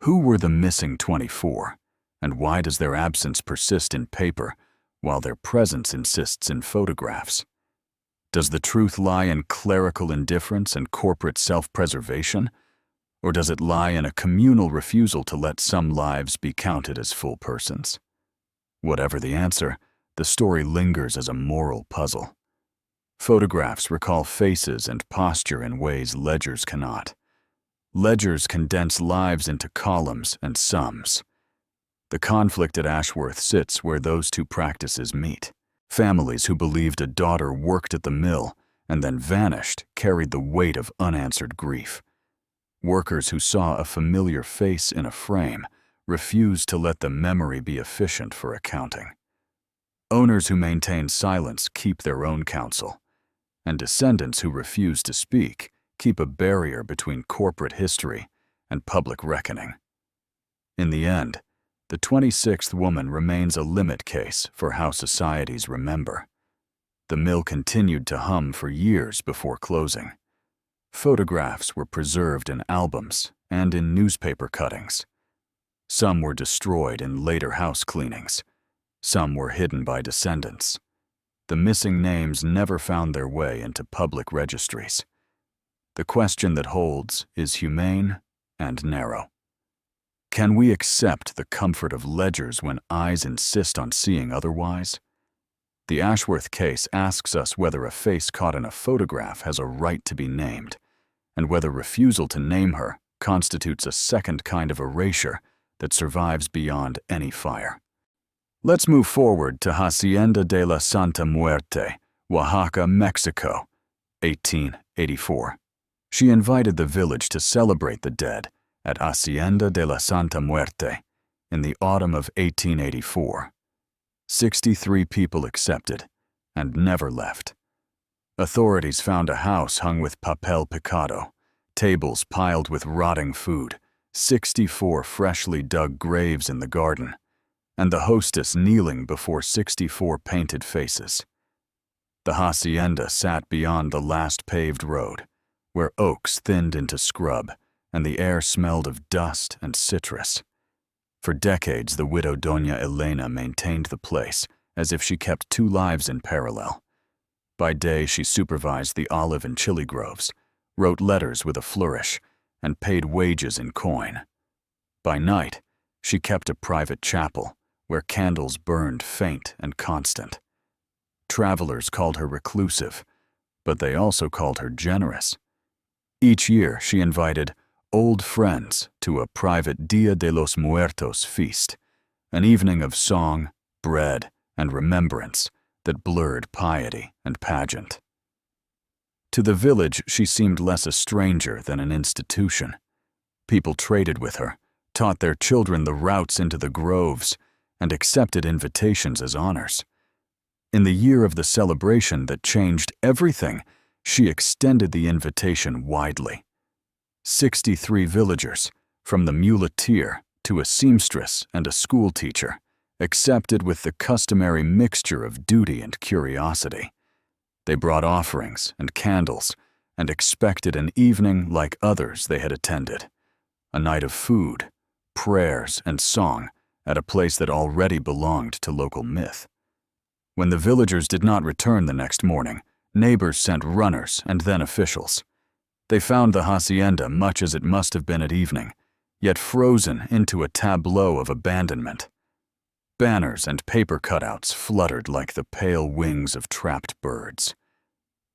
who were the missing 24, and why does their absence persist in paper while their presence insists in photographs? Does the truth lie in clerical indifference and corporate self-preservation? Or does it lie in a communal refusal to let some lives be counted as full persons? Whatever the answer, the story lingers as a moral puzzle. Photographs recall faces and posture in ways ledgers cannot. Ledgers condense lives into columns and sums. The conflict at Ashworth sits where those two practices meet. Families who believed a daughter worked at the mill and then vanished carried the weight of unanswered grief. Workers who saw a familiar face in a frame refused to let the memory be efficient for accounting. Owners who maintain silence keep their own counsel, and descendants who refuse to speak keep a barrier between corporate history and public reckoning. In the end, the 26th woman remains a limit case for how societies remember. The mill continued to hum for years before closing. Photographs were preserved in albums and in newspaper cuttings. Some were destroyed in later house cleanings. Some were hidden by descendants. The missing names never found their way into public registries. The question that holds is humane and narrow. Can we accept the comfort of ledgers when eyes insist on seeing otherwise? The Ashworth case asks us whether a face caught in a photograph has a right to be named, and whether refusal to name her constitutes a second kind of erasure that survives beyond any fire. Let's move forward to Hacienda de la Santa Muerte, Oaxaca, Mexico, 1884. She invited the village to celebrate the dead at Hacienda de la Santa Muerte in the autumn of 1884. 63 people accepted and never left. Authorities found a house hung with papel picado, tables piled with rotting food, 64 freshly dug graves in the garden, and the hostess kneeling before 64 painted faces. The hacienda sat beyond the last paved road, where oaks thinned into scrub and the air smelled of dust and citrus. For decades, the widow Doña Elena maintained the place as if she kept two lives in parallel. By day, she supervised the olive and chili groves, wrote letters with a flourish, and paid wages in coin. By night, she kept a private chapel where candles burned faint and constant. Travelers called her reclusive, but they also called her generous. Each year, she invited old friends to a private Dia de los Muertos feast, an evening of song, bread, and remembrance that blurred piety and pageant. To the village, she seemed less a stranger than an institution. People traded with her, taught their children the routes into the groves, and accepted invitations as honors. In the year of the celebration that changed everything, she extended the invitation widely. 63 villagers, from the muleteer to a seamstress and a schoolteacher, accepted with the customary mixture of duty and curiosity. They brought offerings and candles and expected an evening like others they had attended, a night of food, prayers, and song at a place that already belonged to local myth. When the villagers did not return the next morning, Neighbors sent runners and then officials. They found the hacienda much as it must have been at evening, yet frozen into a tableau of abandonment. Banners and paper cutouts fluttered like the pale wings of trapped birds.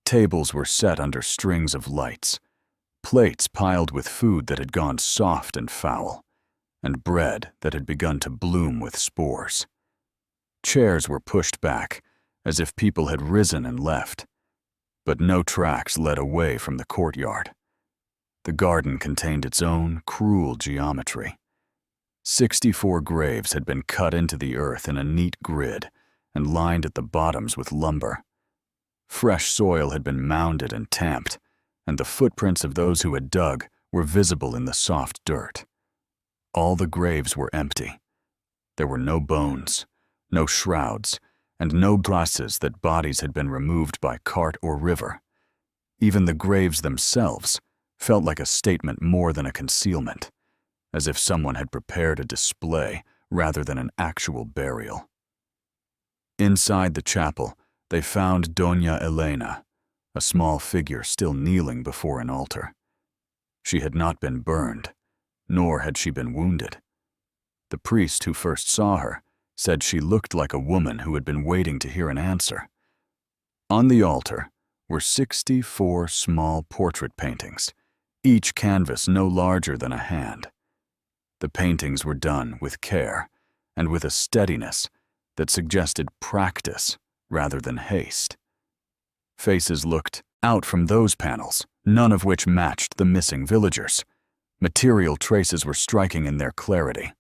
Tables were set under strings of lights, plates piled with food that had gone soft and foul, and bread that had begun to bloom with spores. Chairs were pushed back, as if people had risen and left, but no tracks led away from the courtyard. The garden contained its own cruel geometry. 64 graves had been cut into the earth in a neat grid and lined at the bottoms with lumber. Fresh soil had been mounded and tamped, and the footprints of those who had dug were visible in the soft dirt. All the graves were empty. There were no bones, no shrouds, and no traces that bodies had been removed by cart or river. Even the graves themselves felt like a statement more than a concealment, as if someone had prepared a display rather than an actual burial. Inside the chapel, they found Doña Elena, a small figure still kneeling before an altar. She had not been burned, nor had she been wounded. The priest who first saw her said she looked like a woman who had been waiting to hear an answer. On the altar were 64 small portrait paintings, each canvas no larger than a hand. The paintings were done with care and with a steadiness that suggested practice rather than haste. Faces looked out from those panels, none of which matched the missing villagers. Material traces were striking in their clarity.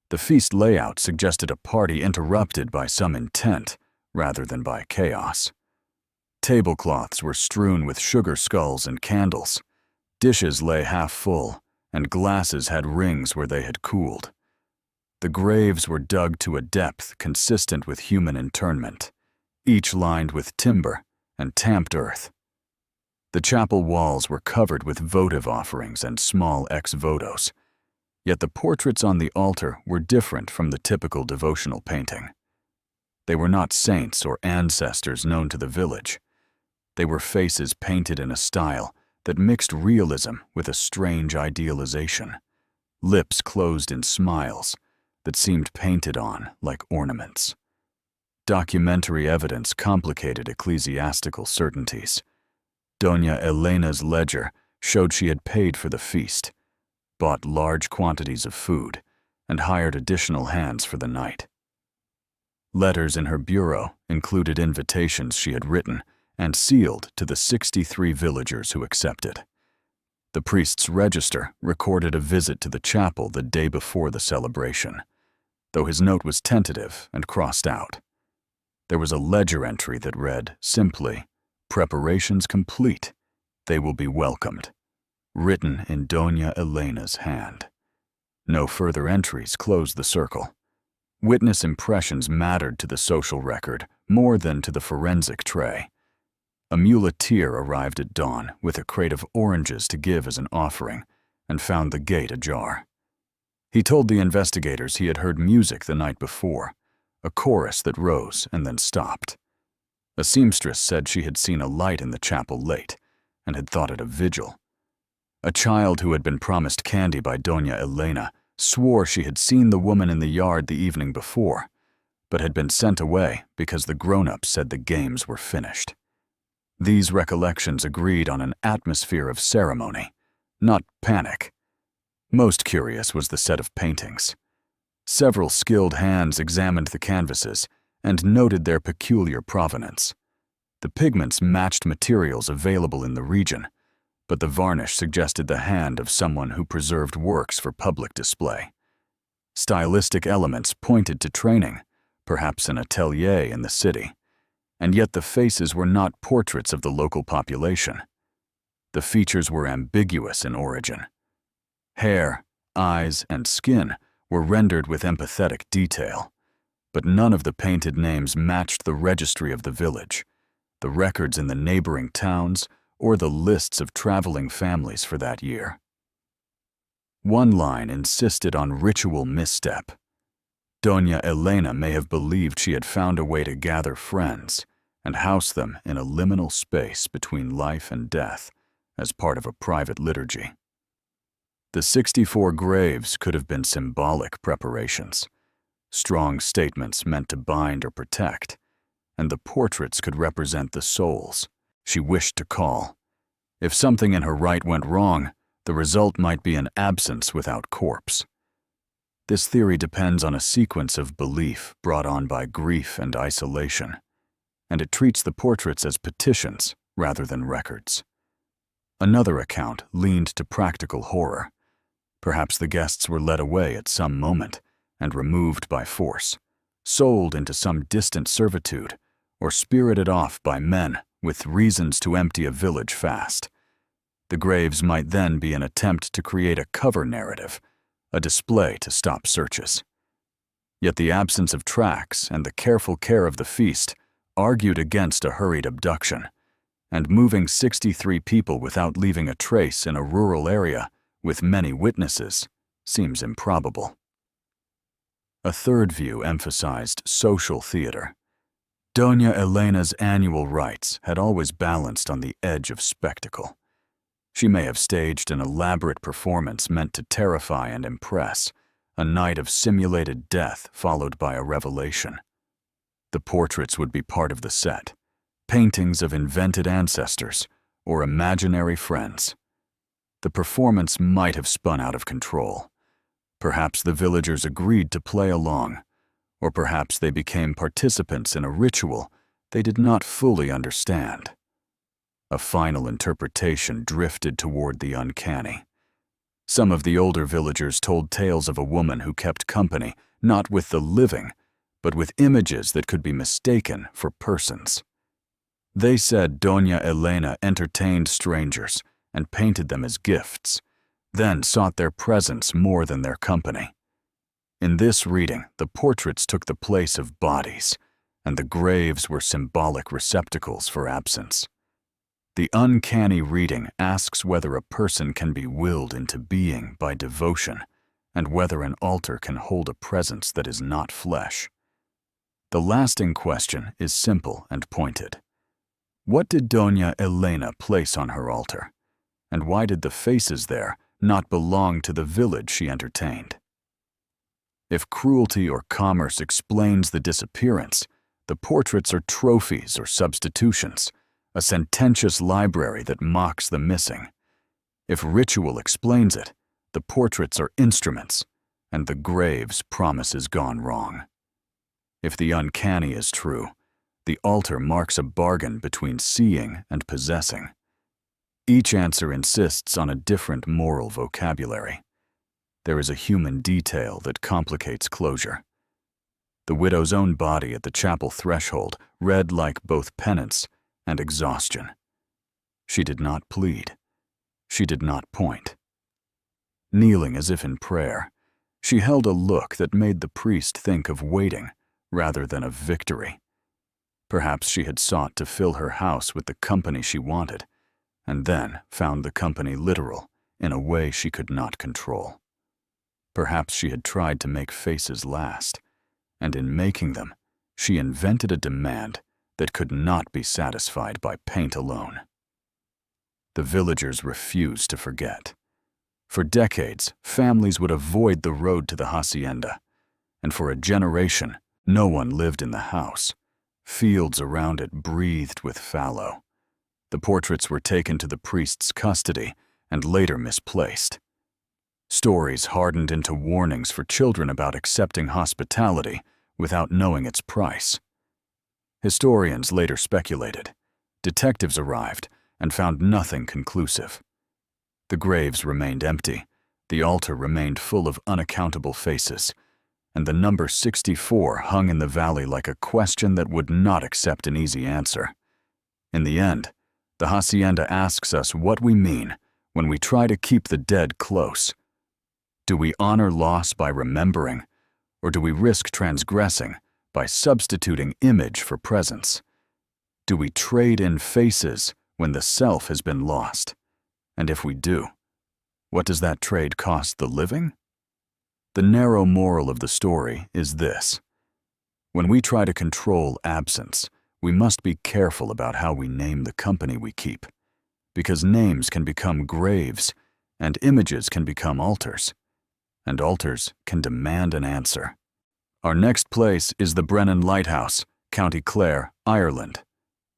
The feast layout suggested a party interrupted by some intent rather than by chaos. Tablecloths were strewn with sugar skulls and candles. Dishes lay half full, and glasses had rings where they had cooled. The graves were dug to a depth consistent with human internment, each lined with timber and tamped earth. The chapel walls were covered with votive offerings and small ex-votos, yet the portraits on the altar were different from the typical devotional painting. They were not saints or ancestors known to the village. They were faces painted in a style that mixed realism with a strange idealization, lips closed in smiles that seemed painted on like ornaments. Documentary evidence complicated ecclesiastical certainties. Doña Elena's ledger showed she had paid for the feast, bought large quantities of food, and hired additional hands for the night. Letters in her bureau included invitations she had written and sealed to the 63 villagers who accepted. The priest's register recorded a visit to the chapel the day before the celebration, though his note was tentative and crossed out. There was a ledger entry that read simply, "Preparations complete. They will be welcomed," written in Doña Elena's hand. No further entries closed the circle. Witness impressions mattered to the social record more than to the forensic tray. A muleteer arrived at dawn with a crate of oranges to give as an offering and found the gate ajar. He told the investigators he had heard music the night before, a chorus that rose and then stopped. A seamstress said she had seen a light in the chapel late and had thought it a vigil. A child who had been promised candy by Doña Elena swore she had seen the woman in the yard the evening before, but had been sent away because the grown-ups said the games were finished. These recollections agreed on an atmosphere of ceremony, not panic. Most curious was the set of paintings. Several skilled hands examined the canvases and noted their peculiar provenance. The pigments matched materials available in the region, but the varnish suggested the hand of someone who preserved works for public display. Stylistic elements pointed to training, perhaps an atelier in the city, and yet the faces were not portraits of the local population. The features were ambiguous in origin. Hair, eyes, and skin were rendered with empathetic detail, but none of the painted names matched the registry of the village, the records in the neighboring towns, or the lists of traveling families for that year. One line insisted on ritual misstep. Doña Elena may have believed she had found a way to gather friends and house them in a liminal space between life and death as part of a private liturgy. The 64 graves could have been symbolic preparations, strong statements meant to bind or protect, and the portraits could represent the souls she wished to call. If something in her rite went wrong, the result might be an absence without corpse. This theory depends on a sequence of belief brought on by grief and isolation, and it treats the portraits as petitions rather than records. Another account leaned to practical horror. Perhaps the guests were led away at some moment and removed by force, sold into some distant servitude, or spirited off by men with reasons to empty a village fast. The graves might then be an attempt to create a cover narrative, a display to stop searches. Yet the absence of tracks and the careful care of the feast argued against a hurried abduction, and moving 63 people without leaving a trace in a rural area with many witnesses seems improbable. A third view emphasized social theater. Doña Elena's annual rites had always balanced on the edge of spectacle. She may have staged an elaborate performance meant to terrify and impress, a night of simulated death followed by a revelation. The portraits would be part of the set, paintings of invented ancestors or imaginary friends. The performance might have spun out of control. Perhaps the villagers agreed to play along, or perhaps they became participants in a ritual they did not fully understand. A final interpretation drifted toward the uncanny. Some of the older villagers told tales of a woman who kept company not with the living, but with images that could be mistaken for persons. They said Doña Elena entertained strangers and painted them as gifts, then sought their presence more than their company. In this reading, the portraits took the place of bodies, and the graves were symbolic receptacles for absence. The uncanny reading asks whether a person can be willed into being by devotion, and whether an altar can hold a presence that is not flesh. The lasting question is simple and pointed. What did Doña Elena place on her altar? And why did the faces there not belong to the village she entertained? If cruelty or commerce explains the disappearance, the portraits are trophies or substitutions, a sententious library that mocks the missing. If ritual explains it, the portraits are instruments, and the graves promises gone wrong. If the uncanny is true, the altar marks a bargain between seeing and possessing. Each answer insists on a different moral vocabulary. There is a human detail that complicates closure. The widow's own body at the chapel threshold read like both penance and exhaustion. She did not plead. She did not point. Kneeling as if in prayer, she held a look that made the priest think of waiting rather than of victory. Perhaps she had sought to fill her house with the company she wanted, and then found the company literal in a way she could not control. Perhaps she had tried to make faces last, and in making them, she invented a demand that could not be satisfied by paint alone. The villagers refused to forget. For decades, families would avoid the road to the hacienda, and for a generation, no one lived in the house. Fields around it breathed with fallow. The portraits were taken to the priest's custody and later misplaced. Stories hardened into warnings for children about accepting hospitality without knowing its price. Historians later speculated. Detectives arrived and found nothing conclusive. The graves remained empty, the altar remained full of unaccountable faces, and the number 64 hung in the valley like a question that would not accept an easy answer. In the end, the hacienda asks us what we mean when we try to keep the dead close. Do we honor loss by remembering, or do we risk transgressing by substituting image for presence? Do we trade in faces when the self has been lost? And if we do, what does that trade cost the living? The narrow moral of the story is this. When we try to control absence, We must be careful about how we name the company we keep, because names can become graves, and images can become altars, and altars can demand an answer. Our next place is the Brennan Lighthouse, County Clare, Ireland,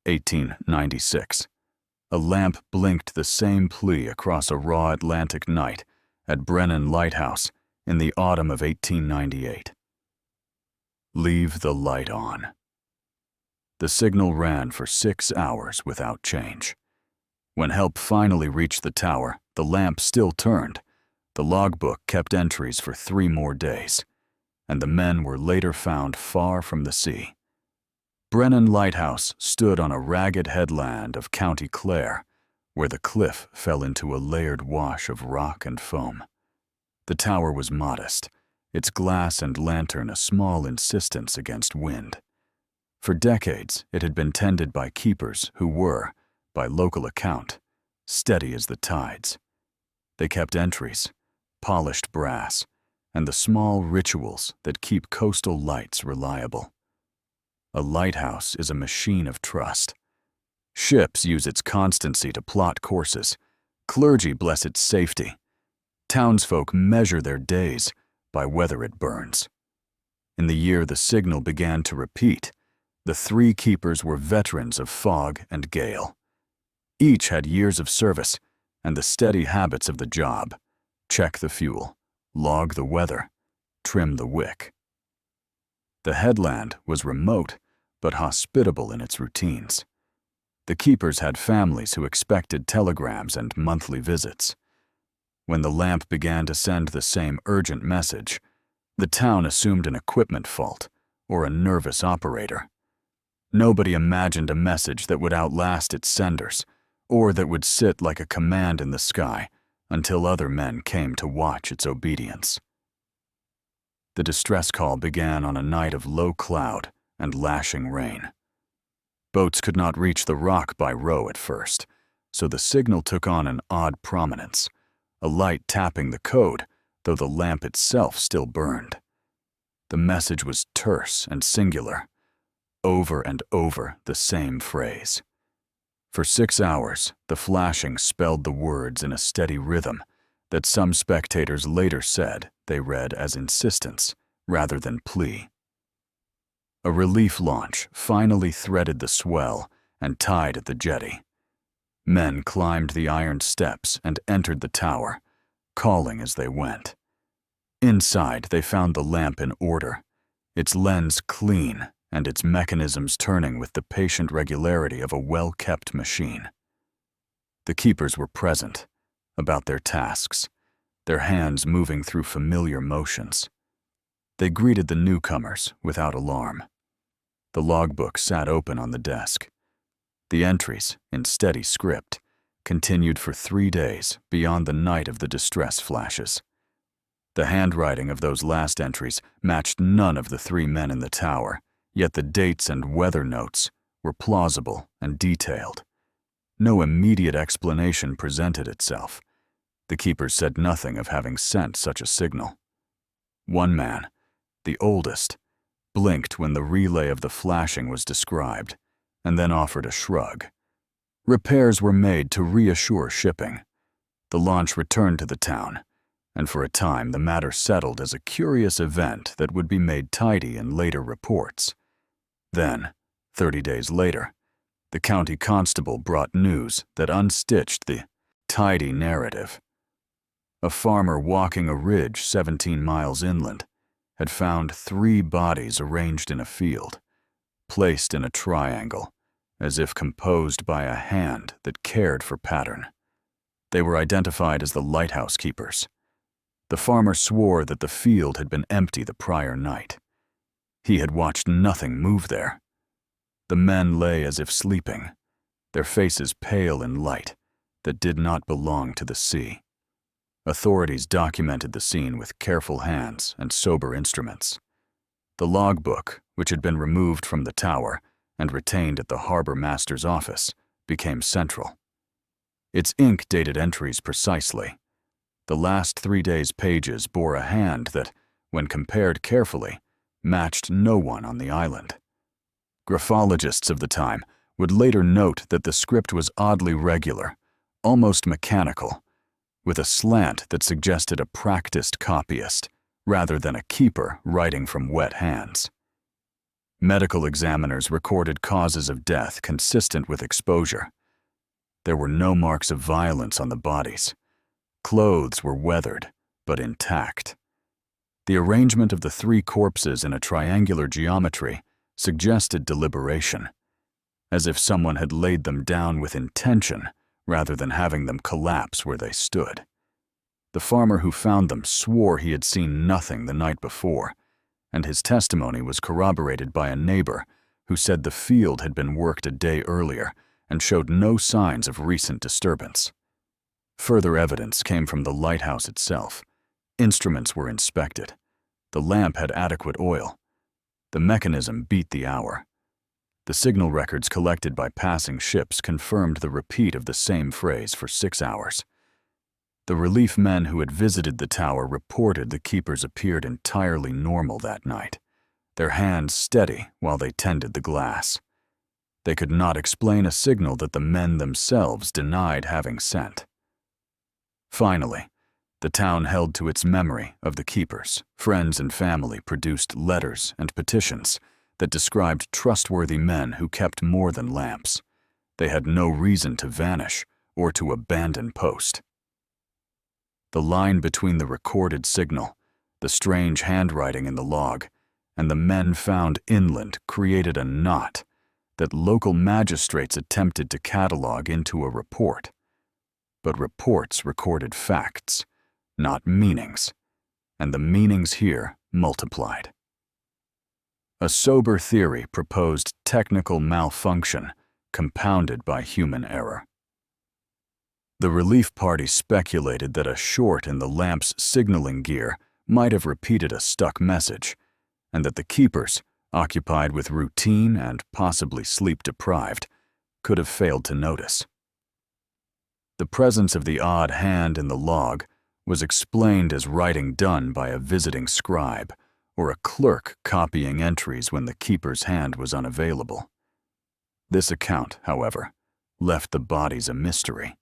1896. A lamp blinked the same plea across a raw Atlantic night at Brennan Lighthouse in the autumn of 1898. Leave the light on. The signal ran for 6 hours without change. When help finally reached the tower, the lamp still turned. The logbook kept entries for 3 more days, and the men were later found far from the sea. Brennan Lighthouse stood on a ragged headland of County Clare, where the cliff fell into a layered wash of rock and foam. The tower was modest, its glass and lantern a small insistence against wind. For decades, it had been tended by keepers who were, by local account, steady as the tides. They kept entries, polished brass, and the small rituals that keep coastal lights reliable. A lighthouse is a machine of trust. Ships use its constancy to plot courses. Clergy bless its safety. Townsfolk measure their days by whether it burns. In the year the signal began to repeat, the 3 keepers were veterans of fog and gale. Each had years of service and the steady habits of the job: check the fuel, log the weather, trim the wick. The headland was remote, but hospitable in its routines. The keepers had families who expected telegrams and monthly visits. When the lamp began to send the same urgent message, the town assumed an equipment fault or a nervous operator. Nobody imagined a message that would outlast its senders, or that would sit like a command in the sky until other men came to watch its obedience. The distress call began on a night of low cloud and lashing rain. Boats could not reach the rock by row at first, so the signal took on an odd prominence, a light tapping the code, though the lamp itself still burned. The message was terse and singular, over and over the same phrase. For 6 hours, the flashing spelled the words in a steady rhythm that some spectators later said they read as insistence rather than plea. A relief launch finally threaded the swell and tied at the jetty. Men climbed the iron steps and entered the tower, calling as they went. Inside, they found the lamp in order, its lens clean and its mechanisms turning with the patient regularity of a well-kept machine. The keepers were present, about their tasks, their hands moving through familiar motions. They greeted the newcomers without alarm. The logbook sat open on the desk. The entries, in steady script, continued for 3 days beyond the night of the distress flashes. The handwriting of those last entries matched none of the 3 men in the tower, yet the dates and weather notes were plausible and detailed. No immediate explanation presented itself. The keepers said nothing of having sent such a signal. One man, the oldest, blinked when the relay of the flashing was described, and then offered a shrug. Repairs were made to reassure shipping. The launch returned to the town, and for a time the matter settled as a curious event that would be made tidy in later reports. Then, 30 days later, the county constable brought news that unstitched the tidy narrative. A farmer walking a ridge 17 miles inland had found 3 bodies arranged in a field, placed in a triangle, as if composed by a hand that cared for pattern. They were identified as the lighthouse keepers. The farmer swore that the field had been empty the prior night. He had watched nothing move there. The men lay as if sleeping, their faces pale in light that did not belong to the sea. Authorities documented the scene with careful hands and sober instruments. The logbook, which had been removed from the tower and retained at the harbor master's office, became central. Its ink dated entries precisely. The last 3 days' pages bore a hand that, when compared carefully, matched no one on the island. Graphologists of the time would later note that the script was oddly regular, almost mechanical, with a slant that suggested a practiced copyist rather than a keeper writing from wet hands. Medical examiners recorded causes of death consistent with exposure. There were no marks of violence on the bodies. Clothes were weathered, but intact. The arrangement of the three corpses in a triangular geometry suggested deliberation, as if someone had laid them down with intention rather than having them collapse where they stood. The farmer who found them swore he had seen nothing the night before, and his testimony was corroborated by a neighbor who said the field had been worked a day earlier and showed no signs of recent disturbance. Further evidence came from the lighthouse itself. Instruments were inspected. The lamp had adequate oil. The mechanism beat the hour. The signal records collected by passing ships confirmed the repeat of the same phrase for 6 hours. The relief men who had visited the tower reported the keepers appeared entirely normal that night, their hands steady while they tended the glass. They could not explain a signal that the men themselves denied having sent. Finally, the town held to its memory of the keepers. Friends and family produced letters and petitions that described trustworthy men who kept more than lamps. They had no reason to vanish or to abandon post. The line between the recorded signal, the strange handwriting in the log, and the men found inland created a knot that local magistrates attempted to catalog into a report. But reports recorded facts, not meanings, and the meanings here multiplied. A sober theory proposed technical malfunction compounded by human error. The relief party speculated that a short in the lamp's signaling gear might have repeated a stuck message, and that the keepers, occupied with routine and possibly sleep-deprived, could have failed to notice. The presence of the odd hand in the log was explained as writing done by a visiting scribe or a clerk copying entries when the keeper's hand was unavailable. This account, however, left the bodies a mystery.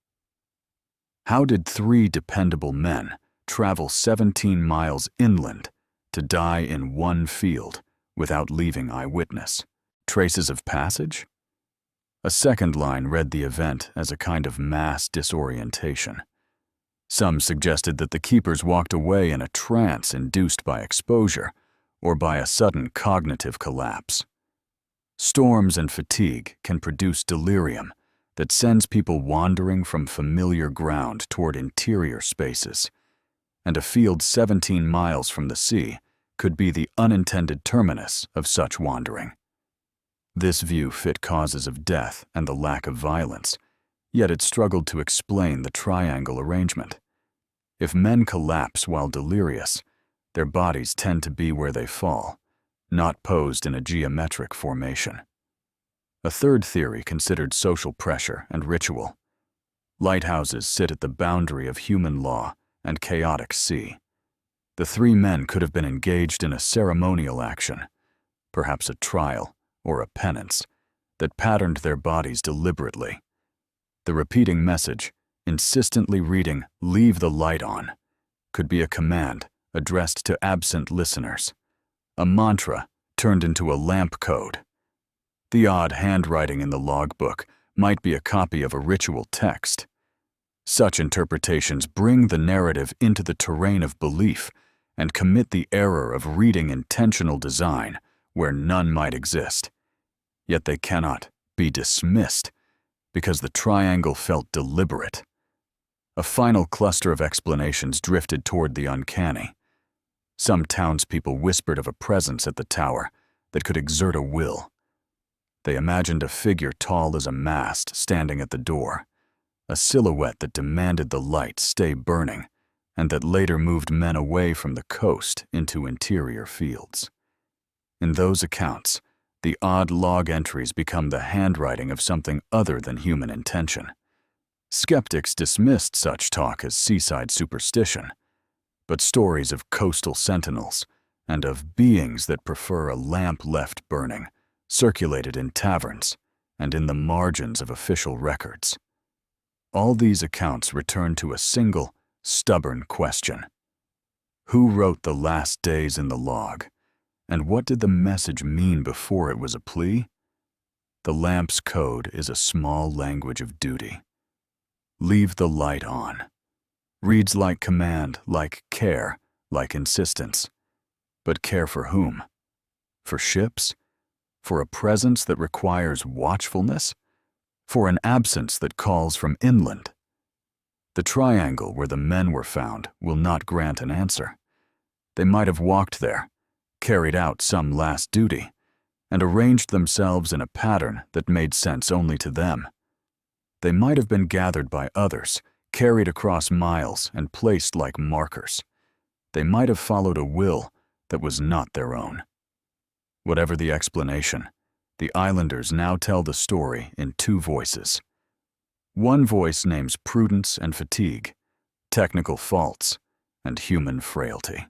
How did 3 dependable men travel 17 miles inland to die in one field without leaving eyewitness? Traces of passage? A second line read the event as a kind of mass disorientation. Some suggested that the keepers walked away in a trance induced by exposure or by a sudden cognitive collapse. Storms and fatigue can produce delirium that sends people wandering from familiar ground toward interior spaces, and a field 17 miles from the sea could be the unintended terminus of such wandering. This view fit causes of death and the lack of violence, yet it struggled to explain the triangle arrangement. If men collapse while delirious, their bodies tend to be where they fall, not posed in a geometric formation. A third theory considered social pressure and ritual. Lighthouses sit at the boundary of human law and chaotic sea. The 3 men could have been engaged in a ceremonial action, perhaps a trial or a penance, that patterned their bodies deliberately. The repeating message, insistently reading, "Leave the light on," could be a command addressed to absent listeners, a mantra turned into a lamp code. The odd handwriting in the logbook might be a copy of a ritual text. Such interpretations bring the narrative into the terrain of belief and commit the error of reading intentional design where none might exist. Yet they cannot be dismissed because the triangle felt deliberate. A final cluster of explanations drifted toward the uncanny. Some townspeople whispered of a presence at the tower that could exert a will. They imagined a figure tall as a mast standing at the door, a silhouette that demanded the light stay burning, and that later moved men away from the coast into interior fields. In those accounts, the odd log entries become the handwriting of something other than human intention. Skeptics dismissed such talk as seaside superstition, but stories of coastal sentinels and of beings that prefer a lamp left burning circulated in taverns and in the margins of official records. All these accounts return to a single, stubborn question. Who wrote the last days in the log, and what did the message mean before it was a plea? The lamp's code is a small language of duty. Leave the light on. Reads like command, like care, like insistence. But care for whom? For ships? For a presence that requires watchfulness? For an absence that calls from inland? The triangle where the men were found will not grant an answer. They might have walked there, carried out some last duty, and arranged themselves in a pattern that made sense only to them. They might have been gathered by others, carried across miles and placed like markers. They might have followed a will that was not their own. Whatever the explanation, the islanders now tell the story in two voices. One voice names prudence and fatigue, technical faults, and human frailty.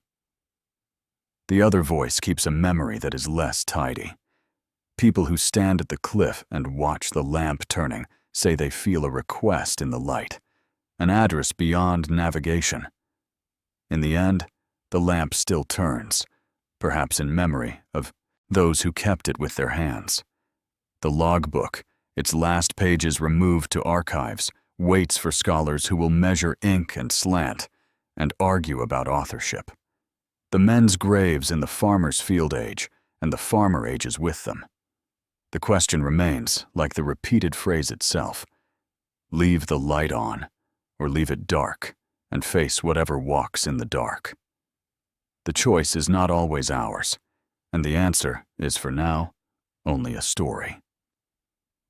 The other voice keeps a memory that is less tidy. People who stand at the cliff and watch the lamp turning say they feel a request in the light, an address beyond navigation. In the end, the lamp still turns, perhaps in memory of those who kept it with their hands. The logbook, its last pages removed to archives, waits for scholars who will measure ink and slant and argue about authorship. The men's graves in the farmer's field age and the farmer ages with them. The question remains, like the repeated phrase itself: leave the light on, or leave it dark, and face whatever walks in the dark. The choice is not always ours, and the answer is, for now, only a story.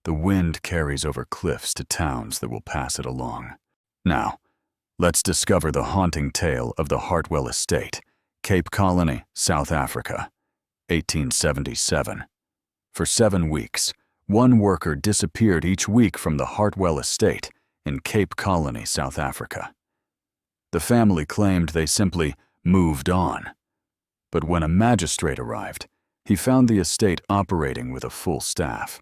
The wind carries over cliffs to towns that will pass it along. Now, let's discover the haunting tale of the Hartwell Estate, Cape Colony, South Africa, 1877. For 7 weeks, one worker disappeared each week from the Hartwell Estate in Cape Colony, South Africa. The family claimed they simply moved on. But when a magistrate arrived, he found the estate operating with a full staff.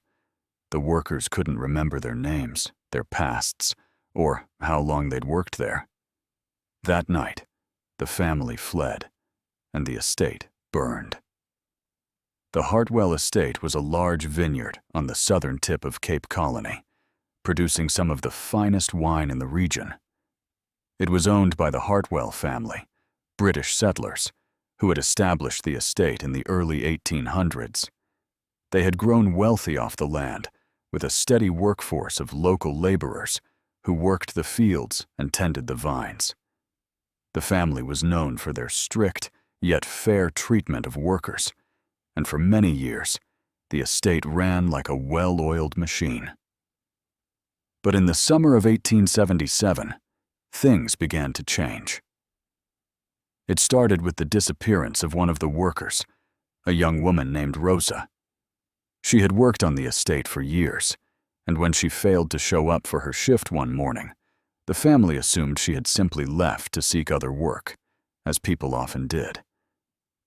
The workers couldn't remember their names, their pasts, or how long they'd worked there. That night, the family fled, and the estate burned. The Hartwell Estate was a large vineyard on the southern tip of Cape Colony, producing some of the finest wine in the region. It was owned by the Hartwell family, British settlers, who had established the estate in the early 1800s. They had grown wealthy off the land, with a steady workforce of local laborers who worked the fields and tended the vines. The family was known for their strict, yet fair treatment of workers, and for many years, the estate ran like a well-oiled machine. But in the summer of 1877, things began to change. It started with the disappearance of one of the workers, a young woman named Rosa. She had worked on the estate for years, and when she failed to show up for her shift one morning, the family assumed she had simply left to seek other work, as people often did.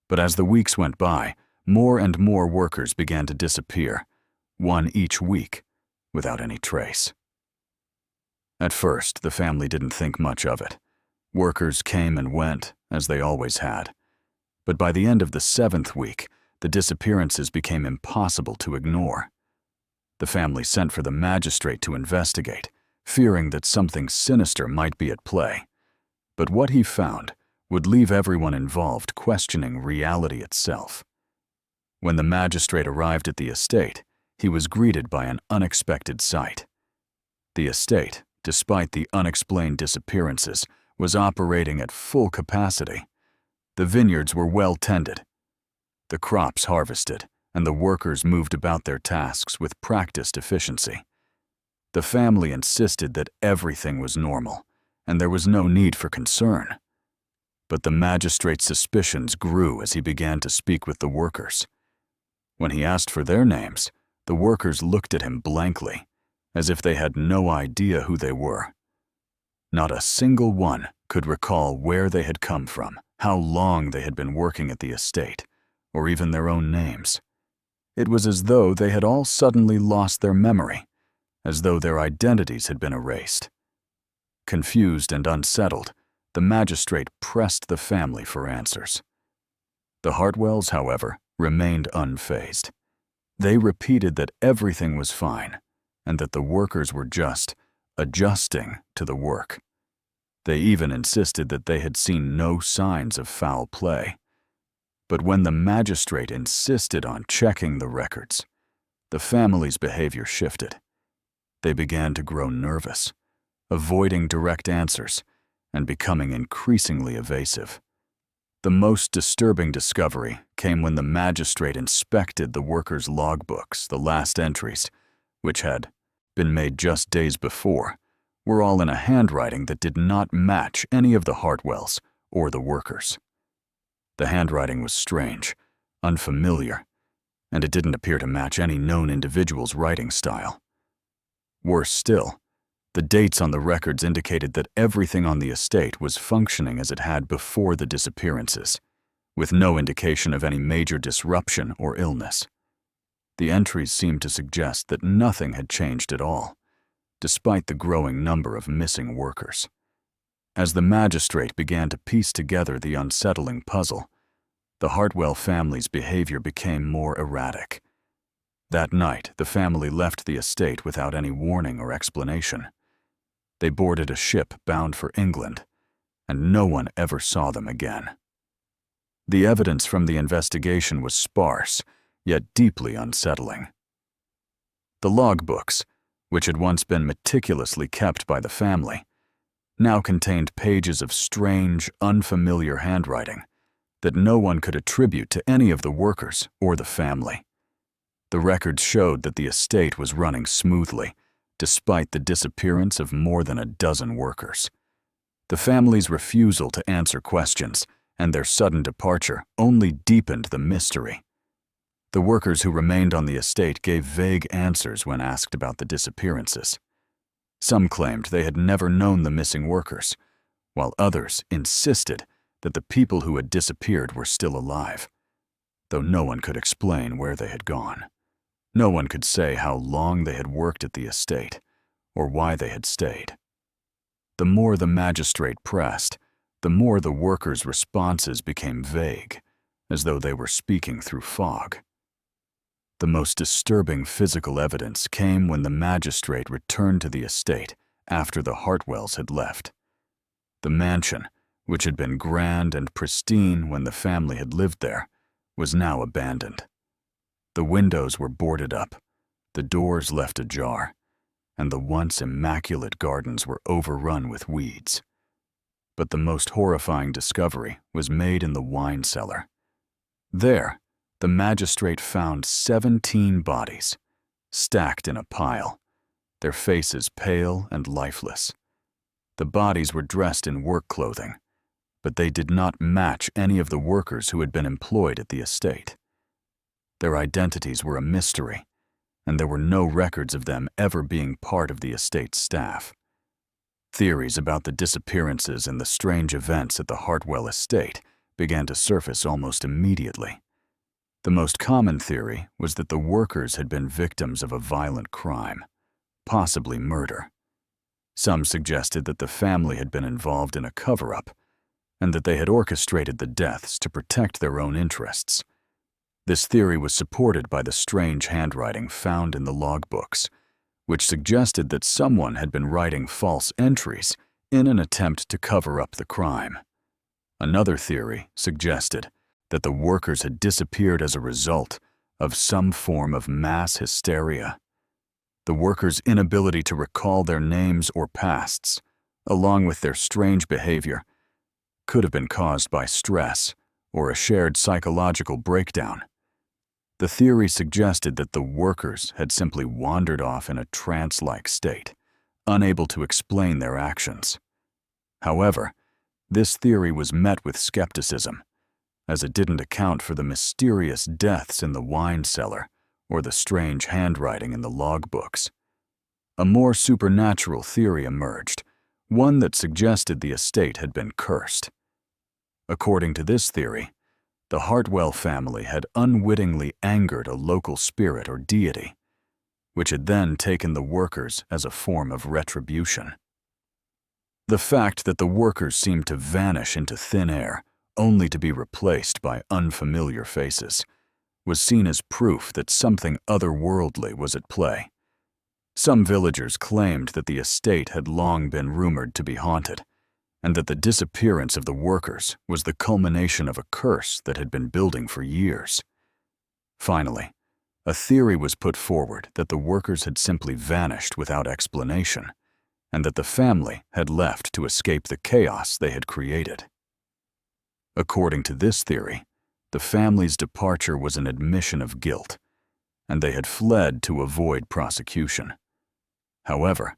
But as the weeks went by, more and more workers began to disappear, one each week, without any trace. At first, the family didn't think much of it. Workers came and went, as they always had. But by the end of the 7th week, the disappearances became impossible to ignore. The family sent for the magistrate to investigate, fearing that something sinister might be at play. But what he found would leave everyone involved questioning reality itself. When the magistrate arrived at the estate, he was greeted by an unexpected sight. The estate, despite the unexplained disappearances, was operating at full capacity. The vineyards were well tended, the crops harvested, and the workers moved about their tasks with practiced efficiency. The family insisted that everything was normal, and there was no need for concern. But the magistrate's suspicions grew as he began to speak with the workers. When he asked for their names, the workers looked at him blankly, as if they had no idea who they were. Not a single one could recall where they had come from, how long they had been working at the estate, or even their own names. It was as though they had all suddenly lost their memory, as though their identities had been erased. Confused and unsettled, the magistrate pressed the family for answers. The Hartwells, however, remained unfazed. They repeated that everything was fine and that the workers were just adjusting to the work. They even insisted that they had seen no signs of foul play. But when the magistrate insisted on checking the records, the family's behavior shifted. They began to grow nervous, avoiding direct answers and becoming increasingly evasive. The most disturbing discovery came when the magistrate inspected the workers' logbooks. The last entries, which had been made just days before, were all in a handwriting that did not match any of the Hartwells or the workers. The handwriting was strange, unfamiliar, and it didn't appear to match any known individual's writing style. Worse still, the dates on the records indicated that everything on the estate was functioning as it had before the disappearances, with no indication of any major disruption or illness. The entries seemed to suggest that nothing had changed at all, despite the growing number of missing workers. As the magistrate began to piece together the unsettling puzzle, the Hartwell family's behavior became more erratic. That night, the family left the estate without any warning or explanation. They boarded a ship bound for England, and no one ever saw them again. The evidence from the investigation was sparse, yet deeply unsettling. The logbooks, which had once been meticulously kept by the family, now contained pages of strange, unfamiliar handwriting that no one could attribute to any of the workers or the family. The records showed that the estate was running smoothly, despite the disappearance of more than a dozen workers. The family's refusal to answer questions and their sudden departure only deepened the mystery. The workers who remained on the estate gave vague answers when asked about the disappearances. Some claimed they had never known the missing workers, while others insisted that the people who had disappeared were still alive, though no one could explain where they had gone. No one could say how long they had worked at the estate, or why they had stayed. The more the magistrate pressed, the more the workers' responses became vague, as though they were speaking through fog. The most disturbing physical evidence came when the magistrate returned to the estate after the Hartwells had left. The mansion, which had been grand and pristine when the family had lived there, was now abandoned. The windows were boarded up, the doors left ajar, and the once immaculate gardens were overrun with weeds. But the most horrifying discovery was made in the wine cellar. There, the magistrate found 17 bodies, stacked in a pile, their faces pale and lifeless. The bodies were dressed in work clothing, but they did not match any of the workers who had been employed at the estate. Their identities were a mystery, and there were no records of them ever being part of the estate's staff. Theories about the disappearances and the strange events at the Hartwell estate began to surface almost immediately. The most common theory was that the workers had been victims of a violent crime, possibly murder. Some suggested that the family had been involved in a cover-up, and that they had orchestrated the deaths to protect their own interests. This theory was supported by the strange handwriting found in the logbooks, which suggested that someone had been writing false entries in an attempt to cover up the crime. Another theory suggested that the workers had disappeared as a result of some form of mass hysteria. The workers' inability to recall their names or pasts, along with their strange behavior, could have been caused by stress or a shared psychological breakdown. The theory suggested that the workers had simply wandered off in a trance-like state, unable to explain their actions. However, this theory was met with skepticism, as it didn't account for the mysterious deaths in the wine cellar or the strange handwriting in the logbooks. A more supernatural theory emerged, one that suggested the estate had been cursed. According to this theory, The Hartwell family had unwittingly angered a local spirit or deity, which had then taken the workers as a form of retribution. The fact that the workers seemed to vanish into thin air, only to be replaced by unfamiliar faces, was seen as proof that something otherworldly was at play. Some villagers claimed that the estate had long been rumored to be haunted, and that the disappearance of the workers was the culmination of a curse that had been building for years. Finally, a theory was put forward that the workers had simply vanished without explanation, and that the family had left to escape the chaos they had created. According to this theory, the family's departure was an admission of guilt, and they had fled to avoid prosecution. However,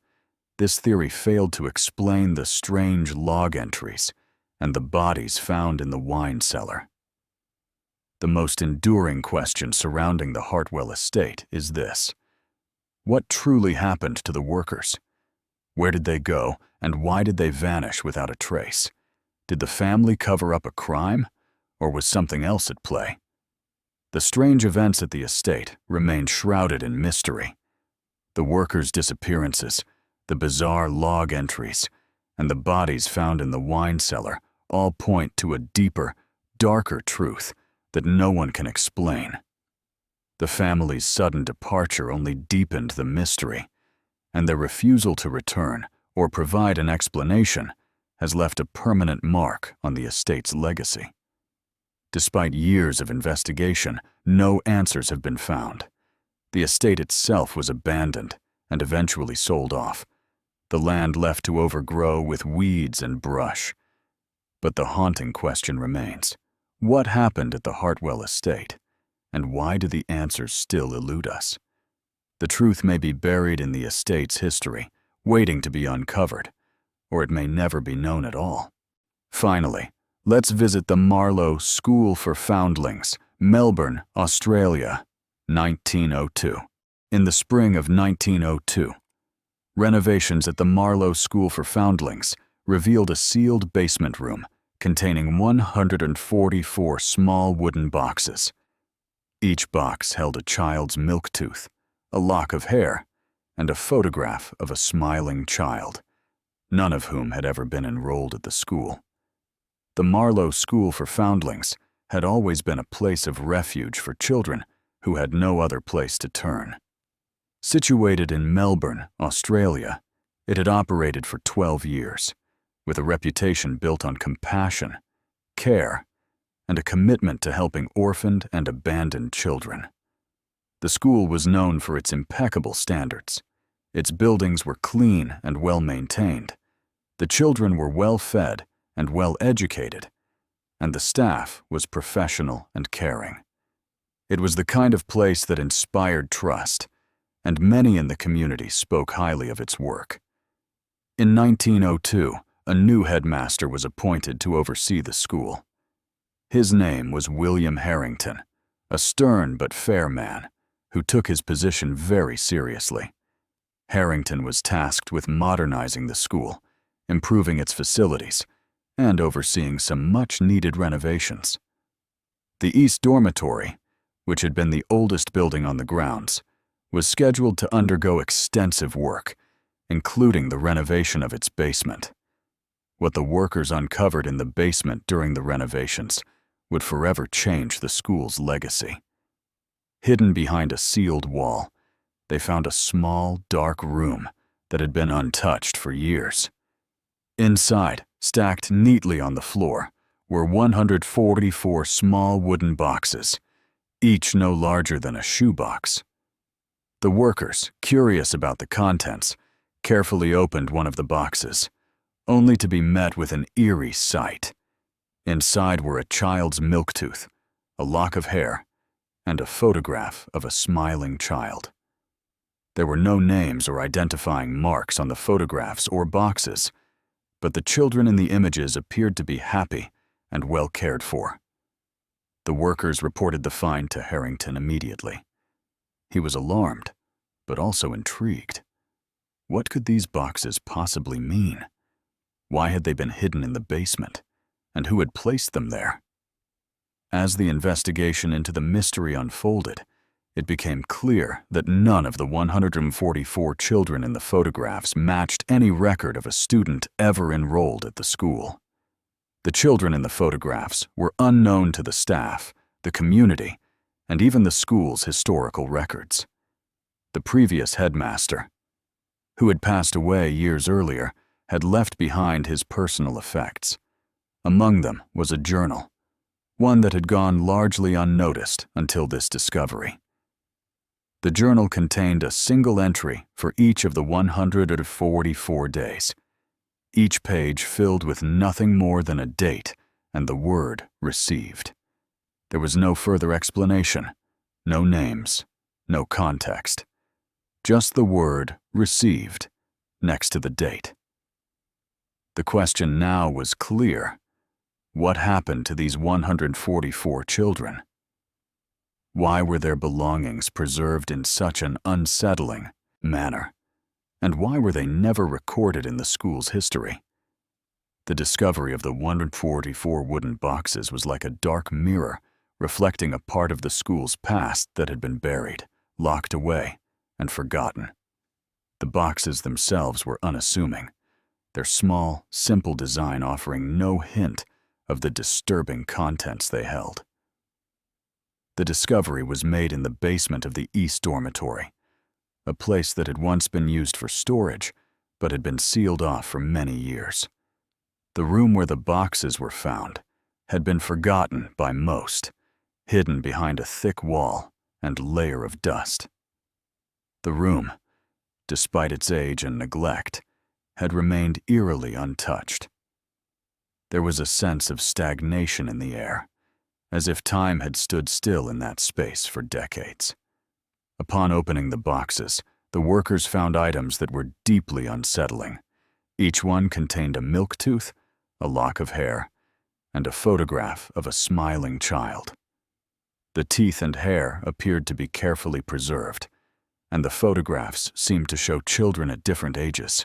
this theory failed to explain the strange log entries and the bodies found in the wine cellar. The most enduring question surrounding the Hartwell estate is this: what truly happened to the workers? Where did they go, and why did they vanish without a trace? Did the family cover up a crime, or was something else at play? The strange events at the estate remained shrouded in mystery. The workers' disappearances, the bizarre log entries, and the bodies found in the wine cellar all point to a deeper, darker truth that no one can explain. The family's sudden departure only deepened the mystery, and their refusal to return or provide an explanation has left a permanent mark on the estate's legacy. Despite years of investigation, no answers have been found. The estate itself was abandoned and eventually sold off, the land left to overgrow with weeds and brush. But the haunting question remains: what happened at the Hartwell estate, and why do the answers still elude us? The truth may be buried in the estate's history, waiting to be uncovered, or it may never be known at all. Finally, let's visit the Marlo School for Foundlings, Melbourne, Australia, 1902. In the spring of 1902, renovations at the Marlo School for Foundlings revealed a sealed basement room containing 144 small wooden boxes. Each box held a child's milk tooth, a lock of hair, and a photograph of a smiling child, none of whom had ever been enrolled at the school. The Marlo School for Foundlings had always been a place of refuge for children who had no other place to turn. Situated in Melbourne, Australia, it had operated for 12 years, with a reputation built on compassion, care, and a commitment to helping orphaned and abandoned children. The school was known for its impeccable standards. Its buildings were clean and well-maintained. The children were well-fed and well-educated, and the staff was professional and caring. It was the kind of place that inspired trust, and many in the community spoke highly of its work. In 1902, a new headmaster was appointed to oversee the school. His name was William Harrington, a stern but fair man who took his position very seriously. Harrington was tasked with modernizing the school, improving its facilities, and overseeing some much-needed renovations. The East Dormitory, which had been the oldest building on the grounds, was scheduled to undergo extensive work, including the renovation of its basement. What the workers uncovered in the basement during the renovations would forever change the school's legacy. Hidden behind a sealed wall, they found a small, dark room that had been untouched for years. Inside, stacked neatly on the floor, were 144 small wooden boxes, each no larger than a shoebox. The workers, curious about the contents, carefully opened one of the boxes, only to be met with an eerie sight. Inside were a child's milk tooth, a lock of hair, and a photograph of a smiling child. There were no names or identifying marks on the photographs or boxes, but the children in the images appeared to be happy and well cared for. The workers reported the find to Harrington immediately. He was alarmed, but also intrigued. What could these boxes possibly mean? Why had they been hidden in the basement, and who had placed them there? As the investigation into the mystery unfolded, it became clear that none of the 144 children in the photographs matched any record of a student ever enrolled at the school. The children in the photographs were unknown to the staff, the community, and even the school's historical records. The previous headmaster, who had passed away years earlier, had left behind his personal effects. Among them was a journal, one that had gone largely unnoticed until this discovery. The journal contained a single entry for each of the 144 days, each page filled with nothing more than a date and the word received. There was no further explanation, no names, no context. Just the word received next to the date. The question now was clear. What happened to these 144 children? Why were their belongings preserved in such an unsettling manner? And why were they never recorded in the school's history? The discovery of the 144 wooden boxes was like a dark mirror reflecting a part of the school's past that had been buried, locked away, and forgotten. The boxes themselves were unassuming, their small, simple design offering no hint of the disturbing contents they held. The discovery was made in the basement of the East Dormitory, a place that had once been used for storage, but had been sealed off for many years. The room where the boxes were found had been forgotten by most, hidden behind a thick wall and layer of dust. The room, despite its age and neglect, had remained eerily untouched. There was a sense of stagnation in the air, as if time had stood still in that space for decades. Upon opening the boxes, the workers found items that were deeply unsettling. Each one contained a milk tooth, a lock of hair, and a photograph of a smiling child. The teeth and hair appeared to be carefully preserved, and the photographs seemed to show children at different ages,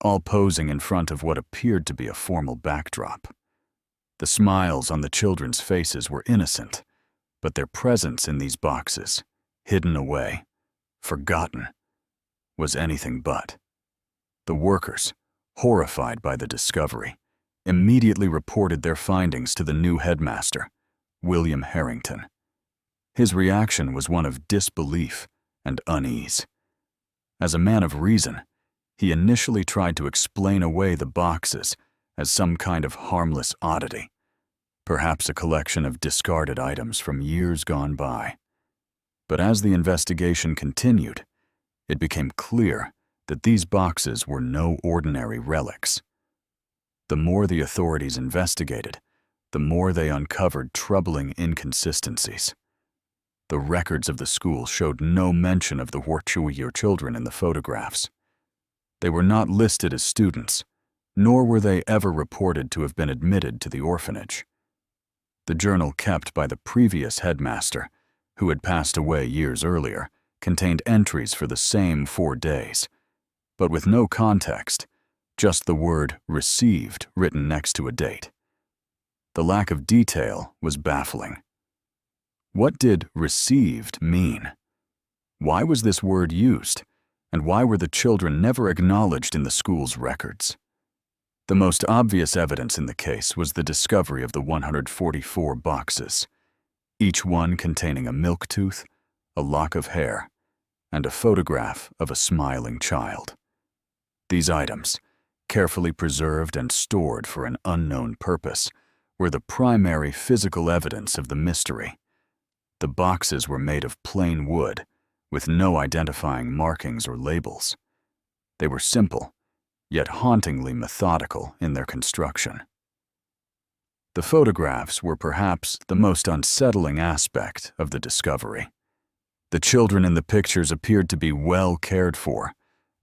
all posing in front of what appeared to be a formal backdrop. The smiles on the children's faces were innocent, but their presence in these boxes, hidden away, forgotten, was anything but. The workers, horrified by the discovery, immediately reported their findings to the new headmaster, William Harrington. His reaction was one of disbelief and unease. As a man of reason, he initially tried to explain away the boxes as some kind of harmless oddity, perhaps a collection of discarded items from years gone by. But as the investigation continued, it became clear that these boxes were no ordinary relics. The more the authorities investigated, the more they uncovered troubling inconsistencies. The records of the school showed no mention of the Hartwell children in the photographs. They were not listed as students, nor were they ever reported to have been admitted to the orphanage. The journal kept by the previous headmaster, who had passed away years earlier, contained entries for the same 4 days, but with no context, just the word received written next to a date. The lack of detail was baffling. What did received mean? Why was this word used? And why were the children never acknowledged in the school's records? The most obvious evidence in the case was the discovery of the 144 boxes, each one containing a milk tooth, a lock of hair, and a photograph of a smiling child. These items, carefully preserved and stored for an unknown purpose, were the primary physical evidence of the mystery. The boxes were made of plain wood, with no identifying markings or labels. They were simple, yet hauntingly methodical in their construction. The photographs were perhaps the most unsettling aspect of the discovery. The children in the pictures appeared to be well cared for,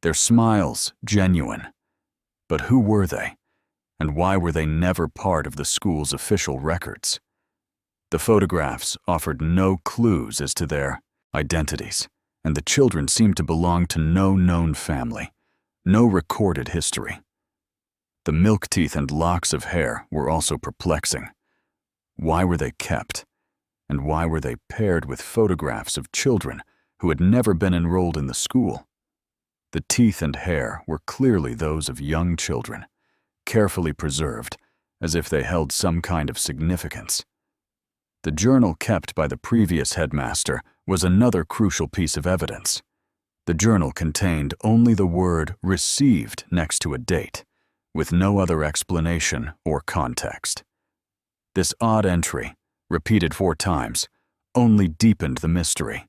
their smiles genuine. But who were they, and why were they never part of the school's official records? The photographs offered no clues as to their identities, and the children seemed to belong to no known family, no recorded history. The milk teeth and locks of hair were also perplexing. Why were they kept, And why were they paired with photographs of children who had never been enrolled in the school? The teeth and hair were clearly those of young children, carefully preserved as if they held some kind of significance. The journal kept by the previous headmaster was another crucial piece of evidence. The journal contained only the word "received" next to a date, with no other explanation or context. This odd entry, repeated 4 times, only deepened the mystery.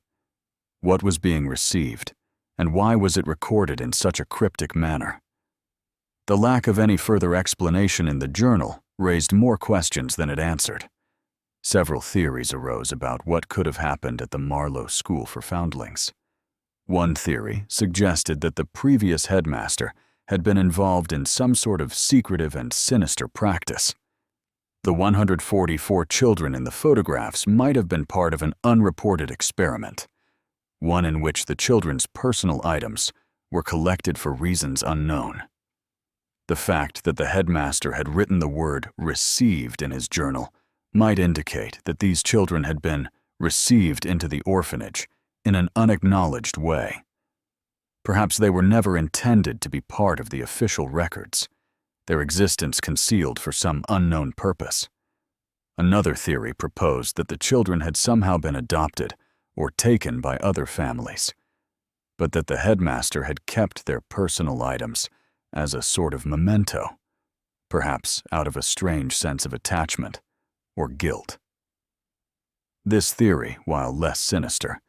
What was being received, and why was it recorded in such a cryptic manner? The lack of any further explanation in the journal raised more questions than it answered. Several theories arose about what could have happened at the Marlo School for Foundlings. One theory suggested that the previous headmaster had been involved in some sort of secretive and sinister practice. The 144 children in the photographs might have been part of an unreported experiment, one in which the children's personal items were collected for reasons unknown. The fact that the headmaster had written the word "received" in his journal might indicate that these children had been received into the orphanage in an unacknowledged way. Perhaps they were never intended to be part of the official records, their existence concealed for some unknown purpose. Another theory proposed that the children had somehow been adopted or taken by other families, but that the headmaster had kept their personal items as a sort of memento, perhaps out of a strange sense of attachment or guilt. This theory, while less sinister,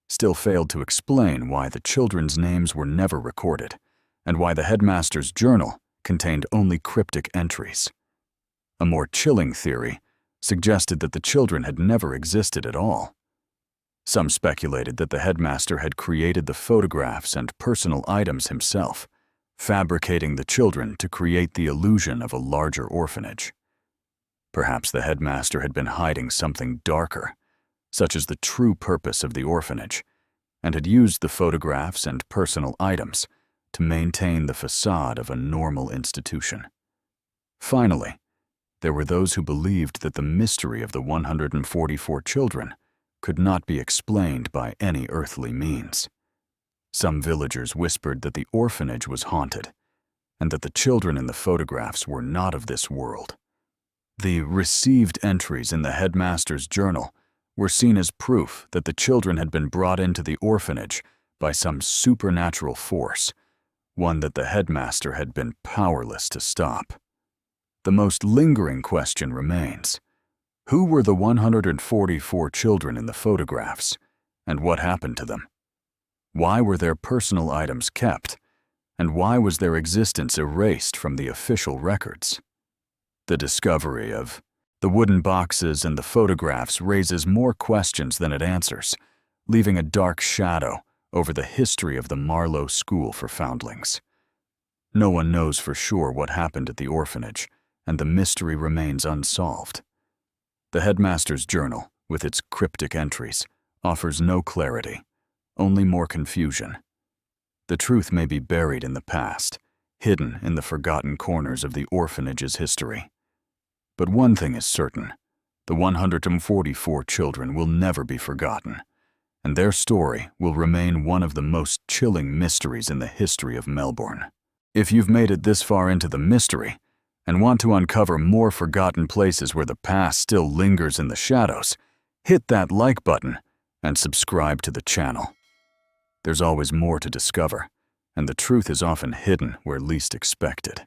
still failed to explain why the children's names were never recorded and why the headmaster's journal contained only cryptic entries. A more chilling theory suggested that the children had never existed at all. Some speculated that the headmaster had created the photographs and personal items himself, fabricating the children to create the illusion of a larger orphanage. Perhaps the headmaster had been hiding something darker, such as the true purpose of the orphanage, and had used the photographs and personal items to maintain the facade of a normal institution. Finally, there were those who believed that the mystery of the 144 children could not be explained by any earthly means. Some villagers whispered that the orphanage was haunted, and that the children in the photographs were not of this world. The received entries in the headmaster's journal were seen as proof that the children had been brought into the orphanage by some supernatural force, one that the headmaster had been powerless to stop. The most lingering question remains: who were the 144 children in the photographs, and what happened to them? Why were their personal items kept, and why was their existence erased from the official records? The discovery of the wooden boxes and the photographs raises more questions than it answers, leaving a dark shadow over the history of the Marlo School for Foundlings. No one knows for sure what happened at the orphanage, and the mystery remains unsolved. The headmaster's journal, with its cryptic entries, offers no clarity, only more confusion. The truth may be buried in the past, hidden in the forgotten corners of the orphanage's history. But one thing is certain: the 144 children will never be forgotten, and their story will remain one of the most chilling mysteries in the history of Melbourne. If you've made it this far into the mystery and want to uncover more forgotten places where the past still lingers in the shadows, hit that like button and subscribe to the channel. There's always more to discover, and the truth is often hidden where least expected.